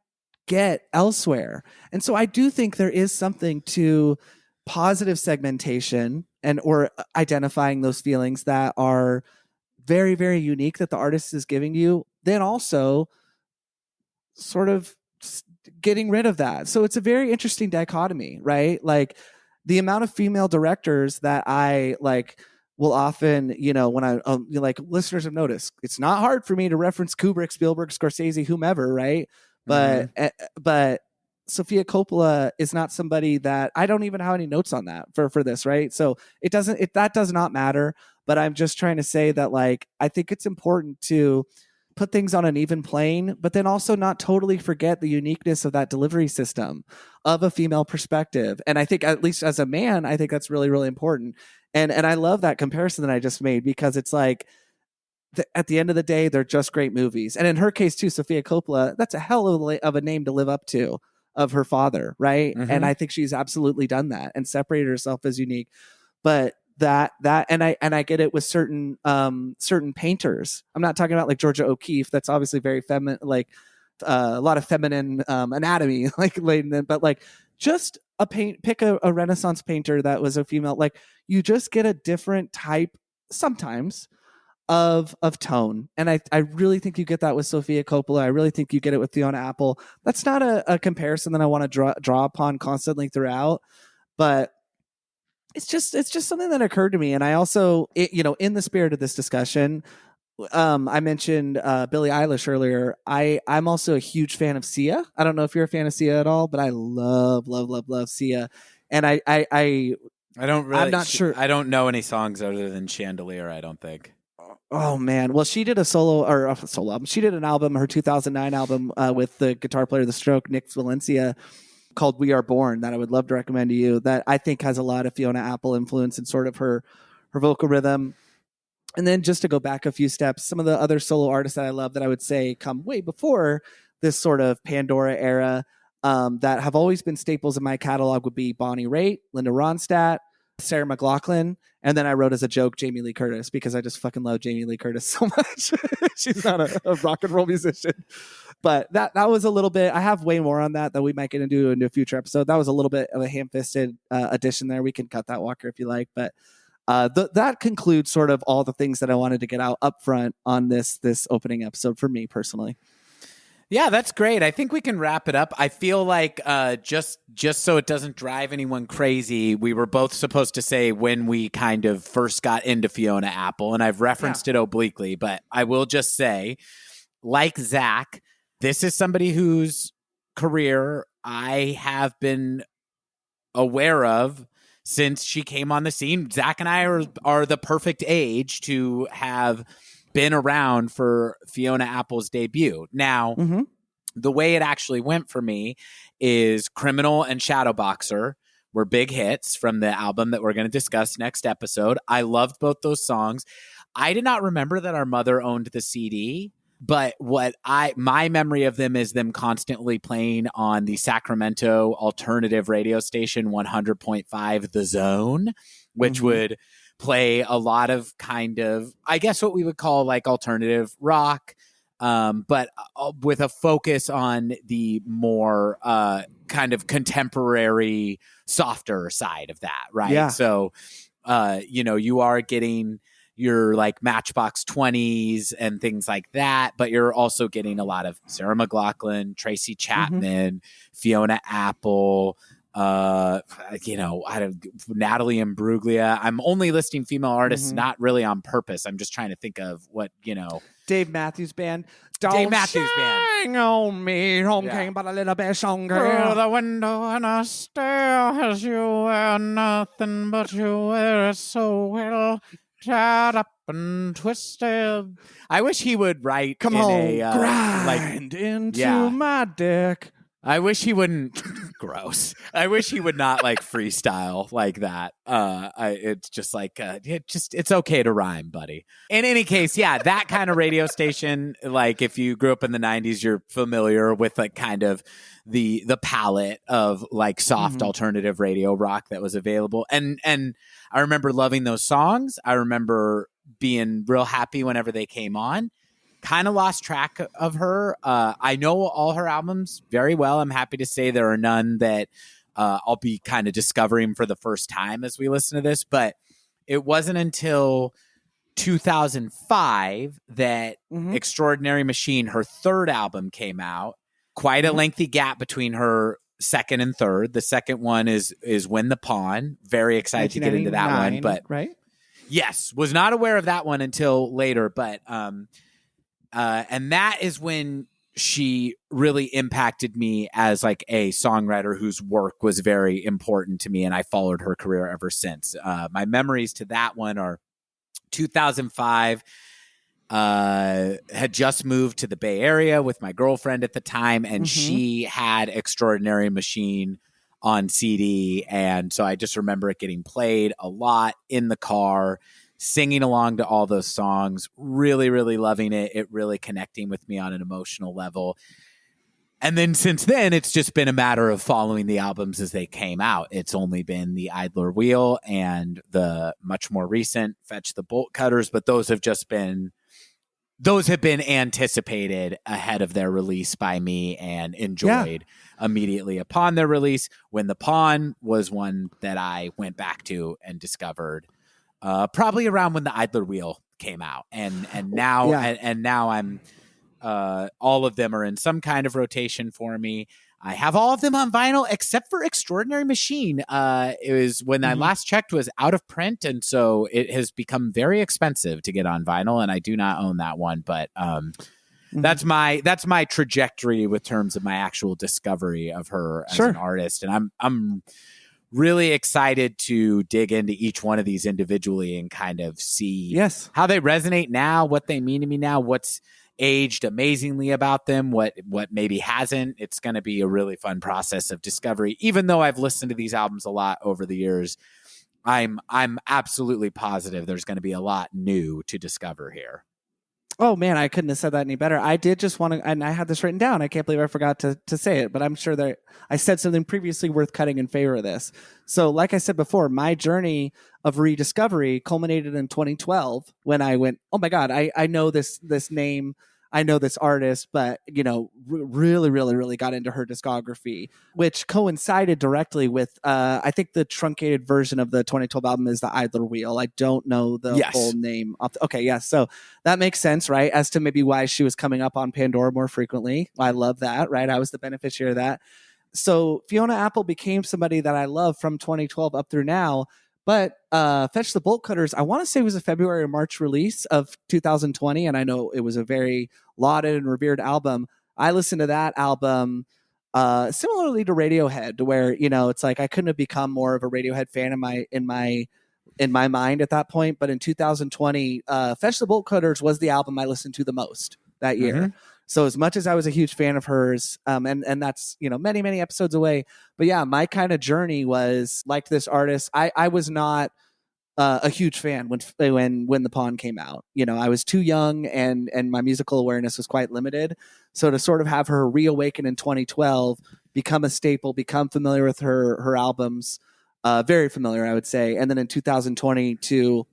get elsewhere. And so I do think there is something to positive segmentation or identifying those feelings that are very, very unique that the artist is giving you, then also sort of getting rid of that. So it's a very interesting dichotomy, right? Like the amount of female directors that I like will often, when I like, listeners have noticed, it's not hard for me to reference Kubrick, Spielberg, Scorsese, whomever, right? But Sofia Coppola is not somebody that I don't even have any notes on that for this, right? So that does not matter. But I'm just trying to say that, like, I think it's important to put things on an even plane, but then also not totally forget the uniqueness of that delivery system of a female perspective. And I think, at least as a man, I think that's really, really important. And I love that comparison that I just made, because it's like, at the end of the day, they're just great movies. And in her case too, Sofia Coppola, that's a hell of a name to live up to, of her father, right? Mm-hmm. And I think she's absolutely done that and separated herself as unique. But that and I get it with certain painters. I'm not talking about like Georgia O'Keeffe. That's obviously very feminine, like a lot of feminine anatomy, like laden in, but like just pick a Renaissance painter that was a female. Like, you just get a different type sometimes of tone. And I really think you get that with Sofia Coppola. I really think you get it with Fiona Apple. That's not a comparison that I want to draw upon constantly throughout, but it's just something that occurred to me. And I also, in the spirit of this discussion, I mentioned Billie Eilish earlier. I'm also a huge fan of Sia. I don't know if you're a fan of Sia at all, but I love Sia. And I don't really. I'm not sure. I don't know any songs other than Chandelier, I don't think. Oh man! Well, she did a solo album. She did an album, her 2009 album, with the guitar player of The Stroke, Nick Valencia, called "We Are Born," that I would love to recommend to you. That I think has a lot of Fiona Apple influence in sort of her vocal rhythm. And then just to go back a few steps, some of the other solo artists that I love that I would say come way before this sort of Pandora era, that have always been staples in my catalog, would be Bonnie Raitt, Linda Ronstadt, Sarah McLachlan, and then I wrote as a joke Jamie Lee Curtis, because I just fucking love Jamie Lee Curtis so much. She's not a rock and roll musician, but that was a little bit. I have way more on that we might get into in a future episode. That was a little bit of a ham-fisted addition there. We can cut that, Walker, if you like, but that concludes sort of all the things that I wanted to get out up front on this opening episode for me personally. Yeah, that's great. I think we can wrap it up. I feel like just so it doesn't drive anyone crazy, we were both supposed to say when we kind of first got into Fiona Apple, and I've referenced it obliquely, but I will just say, like Zach, this is somebody whose career I have been aware of since she came on the scene. Zach and I are the perfect age to have been around for Fiona Apple's debut. Now, the way it actually went for me is Criminal and Shadowboxer were big hits from the album that we're going to discuss next episode. I loved both those songs. I did not remember that our mother owned the CD, but my memory of them is them constantly playing on the Sacramento alternative radio station 100.5 The Zone, which would play a lot of kind of, I guess, what we would call like alternative rock, but with a focus on the more kind of contemporary, softer side of that, right? Yeah. So, you are getting your like Matchbox 20s and things like that, but you're also getting a lot of Sarah McLachlan, Tracy Chapman, Fiona Apple, Natalie Imbruglia. I'm only listing female artists, not really on purpose. I'm just trying to think of what, Dave Matthews Band. Dave Matthews Band. On me, honking, but a little bit stronger. Through the window and I stare as you wear nothing, but you wear it so well. Tied up and twisted. I wish he would write. Come on, grind into my dick. I wish he wouldn't. Gross. I wish he would not like freestyle like that. It's just like it's okay to rhyme, buddy. In any case, that kind of radio station. Like if you grew up in the '90s, you're familiar with like kind of the palette of like soft alternative radio rock that was available. And I remember loving those songs. I remember being real happy whenever they came on. Kind of lost track of her. I know all her albums very well. I'm happy to say there are none that I'll be kind of discovering for the first time as we listen to this. But it wasn't until 2005 that Extraordinary Machine, her third album, came out. Quite a lengthy gap between her second and third. The second one is Win the Pawn. Very excited to get into that one. But right? Yes, was not aware of that one until later. But and that is when she really impacted me as like a songwriter whose work was very important to me, and I followed her career ever since. My memories to that one are 2005. Had just moved to the Bay Area with my girlfriend at the time, and she had Extraordinary Machine on CD, and so I just remember it getting played a lot in the car, singing along to all those songs, really, really loving it. It really connecting with me on an emotional level. And then since then, it's just been a matter of following the albums as they came out. It's only been the Idler Wheel and the much more recent Fetch the Bolt Cutters, but those have been anticipated ahead of their release by me and enjoyed immediately upon their release. When the Pawn was one that I went back to and discovered probably around when the Idler Wheel came out. And now I'm all of them are in some kind of rotation for me. I have all of them on vinyl except for Extraordinary Machine. It was when I last checked was out of print, and so it has become very expensive to get on vinyl, and I do not own that one. But that's my trajectory with terms of my actual discovery of her as an artist, and I'm really excited to dig into each one of these individually and kind of see how they resonate now, what they mean to me now, what's aged amazingly about them, what maybe hasn't. It's going to be a really fun process of discovery. Even though I've listened to these albums a lot over the years, I'm absolutely positive there's going to be a lot new to discover here. Oh man, I couldn't have said that any better. I did just want to, and I had this written down. I can't believe I forgot to say it, but I'm sure that I said something previously worth cutting in favor of this. So like I said before, my journey of rediscovery culminated in 2012 when I went, oh my God, I know this name. I know this artist, but, really, really, really got into her discography, which coincided directly with, I think the truncated version of the 2012 album is the Idler Wheel. I don't know the full name. Okay, yes. So that makes sense, right? As to maybe why she was coming up on Pandora more frequently. I love that, right? I was the beneficiary of that. So Fiona Apple became somebody that I love from 2012 up through now. But Fetch the Bolt Cutters, I want to say it was a February or March release of 2020, and I know it was a very lauded and revered album. I listened to that album similarly to Radiohead, to where it's like I couldn't have become more of a Radiohead fan in my mind at that point. But in 2020, Fetch the Bolt Cutters was the album I listened to the most that year. So as much as I was a huge fan of hers, and that's, many, many episodes away, but yeah, my kind of journey was like this artist. I was not a huge fan when the Pawn came out. I was too young and my musical awareness was quite limited. So to sort of have her reawaken in 2012, become a staple, become familiar with her albums, very familiar, I would say. And then in 2020 to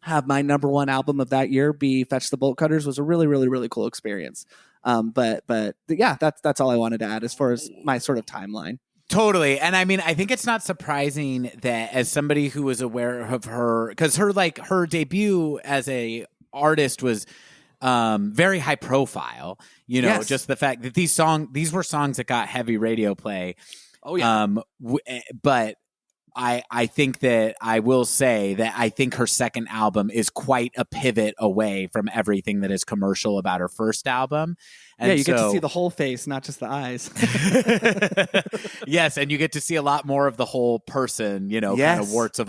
have my number one album of that year be Fetch the Bolt Cutters was a really, really, really cool experience. But yeah, that's all I wanted to add as far as my sort of timeline. Totally. And I mean, I think it's not surprising that as somebody who was aware of her, because her debut as a artist was very high profile, just the fact that these were songs that got heavy radio play. Oh yeah. But I think that I will say that I think her second album is quite a pivot away from everything that is commercial about her first album. And you get to see the whole face, not just the eyes. Yes, and you get to see a lot more of the whole person, kind of warts and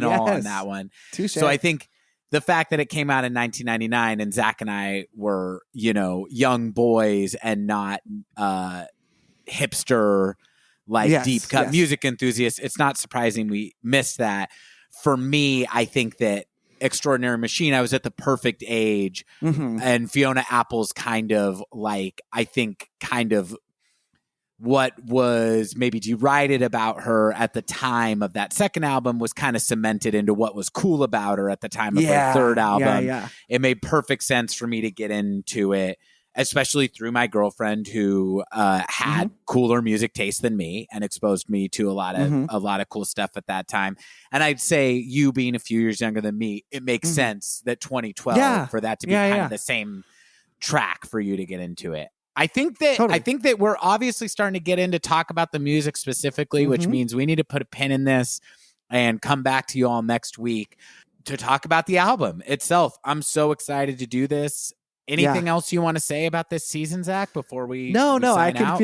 all on that one. Touché. So I think the fact that it came out in 1999 and Zach and I were, young boys and not hipster deep cut music enthusiasts, it's not surprising we missed that. For me, I think that Extraordinary Machine, I was at the perfect age, and Fiona Apple's kind of what was maybe derided about her at the time of that second album was kind of cemented into what was cool about her at the time of her third album. It made perfect sense for me to get into it, especially through my girlfriend who had cooler music taste than me and exposed me to a lot of cool stuff at that time. And I'd say you being a few years younger than me, it makes sense that 2012 for that to be kind of the same track for you to get into it. I think that we're obviously starting to get into talk about the music specifically, which means we need to put a pin in this and come back to you all next week to talk about the album itself. I'm so excited to do this. Anything else you want to say about this season, Zach, before we No, I sign out?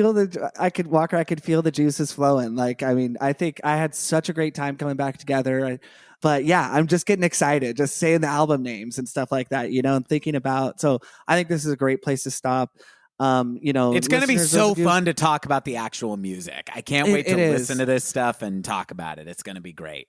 I could feel the juices flowing. Like, I mean, I think I had such a great time coming back together. But yeah, I'm just getting excited, just saying the album names and stuff like that, and thinking about. So I think this is a great place to stop. It's going to be so fun to talk about the actual music. I can't wait to listen to this stuff and talk about it. It's going to be great.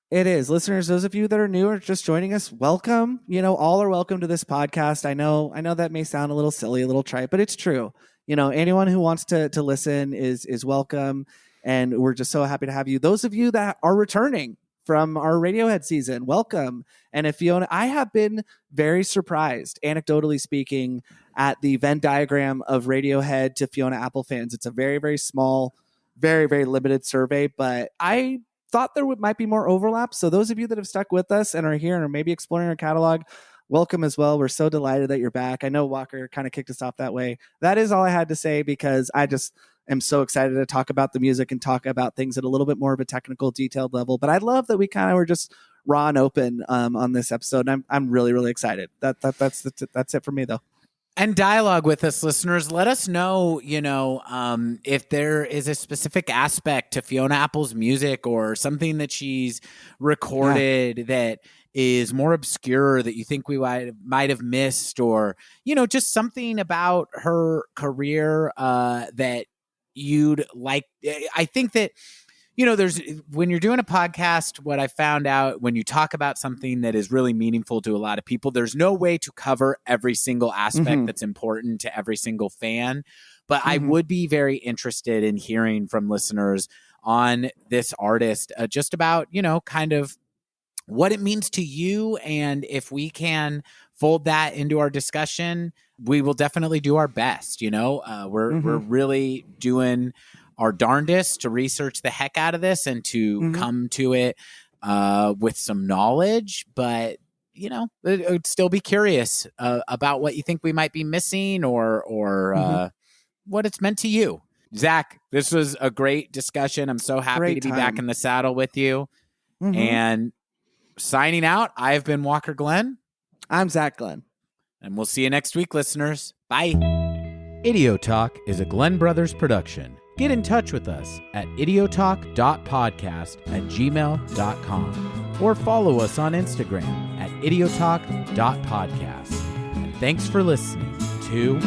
It is. Listeners, those of you that are new or just joining us, welcome. All are welcome to this podcast. I know that may sound a little silly, a little trite, but it's true. Anyone who wants to listen is welcome. And we're just so happy to have you. Those of you that are returning from our Radiohead season, welcome. And if Fiona, I have been very surprised, anecdotally speaking, at the Venn diagram of Radiohead to Fiona Apple fans. It's a very, very small, very, very limited survey, but I thought there might be more overlap. So those of you that have stuck with us and are here and are maybe exploring our catalog, welcome as well. We're so delighted that you're back. I know Walker kind of kicked us off that way. That is all I had to say, because I just am so excited to talk about the music and talk about things at a little bit more of a technical, detailed level. But I love that we kind of were just raw and open on this episode. And I'm really, really excited. That's it for me, though. And dialogue with us, listeners. Let us know, if there is a specific aspect to Fiona Apple's music or something that she's recorded that is more obscure that you think we might have missed, or, just something about her career that you'd like. I think that, when you're doing a podcast, what I found out when you talk about something that is really meaningful to a lot of people, there's no way to cover every single aspect that's important to every single fan. But I would be very interested in hearing from listeners on this artist, just about, kind of what it means to you. And if we can fold that into our discussion, we will definitely do our best. We're really doing our darndest to research the heck out of this and to come to it with some knowledge, but I'd still be curious about what you think we might be missing or what it's meant to you. Zach, this was a great discussion. I'm so happy to be back in the saddle with you. And signing out, I've been Walker Glenn. I'm Zach Glenn. And we'll see you next week, listeners. Bye. Idiotalk is a Glenn Brothers production. Get in touch with us at idiotalk.podcast@gmail.com or follow us on Instagram at idiotalk.podcast. And thanks for listening to